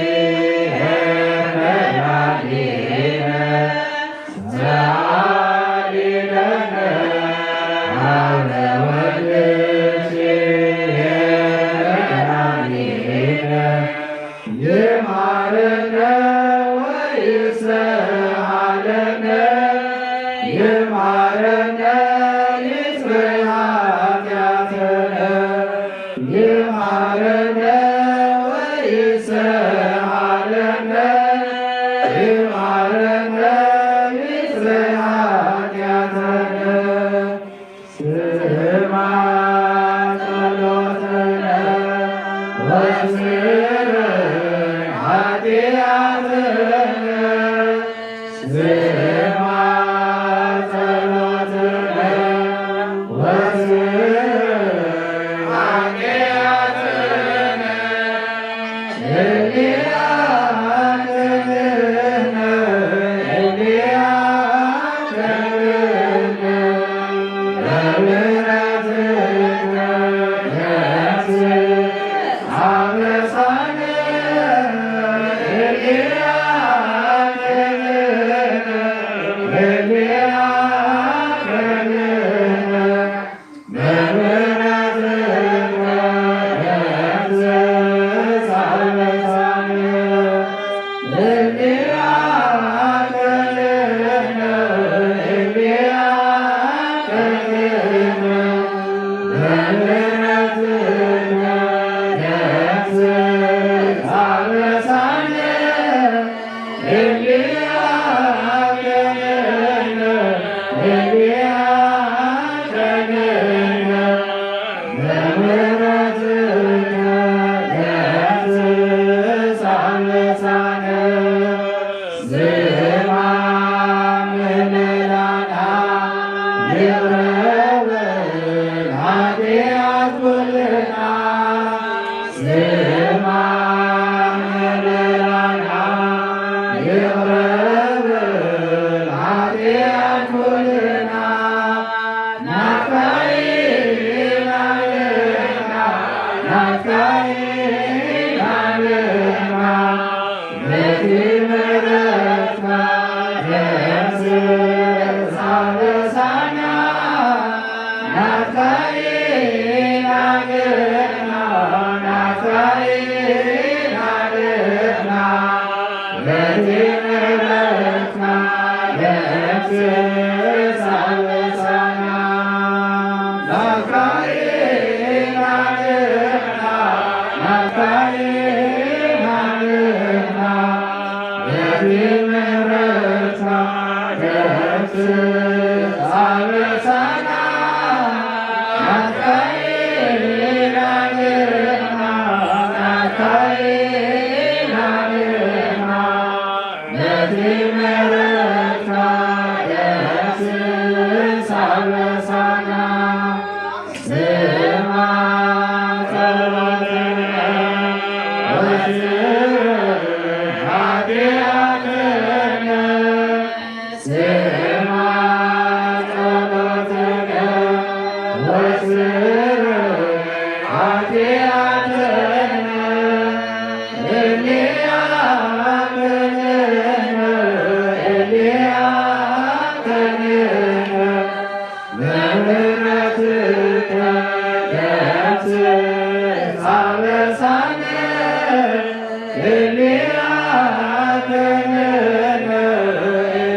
መድኃኒነ ዘአይለነ አብ ወልድ መድኃኒነ ይማረነ ወይስሐለነ ይማረነ ይስረይ ኃጢአተነ ይማረነ ወይስሐለነ ይማረነ ይስረይ ኃጢአተነ ስማ ጸሎተነ ወስረይ ኃጢአተነ ስማ ጸሎተነ ወስረይ ኃጢአተነ እሊአከነ እሊአከነ በምሕረትከ አበሳነ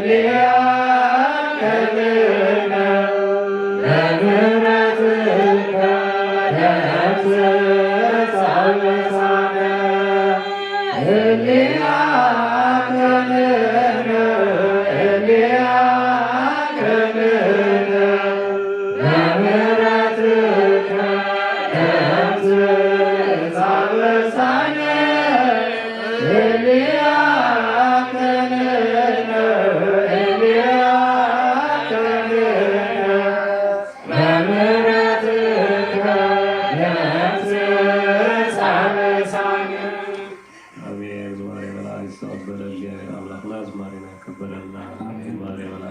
Yeah.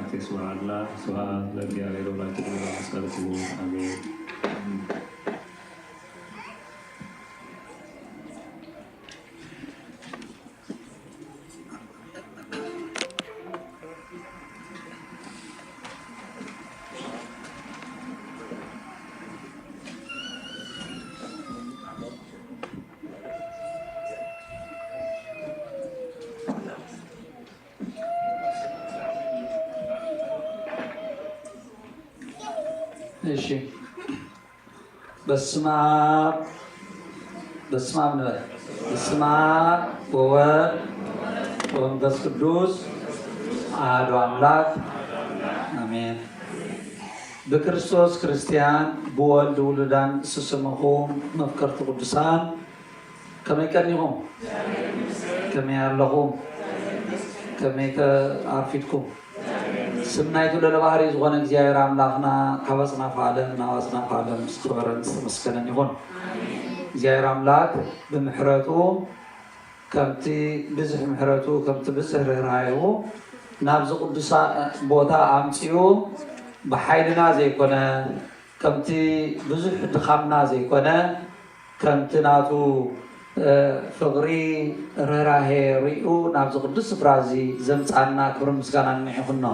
መላእክት ይስማዓና። ስብሐት ለእግዚአብሔር ወላዲቱ መስቀል ክቡር አሜን። እሺ በስመ አብ እንበል። በስመ አብ ወወልድ ወመንፈስ ቅዱስ አሐዱ አምላክ አሜን። በክርስቶስ ክርስቲያን ብወልድ ውሉዳን ስስምኹም መፍከርቲ ቅዱሳን ከመይ ቀኒኹም? ከመይ ኣለኹም? ከመይ ኣርፊድኩም? ስምናይቱ ለባህሪ ዝኾነ እግዚአብሔር አምላክና ካብ ኣጽናፈ ዓለም ናብ ኣጽናፈ ዓለም ዝኽበረን ዝተመስገነን ይኹን። እግዚአብሔር አምላክ ብምሕረቱ ከምቲ ብዙሕ ምሕረቱ ከምቲ ብዙሕ ርህራሄኡ ናብዚ ቅዱስ ቦታ ኣምፂኡ ብሓይልና ዘይኮነ ከምቲ ብዙሕ ድኻምና ዘይኮነ ከምቲ ናቱ ፍቅሪ ርህራሄ ርኡ ናብዚ ቅዱስ ስፍራ እዚ ዘምፃና ክብሪ ምስጋና ንሕኹኖ።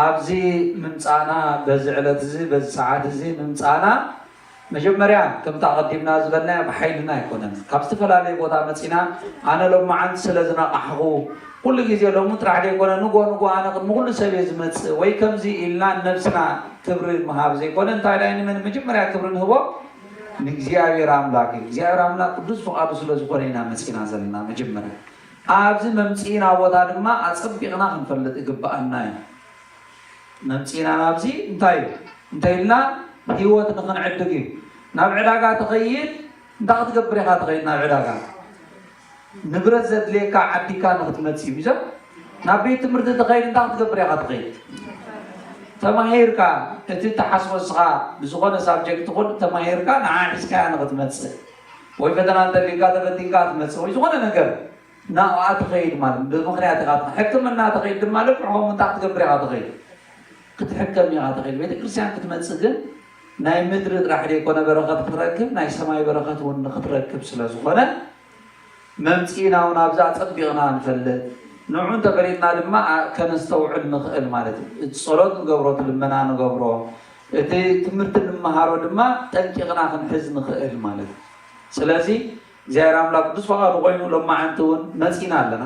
ኣብዚ ምምፃና በዚ ዕለት እዚ በዚ ሰዓት እዚ ምምፃና መጀመርያ ከምቲ ኣቐዲምና ዝበልና ብሓይልና ኣይኮነን። ካብ ዝተፈላለየ ቦታ መፂና ኣነ ሎማዓንቲ ስለ ዝነቃሕኹ ኩሉ ግዜ ሎሙ ጥራሕ ዘይኮነ ንጎ ኣነ ቅድሚ ኩሉ ሰብ እየ ዝመፅእ ወይ ከምዚ ኢልና ነብስና ክብሪ ምሃብ ዘይኮነ እንታይ ዳይ ንመን መጀመርያ ክብሪ ንህቦ ንእግዚአብሔር አምላክ እዩ። እግዚአብሔር አምላክ ቅዱስ ፍቃዱ ስለ ዝኾነ ኢና መፂና ዘለና። መጀመርያ ኣብዚ መምፂና ቦታ ድማ ኣፀቢቕና ክንፈልጥ ይግባአና እዩ። መምፂና ናብዚ እንታይ ኢልና ሂወት ንክንዕድግ እዩ። ናብ ዕዳጋ ትኸይድ እንታይ ክትገብር ኢኻ ትኸይድ? ናብ ዕዳጋ ንብረት ዘድልየካ ዓዲካ ንክትመፅ እዩ። ዞ ናብ ቤት ትምህርቲ ትኸይድ እንታይ ክትገብር ኢኻ ትኸይድ? ተማሂርካ እቲ ተሓስቦ ስኻ ብዝኾነ ሳብጀክት ኩሉ ተማሂርካ ንዓሒዝካ ንክትመፅእ ወይ ፈተና እንተልካ ተፈቲንካ ትመፅእ ወይ ዝኾነ ነገር ናብኣ ትኸይድ ማለት ብምክንያት ኢኻ ሕክምና ትኸይድ ድማ ልክዕኹም እንታይ ክትገብር ኢኻ ትኸይድ? ክትሕከም ኢኻ ትኸይድ። ቤተክርስትያን ክትመፅእ ግን ናይ ምድሪ ጥራሕ ዘይኮነ በረኸት ክትረክብ ናይ ሰማይ በረኸት እውን ንክትረክብ ስለ ዝኾነ መምፂና እውን ኣብዛ ፀቢቕና ንፈልጥ ንዑ ተፈሪድና ድማ ከነስተውዕል ንኽእል ማለት እዩ። እቲ ጸሎት ንገብሮ እቲ ልመና ንገብሮ እቲ ትምህርቲ ንምሃሮ ድማ ጠንቂቕና ክንሕዝ ንኽእል ማለት እዩ። ስለዚ እግዚአብሔር አምላክ ቅዱስ ፈቃዱ ኮይኑ ሎማዓንቲ እውን መፂና ኣለና።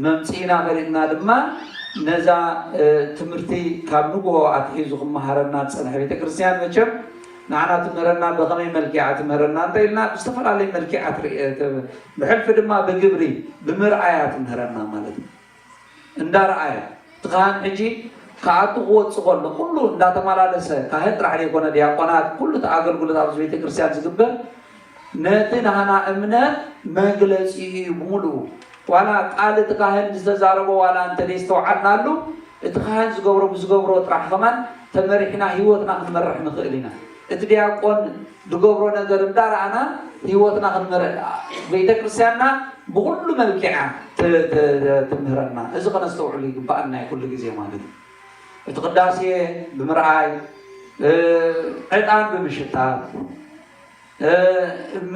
መምፂና ፈሪድና ድማ ነዛ ትምህርቲ ካብ ንግሆ ኣትሒዙ ክመሃረና ዝፀንሐ ቤተክርስትያን መቸም ንዓና ትምህረና ብኸመይ መልክዓ ትምህረና እንታይ ኢልና ብዝተፈላለየ መልክዓ ብሕልፊ ድማ ብግብሪ ብምርኣያ ትምህረና ማለት እዩ። እንዳረኣያ እቲ ካህን ሕጂ ከኣቱ ክወፅእ ከሎ ኩሉ እንዳተመላለሰ ካህን ጥራሕ ዘይኮነ ዲያቆናት ኩሉ እቲ ኣገልግሎት ኣብዚ ቤተክርስትያን ዝግበር ነቲ ናህና እምነት መግለፂ እዩ ብምሉኡ። ዋላ ቃል እቲ ካህን ዝተዛረቦ ዋላ እንተደይ ዝተውዓልናሉ እቲ ካህን ዝገብሮ ብዝገብሮ ጥራሕ ከማን ተመሪሕና ሂወትና ክንመርሕ ንኽእል ኢና። እቲ ዲያቆን ዝገብሮ ነገር እንዳረኣና ሂወትና ክንመርሕ ቤተክርስትያንና ብኩሉ መልክዓ ትምህረና። እዚ ከነስተውዕሉ ይግባአና ኩሉ ግዜ ማለት እዩ። እቲ ቅዳሴ ብምርኣይ ዕጣን ብምሽታት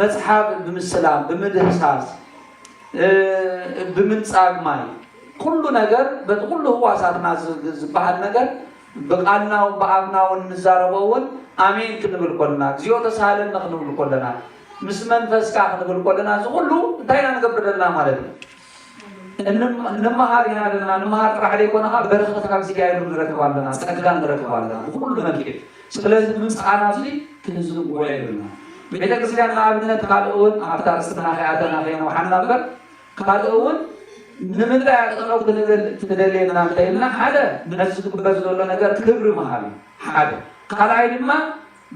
መፅሓፍ ብምስላም ብምድህሳስ ብምንፃግ ማይ ኩሉ ነገር በቲ ኩሉ ህዋሳትና ዝበሃል ነገር ብቃልና ብኣብና እውን እንዛረቦ እውን ኣሜን ክንብል ኮለና እግዚኦ ተሳሃለና ክንብል ኮለና ምስ መንፈስካ ክንብል ኮለና እዚ ኩሉ እንታይ ኢና ንገብር ዘለና ማለት እዩ። ንምሃር ኢና ዘለና። ንምሃር ጥራሕ ዘይኮነካ በረኸት ካብ እግዚኣብሔር ንረክብ ኣለና፣ ፀጋ ንረክብ ኣለና ብኩሉ መልክዕ። ስለዚ ምምፃእና እዚ ክንዝንግዖ የብልና። ቤተክርስትያን ንኣብነት ካልእ እውን ኣብታ ርእስትና ከይኣተና ከይነውሓና እምበር ካልእ እውን ንምንታይ ኣቅጥነው ክንብል ትደልየና እንታይ ኢልና ሓደ ነዚ ዝግበር ዘሎ ነገር ክብሪ ምሃብ እዩ ሓደ። ካልኣይ ድማ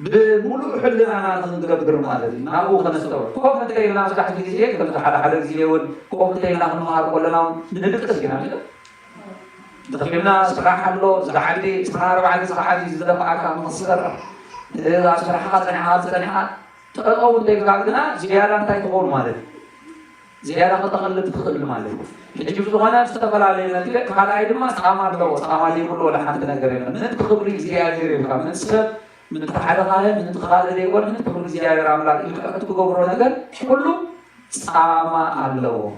ብሙሉእ ሕልናና ክንገብር ማለት እዩ። ናብኡ ከነስተውዕል ኮፍ እንተኢልና መብዛሕትኡ ግዜ ከምዚ ሓደ ግዜ እውን ኮፍ እንተኢልና ክንምሃር ከለና ንድቅስ ኢና ደኺምና ስራሕ ኣሎ ዝዓዲ 24 ሰዓት ዝደፍዓካ ንክትሰርሕ ስራሕካ ፀኒሕካ ጠጠው እንተይብካ ግና ዝያዳ እንታይ ትኸውን ማለት እዩ زيادة خطأ تخل مالي يجب زغنا استقبل علينا قال عيد ما صامر له صامر لي كله ولا حد نقرينا من تخبري زيادة من سب من تحد غاية من تخال اللي يقول من تخبري زيادة عملاق تقبروا نقر كله صامر له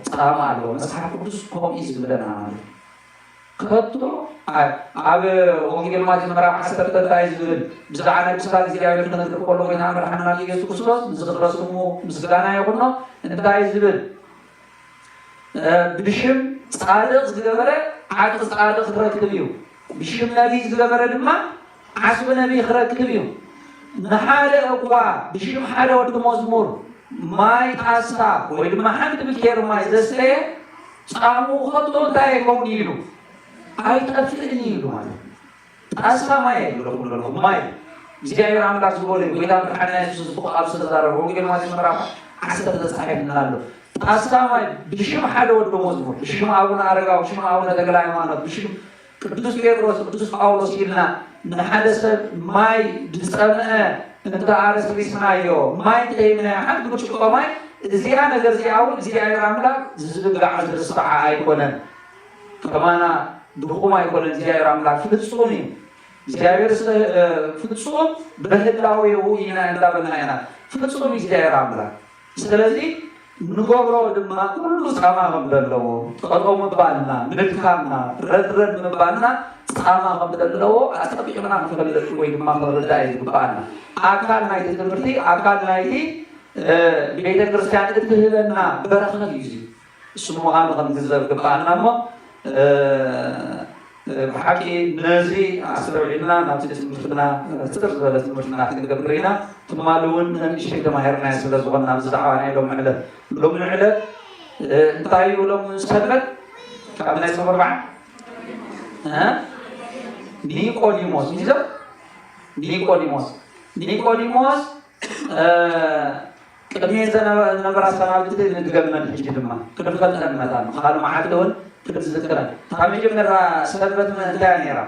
مسحف قدس قوم يزبلنا كتو عب وانجيل ما جمرة حسب تدايز بزعنا بسال زيادة كنا نقول وين عمر حنا ليه سكسوس نزغر سمو مسجانا يقولنا ندايز بل بشم صادق زغبره عاد صادق ركبيو بشم نبي زغبره دما عسب نبي ركبيو نحاله اقوا بشم حاله ود مزمور ماي تاسا ወይ ድማ ሓንቲ ብኬር ማይ ዘስተየ ጻሙ ኸቶ እንታይ ኮን ይሉ አይጠፍጥን ይሉ ማለት ታሳ ማይ ይሉ ማይ እግዚአብሔር አምላክ ዝቦለ ወይታ ብርሃና ኢየሱስ ተቆጣብ ስለዛረው ወንጌል ማለት ምዕራፍ 10 ተጻፈናል ታሳማይ ብሽም ሓደ ወዶ መዝሙር ብሽም አቡነ አረጋው ብሽም አቡነ ተክለ ሃይማኖት ብሽም ቅዱስ ጴጥሮስ ቅዱስ ጳውሎስ ይልና ንሓደ ሰብ ማይ ድጸምአ እንተ አረስ ቢስናዮ ማይ ተይምና ሓድ ብጭቆ ማይ እዚያ ነገር እዚያውን እግዚአብሔር አምላክ ዝዝግዓ ዝርስዓ አይኮነን ከማና ድኹም አይኮነን እግዚአብሔር አምላክ ፍጹም እዩ እግዚአብሔር ፍጹም በህላዌው ኢና እንዳበናይና ፍጹም እግዚአብሔር አምላክ ስለዚህ ንጎብሮ ድማ ሁሉ ጻማ ከምደለዎ ተቆም ባልና ምድካምና ረድረድ ምባልና ጻማ ከምደለዎ አጥቂቅና ከፈልጥ ወይ ድማ ከረዳይ ይባልና አካል ናይ ትምህርቲ አካል ናይ ቤተ ክርስቲያን እትህበና በረኸት ይዙ ስሙ አለ ከምዝዘብ ግባናሞ በሐቂ ነዚ አስረውልና ናብቲ ትምህርትና ትጥር ዝበለ ትምህርትና ክንገብርና ትማሉውን እንሽይ ተማሂርና ስለዝኾና ዝደዓዋና ሎም ዕለት እንታይ ሎም ሰበት ካብ ናይ ሰበርባ ኒቆዲሞስ ይዘ ኒቆዲሞስ ቅድሜ ዘነበራ ሰናብት ንድገመን ሕጂ ድማ ክንፈልጠን መጣ ካል መዓልቲ እውን ክትዝክረን ካብ መጀመርያ ሰንበት እንታይ ነይራ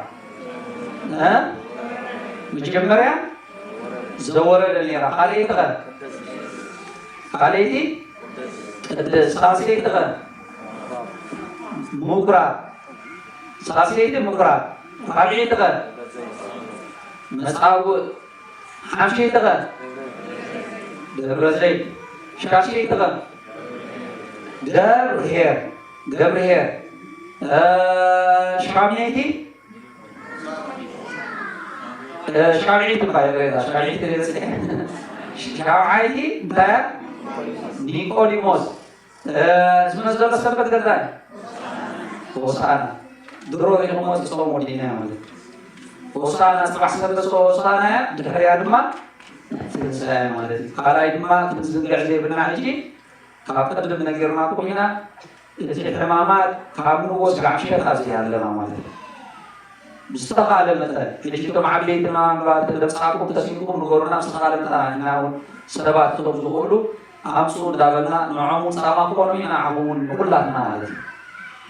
መጀመርያ ዘወረደ ነይራ ካልአይቲ ቅድስ ሳልሰይቲ ምኩራብ ሳልሰይቲ ምኩራብ ራብዒይቲ መጻጉዕ ሓምሸይቲ ደብረ ዘይት ሻሽይቲ ገብርኄር ሻምዒቲ ሻብዓይቲ እንታይ ኒቆዲሞስ ዝመዘለ ሰንበት ገዛይ ሆሳዕና ድሮ ኢኹሞ ዝጾም ወዲና ማለት ሆሳዕና ጽባሕ ሰንበት ሆሳዕና ድሕርያ ድማ ትንሣኤ ማለት እዩ ካልኣይ ድማ ክንዝንግዕ ዘይብልና ሕጂ ካብ ቀደም ነገርናኩም ኢና እቲ ሕማማት ካብ ንወስ ጋዕሸት ኣዝያ ኣለና ማለት እዩ ብዝተኻለ መጠን ሕጂ እቶም ዓበይትና ምባት ደብፃኩም ተሲንኩም ንገሩና ብዝተኻለ መጠን ኢና እውን ሰባት ክቶም ዝኽእሉ ኣምፁ እንዳበልና ንዖምን ፃማ ክኾኑ ኢና ዓኹምን ንኩላትና ማለት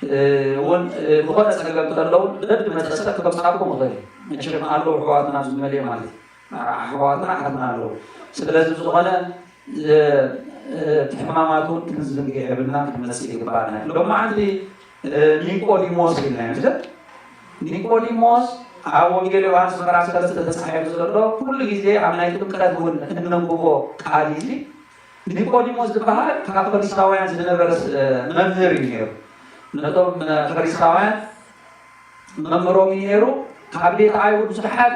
እዩ እውን ብኾነ ፀገም ከለውን ደድ መጠሰ ክተብፃኩም ይኽእል መቸም ኣለዉ ኣሕዋትና ዝመልየ ማለት እዩ ኣሕዋትና ሓትና ኣለዉ ስለዚ ዝኾነ ሕማማቱን ክንዝንግዕ የብልና ክንመፅእ ይግባአና ሎማዓንቲ ኒቆዲሞስ ኢልና እዩ ኒቆዲሞስ ኣብ ወንጌል ዮሃንስ ምዕራፍ 3 ተጻሒፉ ዘሎ ኩሉ ግዜ ኣብ ናይ ጥምቀት እውን እንነንብቦ ቃል እዚ ኒቆዲሞስ ዝበሃል ካብ ፈሪሳውያን ዝነበረ መምህር እዩ ነይሩ ነቶም ፈሪሳውያን መምህሮም እዩ ነይሩ ካብ ቤተ አይሁድ ብዙሓት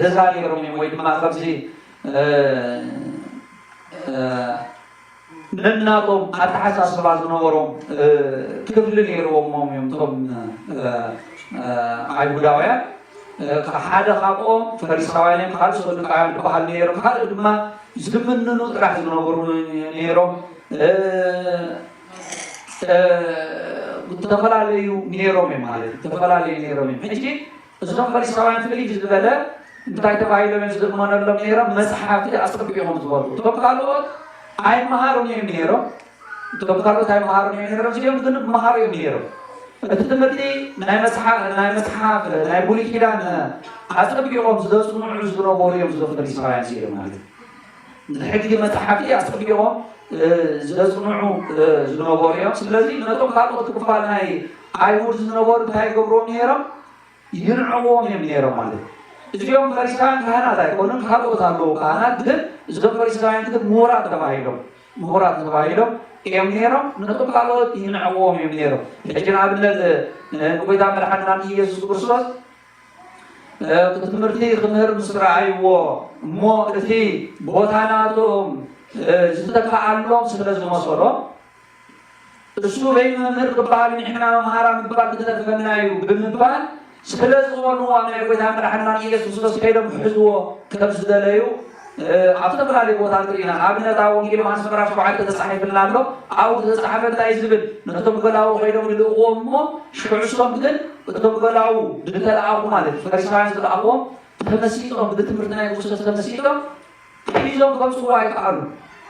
ገዛ ነይሮም እዮም ወይ ድማ ከምዚ ነናቶም ኣተሓሳስባ ዝነበሮም ክፍሊ ነይርዎሞም እዮም እቶም አይሁዳውያን ሓደ ካብኦም ፈሪሳውያን እዮም ካልእ ሰዱቃውያን ዝበሃል ነይሮም ካልእ ድማ ዝምንኑ ጥራሕ ዝነበሩ ነይሮም ተፈላለዩ ነይሮም እዮም ማለት እዩ ተፈላለዩ ነይሮም እዮም ሕጂ እዞም ፈሪሳውያን ፍልይ ዝበለ እንታይ ተባሂሎም እዮም ዝድመነሎም ነይሮም መፅሓፍቲ ኣፀቢቖም ዝበሉ እቶም ካልኦት ኣይመሃሩን እዮም ነይሮም እቶም ካልኦት ኣይመሃሩን እዮም ነይሮም እዚኦም ግን መሃሩ እዮም ነይሮም እቲ ትምህርቲ ናይ መፅሓፍ ናይ ብሉይ ኪዳን ኣፀቢቖም ዘፅንዑ ዝነበሩ እዮም እዞም ፈሪሳውያን እዚኦም ማለት እዩ ንሕጊ መፅሓፍቲ ኣፀቢቖም ዘጽኑዑ ዝነበሩ እዮም። ስለዚ ነቶም ካልኦት ክፋል ናይ አይሁድ ዝነበሩ እንታይ ገብሮም ነይሮም? ይንዕዎም እዮም ነይሮም ማለት እዩ። እዚኦም ፈሪሳውያን ካህናት አይኮኑም፣ ካልኦት ኣለዉ ካህናት። ግን እዞም ፈሪሳውያን ግን ምሁራት ተባሂሎም እዮም ነይሮም። ነቶም ካልኦት ይንዕዎም እዮም ነይሮም። ሕጂ ንኣብነት ንጎይታ መድሓኒና ኢየሱስ ክርስቶስ ትምህርቲ ክምህር ምስ ረኣይዎ እሞ እቲ ቦታ ናቶም ዝተካኣሎም ስለ ዝመሰሎም እሱ በይ መምህር ክበሃል ንሕና መምሃራ ምግባር ክተርፈና እዩ ብምባል ስለ ዝኾንዎ ናይ ጎይታ መድሓኒና ኢየሱስ ክርስቶስ ከይዶም ክሕዝዎ ከም ዝደለዩ ኣብ ዝተፈላለዩ ቦታ ንሪኢና። ኣብነት ኣብ ወንጌል ዮሃንስ ምዕራፍ 7 ተፃሒፍልና ኣሎ። ኣብኡ ዝተፃሓፈ እንታይ ዝብል ነቶም ገላው ከይዶም ይልእዎም እሞ ሽዑሶም ግን እቶም ገላው ዝተለኣኹ ማለት እዩ ፈሪሳውያን ዝለኣኽዎም ተመሲጦም ብትምህርቲ ናይ ክርስቶስ ተመሲጦም ሒዞም ከምፅዎ ኣይከኣሉ።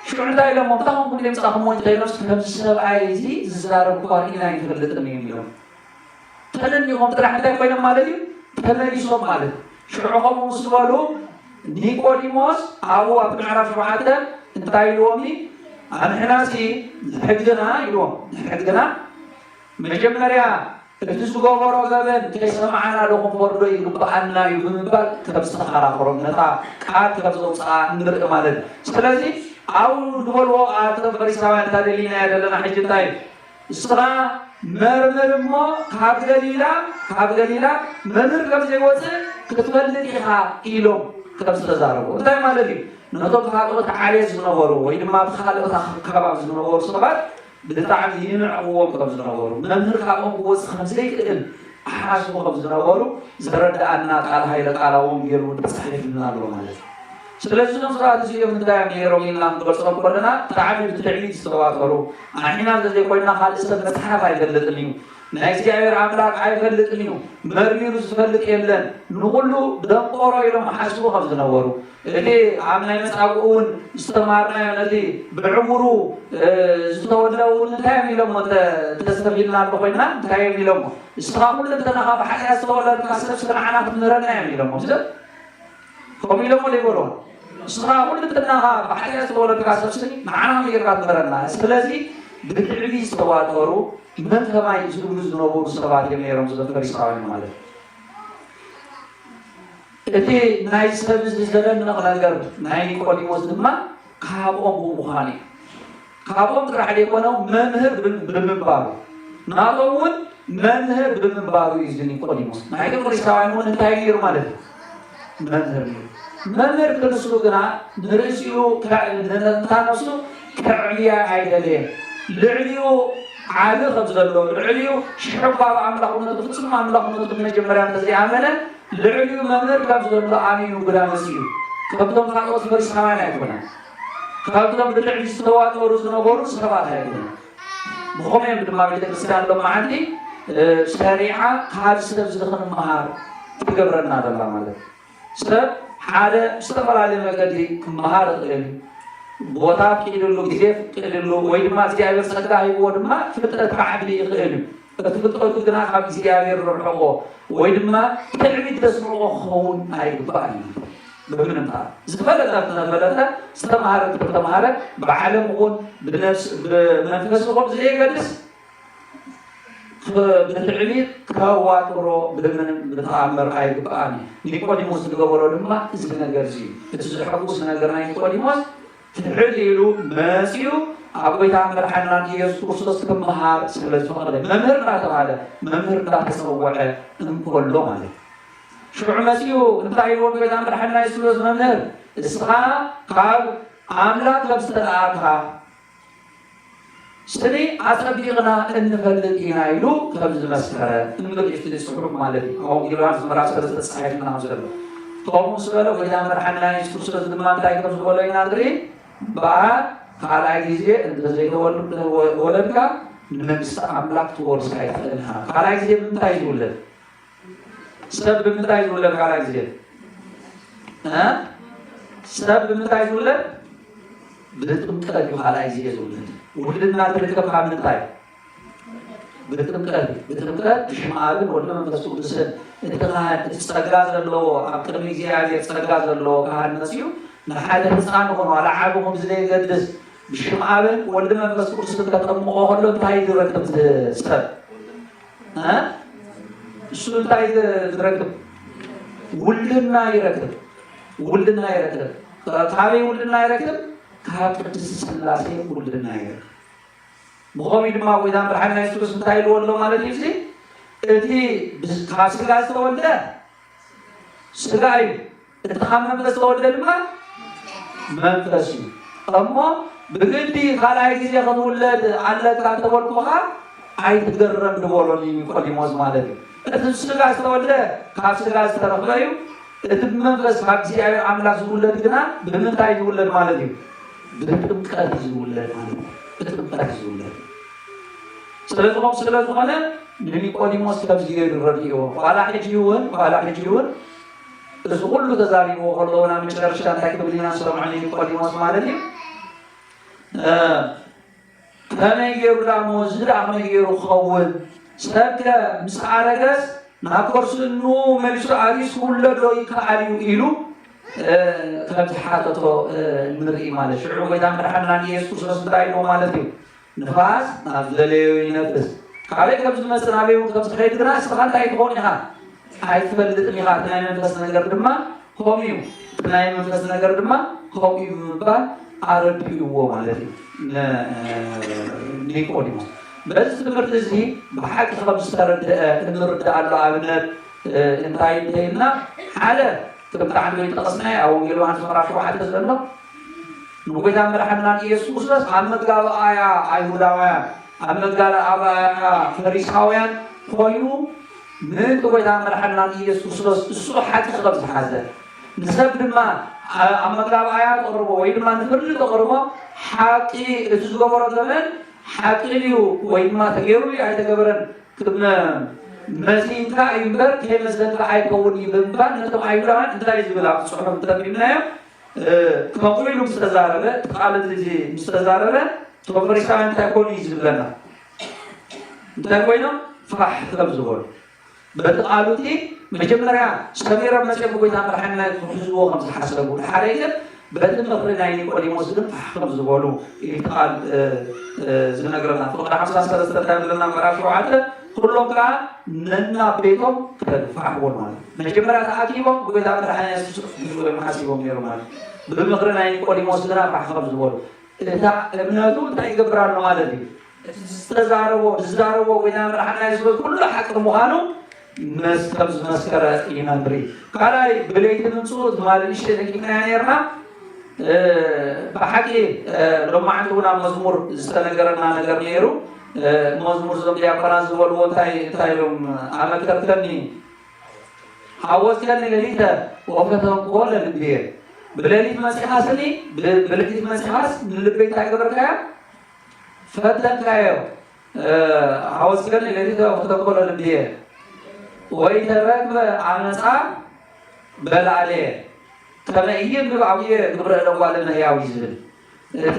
ሽዑ እንታይ ኢሎም ምታኹም ኩሉ ምፃኹምዎ እንተኢሎም ከምዚ ሰብኣይ እዚ ዝዛረብ እኳ ኢና ይፈልጥን እዮም ኢሎም ተለኒቖም ጥራሕ እንታይ ኮይኖም ማለት እዩ ተመሊሶም ማለት እዩ። ሽዑ ከምኡ ምስ በሉ ኒቆዲሞስ ኣብኡ ኣብ ምዕራፍ 7 እንታይ ኢልዎም ንሕናሲ ሕግና ኢልዎም ሕግና መጀመርያ እቲ ዝገበሮ ገበን ከይሰማዓና ዶኹም ፈርዶ ይግባኣና እዩ ብምባል ከም ዝተኸራኸሮም ነታ ቃል ከም ዘውፅኣ ንርኢ ማለት እዩ። ስለዚ ኣብኡ ዝበልዎ ኣቶም ፈሪሳውያን ተደሊና ዘለና ሕጂ እንታይ እስኻ መርምር እሞ ካብ ገሊላ መምህር ከም ዘይወፅእ ክትፈልጥ ኢኻ ኢሎም ከም ዝተዛረቡ እንታይ ማለት እዩ ነቶም ካልኦት ዓሌት ዝነበሩ ወይ ድማ ብካልኦት ከባቢ ዝነበሩ ሰባት ብጣዕሚ ይንዕዎም ከም ዝነበሩ መምህር ካብኦም ክወፅእ ከም ዘይክእል ሓስቡ ከም ዝነበሩ ዝረዳእና ቃል ሃይለ ቃላዎም ገይሩ ተፃሒፍልና ኣሎ ማለት እዩ። ስለዚ እዞም ሰባት እዚኦም እንታይ ነይሮም ኢልና ክንገልፆም ከለና ብጣዕሚ ብትዕቢት ዝተዋፈሩ ንሕና ዘዘይኮይንና ካልእ ሰብ መፅሓፍ ኣይፈልጥን እዩ ናይ እግዚኣብሔር ኣምላክ ኣይፈልጥን እዩ መርሚሩ ዝፈልጥ የለን ንኩሉ ደንቆሮ ኢሎም ሓስቡ ከም ዝነበሩ እቲ ኣብ ናይ መፃጉዕ እውን ዝተማርናዮ ነቲ ብዕሙሩ ዝተወልደ እውን እንታይ እዮም ኢሎሞ ተስተፊልና ኣሎ ኮይና እንታይ እዮም ኢሎሞ እስኻ ኩሉ እንተናኻ ብሓጢኣት ዝተወለድካ ሰብ ስንዓና ክትምህረና እዮም ኢሎሞ ከምኡ ኢሎሞ ዘይበልዎም እስኻ ኩሉ እንተናኻ ብሓጢኣት ዝተወለድካ ሰብ ስኒ ንዓና ጌርካ ትምህረና። ስለዚ ብትዕቢት ዝተዋጠሩ መን ከማይ ዝብሉ ዝነበሩ ሰባት እዮም ነይሮም እዞም ፈሪሳውያን ማለት እዩ። እቲ ናይ ሰብ ዝዘለንቕ ነገር ናይ ኒቆዲሞስ ድማ ካብኦም ብምዃኑ እዩ። ካብኦም ጥራሕ ዘይኮነው መምህር ብምንባሩ ናቶም እውን መምህር ብምንባሩ እዩ እዚ ኒቆዲሞስ። ናይ ፈሪሳውያን እውን እንታይ ነይሩ ማለት እዩ መምህር ክንስሉ ግና ንርእሲኡ እንታነሱ ከዕብያ ኣይደለየን ልዕሊኡ ዓብ ከም ዘሎ ልዕሊኡ ሽሕጓ ኣምላኽነቱ ፍፁም ኣምላኽነቱ መጀመርያ እንተዘይኣመነ ልዕሊኡ መምህር ከም ዘሎ ኣሚኑ ግዳመስ እዩ። ካብቶም ካልኦት ፈሪሳውያን ኣይኮነን፣ ካብቶም ብትዕቢት ዝተዋጠሩ ዝነበሩ ሰባት ኣይኮነን። ብኸመይ ድማ ቤተክርስትያን ሎመዓንቲ ሸሪዓ ካብ ሰብ ዝኽንመሃር ትገብረና ዘላ ማለት እዩ። ሰብ ሓደ ዝተፈላለዩ መገዲ ክመሃር ይኽእል ቦታ ፍቂድሉ ግዜ ፍቂድሉ ወይ ድማ እግዚኣብሔር ፀጋ ሂብዎ ድማ ፍልጠት ክዓቢ ይኽእል እዩ። እቲ ፍልጠቱ ግና ካብ እግዚኣብሔር ረርሕቆ ወይ ድማ ትዕቢት ዘስምዖ ክኸውን ኣይግባእን እዩ። ብምንምታ ዝፈለጠ ዝተፈለጠ ዝተምሃረ ዝተምሃረ ብዓለም እውን ብመንፈስ ኹም ዘይገድስ ብትዕቢት ከዋጥሮ ብምንም ብተኣምር ኣይግባእን እዩ። ኒቆዲሞስ ዝገበሮ ድማ እዚ ነገር እዚ እቲ ዝሕጉስ ነገር ናይ ኒቆዲሞስ ትሕል ኢሉ መፂኡ ኣብ ጎይታ መድሓኒና ኢየሱስ ክርስቶስ ክመሃር ስለ ዝፈቐደ መምህር እናተባሃለ መምህር እናተፀውዐ እንከሎ ማለት እዩ። ሽዑ መፂኡ እንታይ ኢልዎ ጎይታ መድሓኒና ኢየሱስ ክርስቶስ መምህር እስኻ ካብ ኣምላክ ከም ዝተለኣካ ስኒ ኣፀቢቕና እንፈልጥ ኢና ኢሉ ከም ዝመስከረ እንግሊሽ ፅሑፍ ማለት እዩ። ኣብ ወንጌል ዮሃንስ ምዕራፍ 3 ተፃሒፍና ዘሎ ከምኡ ዝበለ ጎይታ መድሓኒና ኢየሱስ ክርስቶስ ድማ እንታይ ከም ዝበሎ ኢና ንርኢ በዓል ካልኣይ ግዜ እንተዘይተወለድካ ንመንግስቲ ኣምላክ ትወርስ ኣይትኽእልካ። ካልኣይ ግዜ ብምንታይ ዝውለድ ሰብ ብምንታይ ዝውለድ ካልኣይ ግዜ ሰብ ብምንታይ ዝውለድ ብጥምቀት እዩ። ካልኣይ ግዜ ዝውለድ ውልድና ትርከብ ካብ ምንታይ ብጥምቀት ብሽመ ኣብን ወልድን መንፈስ ቅዱስን እቲ ካህን እቲ ፀጋ ዘለዎ ኣብ ቅድሚ እግዚኣብሔር ፀጋ ዘለዎ ካህን መፅኡ ንሓደ ህፃን ኾነ ዋላ ዓብ ከም ዘይገድስ بشم عابن ولدنا بس قصة كتم أهله تايد ركب سب ها شو تايد ركب ولدنا يركب كابي ولدنا يركب كاب تسلاسي ولدنا يركب مخوي دما ويدام برحنا يسوس تايد ولا مالك يفسي إتي بس خاص كلاس ولا سجاي تخمم بس ولا دما ما ترسي أما بقدي خلاص يجي يخلولد على كاتبول كوها أي تجرب دبولوني كل موز مالك تسجاس ولا خاص كلاس ترفعيو تبمن بس خاص يا عملاق زولد كنا بمن تاي زولد مالك بتبقى كاتي زولد مالك بتبقى زولد سلسلة ماله نبي كل موز كابس يجربيو ولا حجيون تقول له تزاري وخلونا من شرشان تكتب لنا سلام عليكم كل موز مالك كان يجرب موزر عم يجرب خوّن سبكة مسعرجس ناقرس إنه مليش عريس كل رأي كعليو إلو كم حاطته المرئي ماله شعور قدام رحنا يسوع سبتاينه مالتي نفاس نفذليه ينفس كابي كم زمان سنابيه وكم سخيت كنا سخان تايت هونيها هاي تفلت ميها تنايم نفس نجار دما هوميو تنايم نفس نجار دما هوميو با عربيو مالتي نيكوديموس بس تمرت زي بحق خمس سرد نرد على عبنات انتاينا حاله تبقى عنده يتقصنا او يلو عن صراحه واحد تسلم نقول دام رحنا يسوع بس عمد قال آية أيهوداويان عمد قال أبا فريساويان كوينو من تقول دام رحنا يسوع بس الصح حتى خبز هذا نسبب ما عمد قال آية تقربه وين ما نفرد تقربه حقي تزوج برا زمان حقي ليو وين ما تغيروا لي هذا كبرن كنا مسين كايمبر كي مسين كايكون يبنبان نتوم أيهوداويان انت لازم بلا صحراء تبيناه كما قلنا مستزاربة قالت لي مستزاربة تفريسان تكون يجبلنا تكوينه فح تبزول بتقالوتي مجمرة سميرة مثل بقولنا مرحنا خمسة خمسة حسبوا الحرية بدل ما قلنا يعني قولي مسلم فح تبزولوا يتقال زنقرنا فقط حمسة سلسلة تاملنا مرافع عادة كلهم كا ننا بيتهم فحول مال مجمرة تأكيبهم بقولنا مرحنا محاسبهم يرمال بدل ما قلنا يعني قولي مسلم فح تبزولوا إذا ابنادو تيجبران مالدي تزاروا وينا مرحنا يسوي كل حق مهانو مسكرة ينادري كاراي بليت نصوت مالش لكن يرنا بحكي لما عندنا مزمور استنجرنا نجر نيرو مزمور زم يقرأ زول وتايلهم على كرتني حاوس كان لليتا وفتهم كل البيت بليت مسيحاسني بليت مسيحاس للبيت تايجبر كيا فتن كيا حاوس كان لليتا وفتهم كل البيت ويترك عنصا بل عليه كما يجيب بعضيه قبر الأولين ياويزل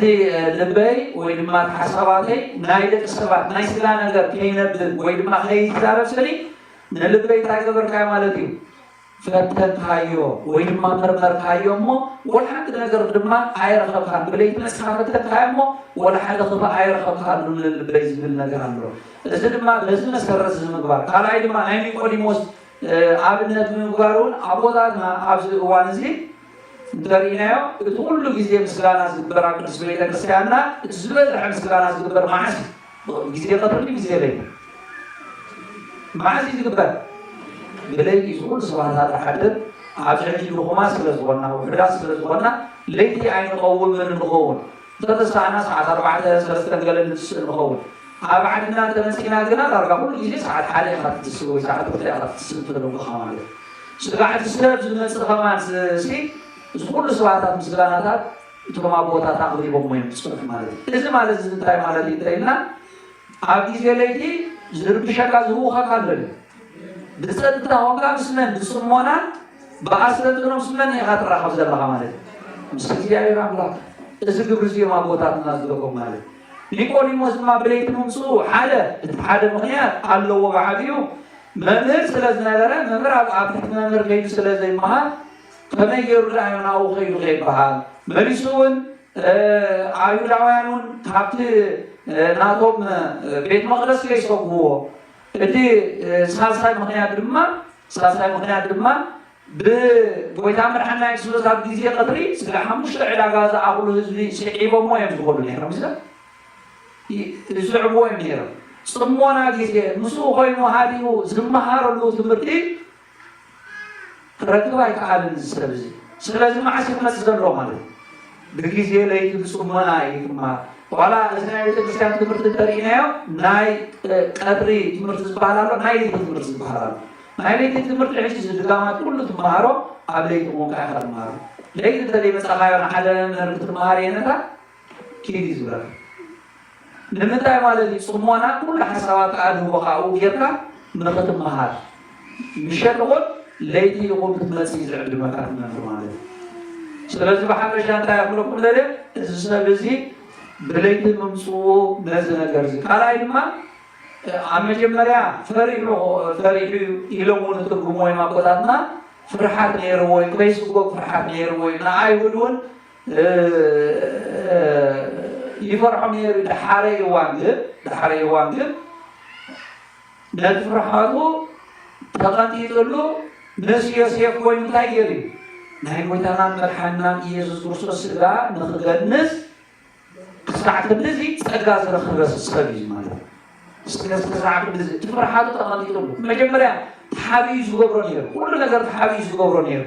تي لبي وينما حساباتي نايدك السبات نايسلا نجر كينبد وينما خي تعرف سلي نلبي تاجبر كمالتي فتن كايو وينما مرمر كايو مو ولا حد نجر دما عير خبخان بليت مسحرة كايمو ولا حد خبخ عير خبخان من البيز بالنجر عنده لازم ما لازم نسرس المقبار قال عيد ما عيني قولي موس عابدنا المقبارون عبودنا عبد وانزي درينايو كل جزء مسكانا زبر عن سبيل الكسيانا زبر عن مسكانا زبر معس جزء قطر جزء لي معس زبر بلاي يقول سبحان الله حدد عشان يجيبوا خماس لزوانا وحراس لزوانا ليتي عين قوم من القوم تدرسنا ساعة 4 3 قال القوم أبعدنا تمسكنا جنا درجة كل جزء ساعة حالي أخذت تسوي ساعة بتلاقي أخذت تسوي بخامة ساعة تسوي زمن سخمان سي كل ساعات مسكانات تكما بوتا تاخذي بومين تسوي مالي إذا ما لازم تاي مالي تاينا أبدي زليتي زرب شكل زوجها كامل بسرعة تاوغا مسلم بسمونا بأسرة تكون مسلم يخاطر راح أفزع الله مالي مسكين يا رب إذا كبرتي ما بوتا الناس دوكم مالي نيكوني مسلم بليت نمسو حالة مخيات الله وبعديو ممر سلزنا درا ممر أبتك ممر غير سلزي مها كما يرجع يناو خير بها مريسون አይሁዳውያኑን ካብቲ ናቶም ቤት መቅደስ ከይሰግዎ እቲ ሳልሳይ ምክንያት ድማ ብጎይታ መድሓኒትና ኢየሱስ ኣብ ግዜ ቀትሪ ስለ 5 ዕዳጋ ዝኣኽሉ ህዝቢ ስዒቦሞ እዮም ዝኸዱ ነይሮም ዝዕብዎ እዮም ነይሮም ጽሞና ግዜ ምስኡ ኮይኑ ሃዲኡ ዝመሃረሉ ትምህርቲ ክረክብ ኣይከኣልን ሰብ እዚ ስለዚ መዓስ ክመፅእ ዘሎ ማለት ብግዜ ለይቲ ብጽሞና ይክማር ዋላ እዚ ናይ ቤተክርስትያን ትምህርቲ ተሪእናዮ ናይ ቀትሪ ትምህርቲ ዝበሃል ኣሎ ናይ ለይቲ ትምህርቲ ዝበሃል ኣሎ ናይ ለይቲ ትምህርቲ ሕጂ ዝድጋማት ኩሉ ትመሃሮ ኣብ ለይቲ እውን ከዓ ኢኻ ትመሃሮ ለይቲ እንተደይ መፅኻዮ ንሓደ መምህር ክትመሃር የነታ ኪድ እዩ ዝብለካ ንምንታይ ማለት እዩ ጽሞና ኩሉ ሓሳባት ከዓ ንህቦካ ኣብኡ ጌርካ ንኽትመሃር ምሸት እውን ለይቲ ይኹን ክትመፅእ ዝዕድመካ ትመምህር ማለት እዩ ስለዚ ብሓፈሻ እንታይ ኣክለኩም ዘለ እዚ ሰብ እዚ ብለይቲ ምምፅኡ ነዚ ነገር እዚ ካልኣይ ድማ ኣብ መጀመርያ ፈሪሑ ኢሎም እውን ትርጉሞ ወይም ኣቦታትና ፍርሓት ነይርዎ ወይ ከይስጎግ ፍርሓት ነይርዎ ንኣይሁድ እውን ይፈርሖም ነይሩ ድሓረ እዋን ግን ነቲ ፍርሓቱ ተቐንጢጥሉ ምስ ዮሴፍ ኮይኑ እንታይ ገይሩ እዩ ናይ ጎይታናን መድሓኒናን ኢየሱስ ክርስቶስ ስጋ ንክገንዝ ክሳዕ ክንዚ ፀጋ ዝረኸበ ሰብ እዩ ማለት ክሳዕ ክንዚ እቲ ፍርሓቱ ተቐንጢጥሉ መጀመርያ ተሓቢኡ ዝገብሮ ነይሩ ኩሉ ነገር ተሓቢኡ ዝገብሮ ነይሩ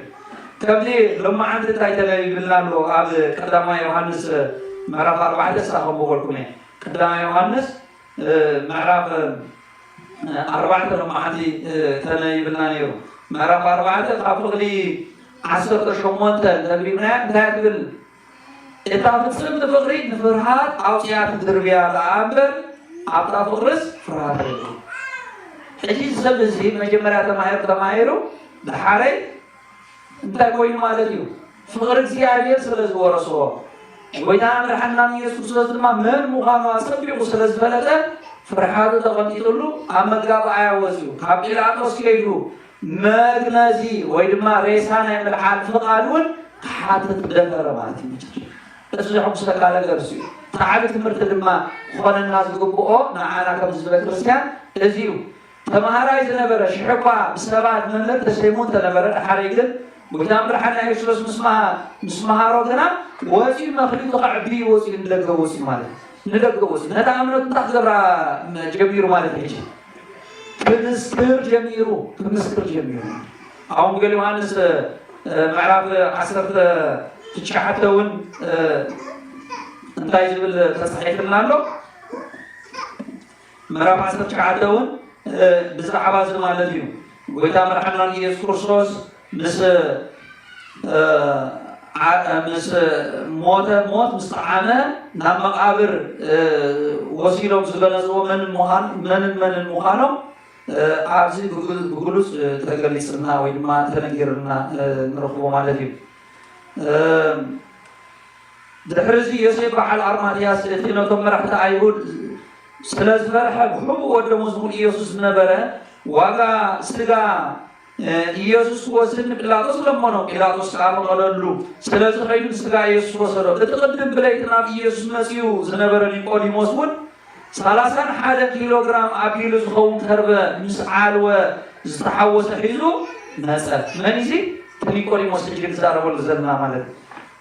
ከምዚ ሎማዓንቲ እንታይ ተለቢብልና ኣሎ ኣብ ቀዳማይ ዮሃንስ ምዕራፍ 4 ስራኸም በልኩም እየ ቀዳማይ ዮሃንስ ምዕራፍ 4 ሎማዓንቲ ተለቢብልና ነይሩ ምዕራፍ 4 ካብ ፍቕዲ 18 ተለቢብናያ እንታይ ትብል እታ ፍፅምቲ ፍቕሪ ንፍርሃት ኣውፅያ ትድርብያ እምበር ኣብታ ፍቕርስ ፍርሃት የብሉ ሕጂ ሰብ እዚ መጀመርያ ተማሂሩ ድሓረይ እንታይ ኮይኑ ማለት እዩ ፍቕሪ እግዚኣብሔር ስለ ዝወረስዎ ጎይታና መድሓኒናን ኢየሱስ ክርስቶስ ድማ መን ምዃኑ ኣፀቢቑ ስለ ዝፈለጠ ፍርሓቱ ተቐሚጡሉ ኣብ መጋባእያ ወፅዩ ካብ ጲላጦስ ከይዱ መግነዚ ወይ ድማ ሬሳ ናይ ምልዓል ፍቓድ እውን ክሓትት ደፈረ ማለት እዩ እዚ ዘሐጉሰካ ነገር እዩ ተዓቢ ትምህርቲ ድማ ክኾነና ዝግብኦ ንዓና ከምዚ ቤተክርስትያን እዚ እዩ ተማሃራይ ዝነበረ ሽሕኳ ብሰባት መምህር ተሰይሙ እንተነበረ ድሓረይ ግን ጎይታ መድሓኒና ኢየሱስ ምስ መሃሮ ግና ወፂኡ መኽሊቱ ከዕቢ ወፂኡ ንደገ ወፂኡ ማለት ንደገ ወፂኡ ነታ እምነቱ እንታይ ክገብራ ጀሚሩ ማለት ሕጂ ክምስክር ጀሚሩ ኣብ ወንጌል ዮሃንስ ምዕራፍ 19 እውን እንታይ ዝብል ተፃሒፍልና ኣሎ ምዕራፍ 19 እውን ብዛዕባ እዚ ማለት እዩ ጎይታ መድሓኒና ኢየሱስ ክርስቶስ ምስ ሞት ምስ ጣዓመ ናብ መቃብር ወሲዶም ዝገለፅዎ መንን ምዃኖም ኣብዚ ብግሉፅ ተገሊፅና ወይ ድማ ተነጊርና ንረኽቦ ማለት እዩ ድሕሪ እዚ ዮሴፍ በዓል ኣርማትያስ እቲ ነቶም መራሕቲ ኣይሁድ ስለ ዝፈርሐ ብሕቡእ ወደሙ ዝብል ኢየሱስ ዝነበረ ዋጋ ስጋ ኢየሱስ ወስድ ጲላጦስ ለመኖ ጲላጦስ ከዓ ፈቐደሉ ስለዚ ኸይዱ ስጋ ኢየሱስ ወሰዶ እቲ ቅድም ብለይቲ ናብ ኢየሱስ መፅኡ ዝነበረ ኒቆዲሞስ እውን 31 ኪሎ ግራም ኣቢሉ ዝኸውን ተርበ ምስ ዓልወ ዝተሓወሰ ሒዙ መፀ መን እዚ ኒቆዲሞስ ሕጂ ክዛረበሉ ዘለና ማለት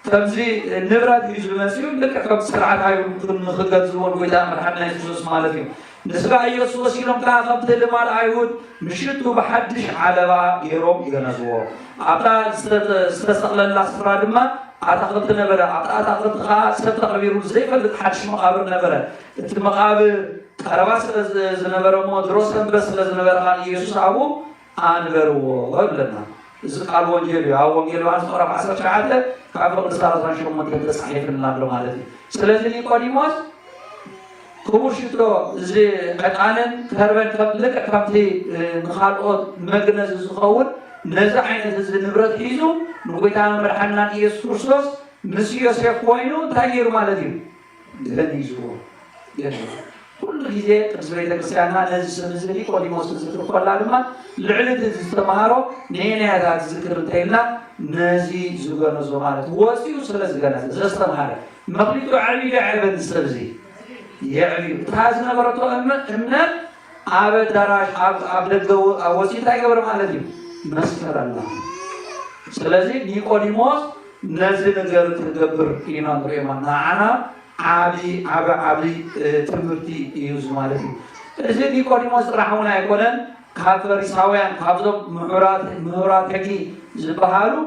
ከምዚ ንብረት ሒዙ መፅኡ ልክዕ ከም ስርዓት ኣይሁድ ንክገዝእዎን ጎይታ መድሓኒና ኢየሱስ ማለት እዩ ንስጋ ኢየሱስ ወሲዶም ከዓ ከምቲ ልማድ ኣይሁድ ምሽቱ ብሓድሽ ዓለባ ገይሮም ይገነዝዎ ኣብታ ዝተሰቕለላ ስፍራ ድማ ኣታኽልቲ ነበረ ኣብታ ኣታኽልቲ ከዓ ሰብ ተቐቢሩ ዘይፈልጥ ሓድሽ መቃብር ነበረ እቲ መቃብር ቀረባ ስለዝነበረ ሞ ድሮ ሰንበት ስለዝነበረ ከዓ ኢየሱስ ኣብኡ ኣንበርዎ ይብለና እዚ ቃል ወንጌል እዩ ኣብ ወንጌል ዮሃንስ ምዕራፍ 19 ካብ ፍቕዲ 38 ተፃሒፍልና ኣሎ ማለት እዩ ስለዚ ኒቆዲሞስ ክቡር ሽቶ እዚ ዕጣንን ከርበን ልክዕ ከምቲ ንካልኦት መግነዚ ዝኸውን ነዚ ዓይነት ህዝቢ ንብረት ሒዙ ንጎይታና መድሓኒናን ኢየሱስ ክርስቶስ ምስ ዮሴፍ ኮይኑ እንታይ ገይሩ ማለት እዩ ገኒዝዎ ኩሉ ግዜ ቅድስ ቤተክርስትያንና ነዚ ሰብ እዚ ኒቆዲሞስ ዝዝክር ኮላ ድማ ልዕሊ እቲ ዝተምሃሮ ንየናያታት ዝዝክር እንተኢልና ነዚ ዝገነዞ ማለት ወፂኡ ስለ ዝገነዘ ዘስተምሃረ مخليته عبيد عبد السبزي يعبي تحاسنا برتو أمنا عبد دراش عبد الجو وسيلة قبر مالتي مسكر الله سلازي نيقوديموس نزل نجار تجبر إيمان ريمان أنا عبي تمرتي يوز مالتي إذا نيقوديموس رحمنا يقولن كافر سويان كافر مهورات هكي زبهالو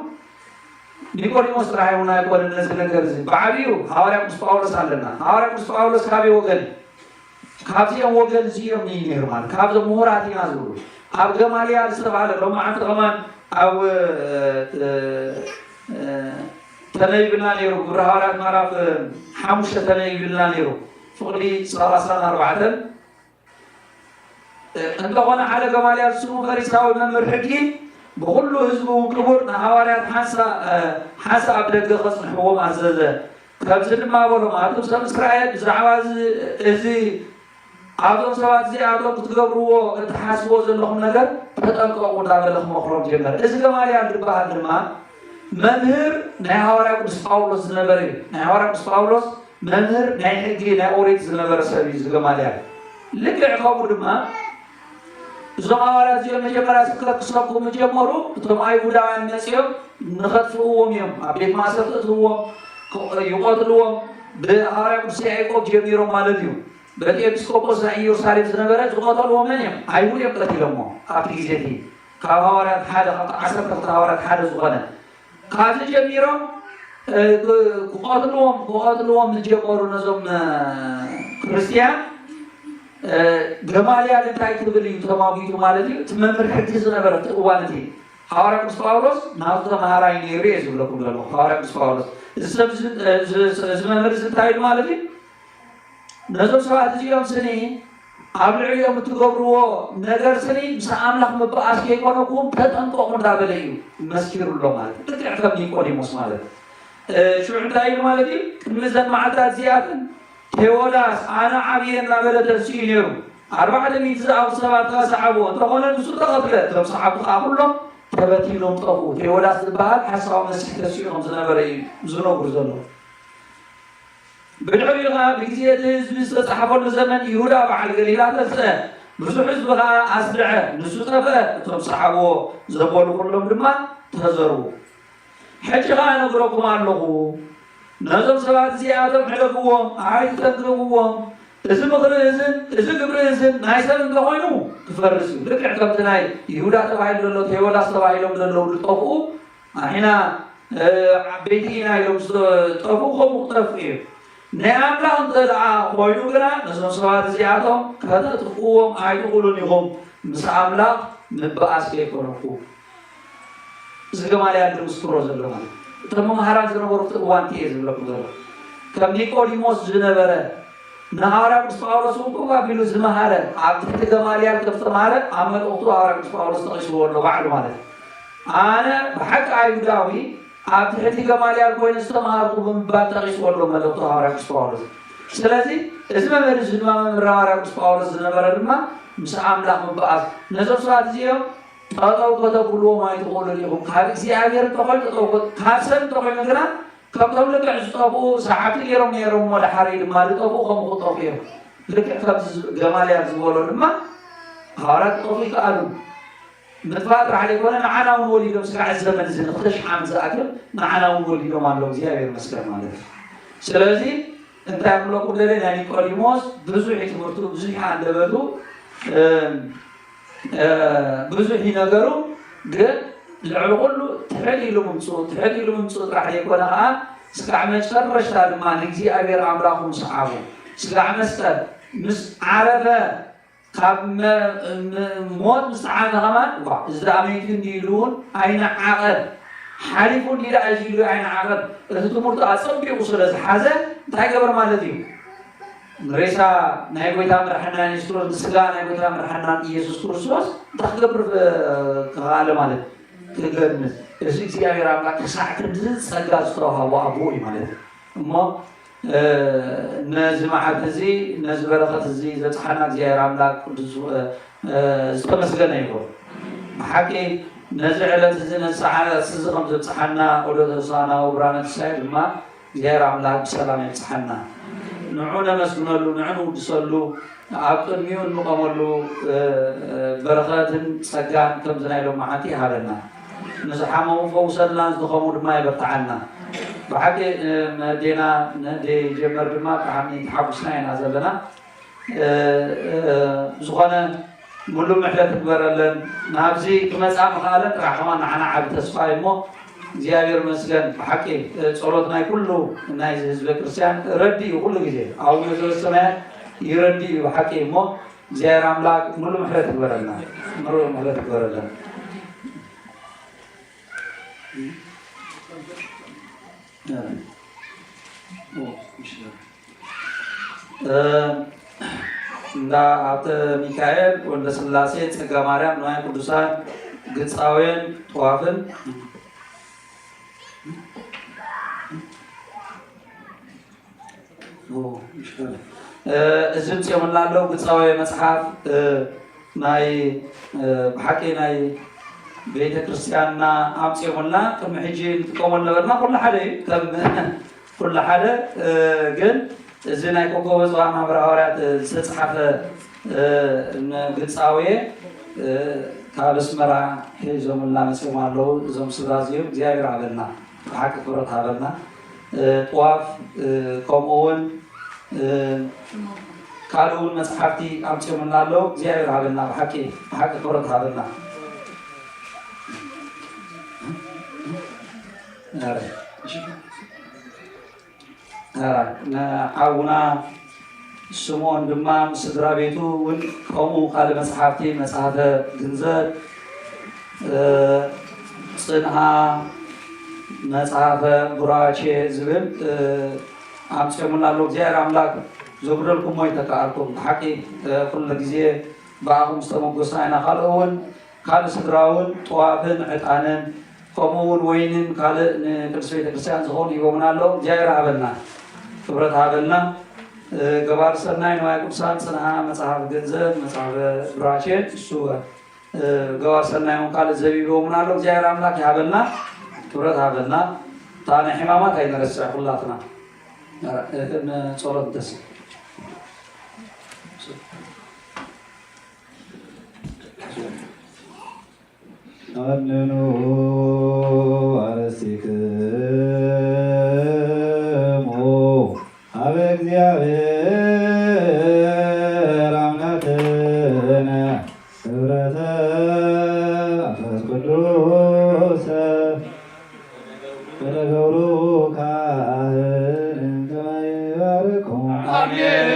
نيقوديموس رحمنا يقولن نزل نجار زب بعبيو هارا مستعول سالنا هارا مستعول سكابي وقل كافي وقل زيهم نيرمان كافر مهورات ينازلو أبغى مالي على السبعة لو ما عند كمان أو تناي بلنا نيرو برهارات مراب حمشة تناي بلنا نيرو فقلي صار 4 أنت قلنا على جمالي على السمو فريساوي من مرحكين بقوله هزبه كبر نهارات حاسة أبدك خص محبوب معززة كابزل ما بقوله ما أبدو سمسكرايات بزرعواز إزي عبدو سوات زي عبدو تقبروا تحاسبوا زلهم نجر تتأكدوا وداعي لهم مخرج جمال إذا جمالي عبد بعد ما منهر نهارا قدس باولوس نبري نهارا قدس باولوس منهر نهجي نأوريت زنبر سبيز جمالي لك عقابو دما زمارات زي مجمرة سكرت سرقو مجمرو تماي وداعي النسيم نخطفوهم يوم أبيت ما سقطوهم يقاتلوهم بهارا قدس عقاب جميرو مالديو berarti episkopos na Yerusalem sa nagara juqatal waman yam ayun yam qatilamo api jeti kawarat hada asar kawarat hada zuqana kazi jamiram قاتلوهم الجبار نظام كريستيان جمالي على تايت بلي تمامي تمالتي تممر حديث نبرت وانتي حوارك مصفاولوس ناظر مهاراين يريز ولا كل حوارك مصفاولوس زممر زتايت مالتي نظام سوات يوم سني قبل اليوم تقبروا نجار سني ساملخ مبأس كي كونكم تتنقوا من دابليو مسكير الله مالك تكرع كم يكوني مصمالك شو عندي مالتي ميزان معدات زيادة تيولاس أنا عبيان لابد تسينيرو 400 أو 7 صعبوا تقولون نسوت قبله تم صعبوا أقولهم تبتيلهم طفوا تيولاس البحر حصوا مسح تسيرهم زنبري زنو برزلو بالعليا بكثير زميس صحفوا الزمن يهودا بعد قليلا تسأ بزح حزبها أسرعه نسوت قبله تم صعبوا زبولوا كلهم لما تهزروا حجة أنا أقولكم عنه نظام سبعة زيادة حلقوهم عايز تقولهم إذا مغرزن إذا قبرزن نايسان دهونو تفرسوا لك عقبتناي يهودا تبعي لولو تيولا تبعي لولو طفو هنا بيتينا يوم طفو خو مختلفين نعم لا انطلع خوينو كنا نظام سبعة زيادة كذا تقوهم عايز يقولونهم مسعام لا نبقاس كيكونكم زغمالي عند مستروز زغمالي تمام مهاراج زنبرو وانتي زغلو كم نيكوديموس زنبره نهارا مستاورس وكو بيلو زمهاره عبد زغمالي عند تماره عمل اوتو هارا مستاورس تشور لو بعد مالك انا بحق ايوداوي عبد زغمالي كوين استمارو بمبات تشور لو مالو هارا مستاورس سلازي اسمه مرز نما مرارا مستاورس زنبره ما مس املاح مباس نزل ساعه زيو أو كذا بلو ما يقول لهم خالد زيادة تقول خاصة تقول مثلا كم تقول لك عزتابو ساعات يوم ولا حريد ما لتابو خم خطافيه لك كم جمال يزولون ما هارات توفيق ألو نتفاعل عليه ولا معنا ونولي لهم سكع الزمن زين خدش حمزة أكل معنا ونولي لهم عن لهم زيادة مسكر ماله سلازي أنت عملوا كل ذلك يعني كلمات بزوج مرتو بزوج عند بدو بزح ينقروا قل العقول تحلي له ممصوت راح يكون ها سكع مشرش هذا ما نجي أبير عملاهم صعبوا سكع مستد مس عرفة قبل موت مستعان همان زامين يديلون أين عقد حريفون إلى أجيلوا أين عقد رتمرت أصلا بيوصل هذا تاجر مالتي رئيسا نايقوي تامر حنان يسطور نسقا نايقوي تامر حنان يسوس كرسوس تخبر كغالة مالت تقرنس يسوك سيابي رابلا كساعة تنزل سقا سطوها وابوي مالت اما نازم عبتزي نازم برغتزي زتحناك زي رابلا زتمسقا نايقو محاكي نازع لتزي نسعى سزغم زتحنا ولو تسانا وبرانا تسايد ما እግዚአብሔር አምላክ ሰላም ይጽሐና ንዑነ መስግነሉ ንዑነ ውድሰሉ ኣብ ቅድሚኡ እንቆመሉ በረኸትን ጸጋን ከም ዝናይሎም መዓንቲ ይሃበና ንዝሓመሙ ፈውሰና ዝኸሙ ድማ ይበርትዓና ብሓቂ መዴና ነደይ ጀመር ድማ ብሓሚ ተሓጒስና ኢና ዘለና ዝኾነ ሙሉእ ምሕረት ክግበረለን ናብዚ ክመፃእ ምኽኣለን ጥራሕ ከማ ንዓና ዓብ ተስፋ እሞ እግዚአብሔር መስገን ብሓቂ ጸሎት ናይ ኩሉ ናይ ህዝበ ክርስቲያን ረዲ እዩ ኩሉ ግዜ ኣቡነ ዘበሰማያት ይረዲ እዩ ብሓቂ እሞ እግዚአብሔር ኣምላክ ሙሉእ ምሕረት ክግበረልና ሙሉእ ምሕረት ክግበረለን እንዳ አብተ ሚካኤል ወልደ ስላሴ ጸጋ ማርያም ንዋየ ቅዱሳን ግጻዌን ጠዋፍን እዝም ጽዮምላለው ግጻዌ መጽሐፍ ናይ ብሓቂ ናይ ቤተ ክርስቲያንና ኣምጽዮምልና ከም ሕጂ ንጥቀመሉ ነበርና ኩሉ ሓደ ከም ኩሉ ሓደ ግን እዚ ናይ ኮከበ ጽባህ ማህበረ ሐዋርያት ዝተጻሕፈ ግጻዌ ካብ ኣስመራ ሒዞምልና መጽኦም ኣለዉ እዞም ስድራ እዚኦም እግዚአብሔር ሃበልና ብሓቂ ክብረት ሃበልና ጠዋፍ ከምኡውን ካልእ እውን መጽሓፍቲ ኣምጽኦምልና ኣለዉ እግዚአብሔር ሃበልና ብሓቂ ክብረት ሃበልና አቡና ስምዖን ድማ ስድራ ቤቱ እውን ከምኡ ካልእ መጽሓፍቲ መጽሓፈ ግንዘት ጽንሃ መጽሐፈ ቡራቼ ዝብል ኣምጽኦምልና ኣለዉ እግዚአብሔር ኣምላክ ዘጉደልኩሞ ይተከኣልኩም ብሓቂ ኩሉ ግዜ ብኣኹም ዝተመጎስና ኢና ካልእ ስድራ እውን ጠዋፍን ዕጣንን ከምኡውን ወይንን ካልእ ንቅዱስ ቤተክርስቲያን ዝኾኑ ይቦምና ኣለዉ እግዚአብሔር ሃበልና ክብረት ሃበልና ገባር ሰናይ ንዋየ ቅዱሳን ጽንሃ መጽሐፍ ገንዘብ መጽሐፈ ቡራቼ እሱ ገባር ሰናይ እውን ካልእ ዘቢቦምና ኣለዉ እግዚአብሔር ኣምላክ ይሃበልና ክብረት ሃበልና እታ ናይ ሕማማት ኣይንረስዕ ኩላትና ጸሎት እንተስ አነኑ አረሲክሙ አበ እግዚአብሔር አምላክነ ኅብረተ መንፈስ ቅዱስ ወለገብሩ ካህን ከመ ይባርክሙ አሜን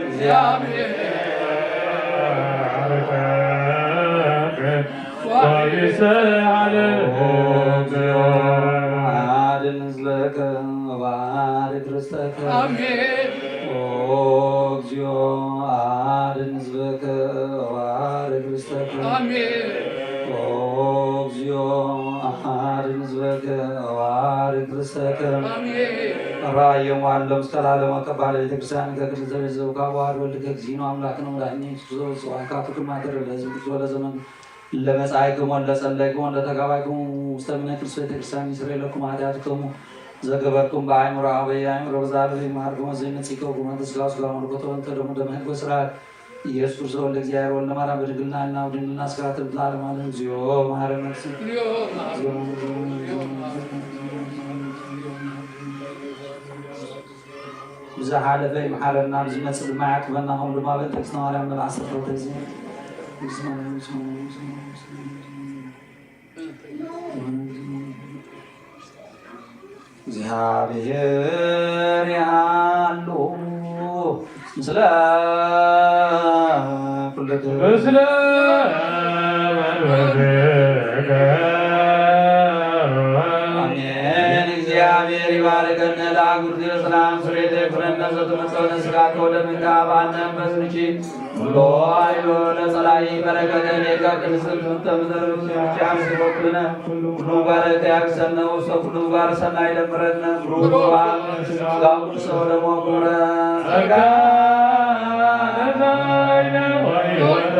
እግዚአብሔር አድን ህዝበከ ወባርክ ርስተከ አሜን እግዚኦ አድን ህዝበከ ወባርክ ርስተከ አሜን እግዚኦ አድን ህዝበከ ወባርክ ርስተከ አሜን ራእየሙ ዓለም እስከ ለዓለመ ከባለ ቤተክርስቲያን ከክልል ዘቤዘው ካብዋህድ ወልድ ከግዚእነ አምላክ ነው ዳኝ ክርስቶስ ዋካቱ ከማደረ ለህዝብ ብዙ ለዘመን ለመጻእክሙ ለጸለይክሙ ለተጋባይክሙ ውስተ እምነ ክርስቶስ ቤተክርስቲያን ይስረይለኩም ኃጢአትክሙ ዘገበርኩም በአእምሮ አበይ አእምሮ በዛብህ ይማርክሙ ዘይመጽእክሙ መንፈስጋው ስጋ መለኮቶ ወንተ ደሙ ደመ ሕግ ወሥርዓት ኢየሱስ ክርስቶስ ወልደ እግዚአብሔር ወልደ ማርያም በድንግልና ሕሊና ወድንግልና ስካት ለዓለመ ዓለም እግዚኦ መሐረነ ብዝሓለፈ ይመሓረና ብዝመጽእ ድማ ያዕቅበና ኹም ድማ በእንተ እግዝእትነ ማርያም መልአክ ሰተውተ ጊዜ እግዚአብሔር ያሉ ምስለ ኩልክሙ ምስለ መንፈስከ አሜን። እግዚአብሔር ይባርከነ ለአጉርት ሰላም ፍሬተ ኩነነ ዘተመጸወነ ስጋከ ወደምከ አባነ በዝንቺ ሁሎ አይሎ ለጸላይ በረከተ ኔጋ ቅድስት ተምዘሩ ሲያም ሲወክልነ ሁሉ ባረከ ያክሰነ ወሰ ሁሉ ባር ሰናይ ደምረነ ብሩክ ስጋው ሰው ደሞ ኩረ ጸጋ ለዛይነ ወይወታ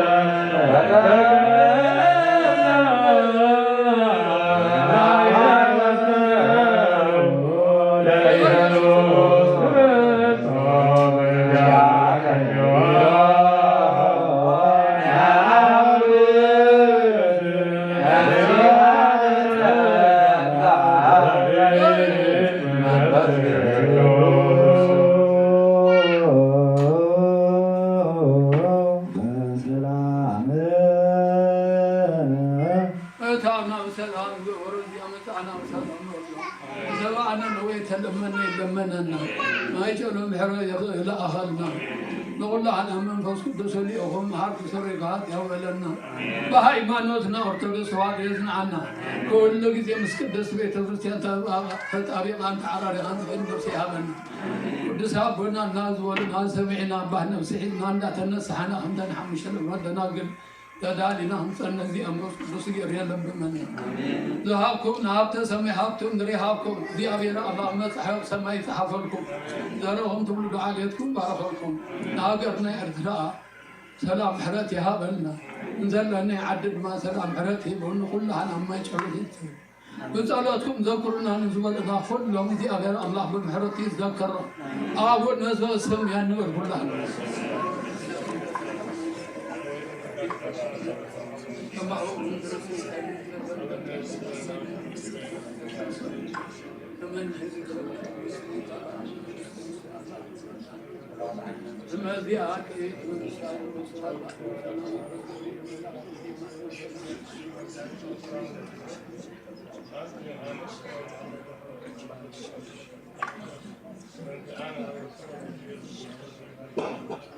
نقول መንፈስ ቅዱስ ሊኦኹም ሃርት ስሪቃት ያውለና በሃይማኖትና ኦርቶዶክስ ተዋሕዶ ይጽናና ኩሉ ጊዜ ምስ ቅድስት ቤተ ክርስቲያን ተጣቢቃን ተዓራሪቃን ንፍሲ ያበና ቅዱስ አቦና እናዝወልና ሰሚዕና አባህ ነፍሲ ሒዝና እንዳተነሳሕና ከምተንሓሙሽተ ወደናግል ተዳሊና ህንፀነ እዚኦም መንፈስ ቅዱስ ገብርኤል ለብመና ዝሃብኩም ንሃብተ ሰማይ ሃብቶም ንሪሃብኩም እግዚአብሔር አላህ መፅሓፍ ሰማይ ፀሓፈልኩም ዘረኹም ትብሉ ዱዓሌትኩም ባረኸልኩም ንሃገርና ኤርትራ ሰላም ሕረት ይሃበልና እንዘለና ዓዲ ድማ ሰላም ሕረት ሂበኑ ኩላህና ማይጨርት بصلاتكم ذكرنا نزولنا كلهم እግዚአብሔር አላህ በምህረት ይዘከረ አቡነ ዘበሰማያት ያንወር ሁላህ Thank you.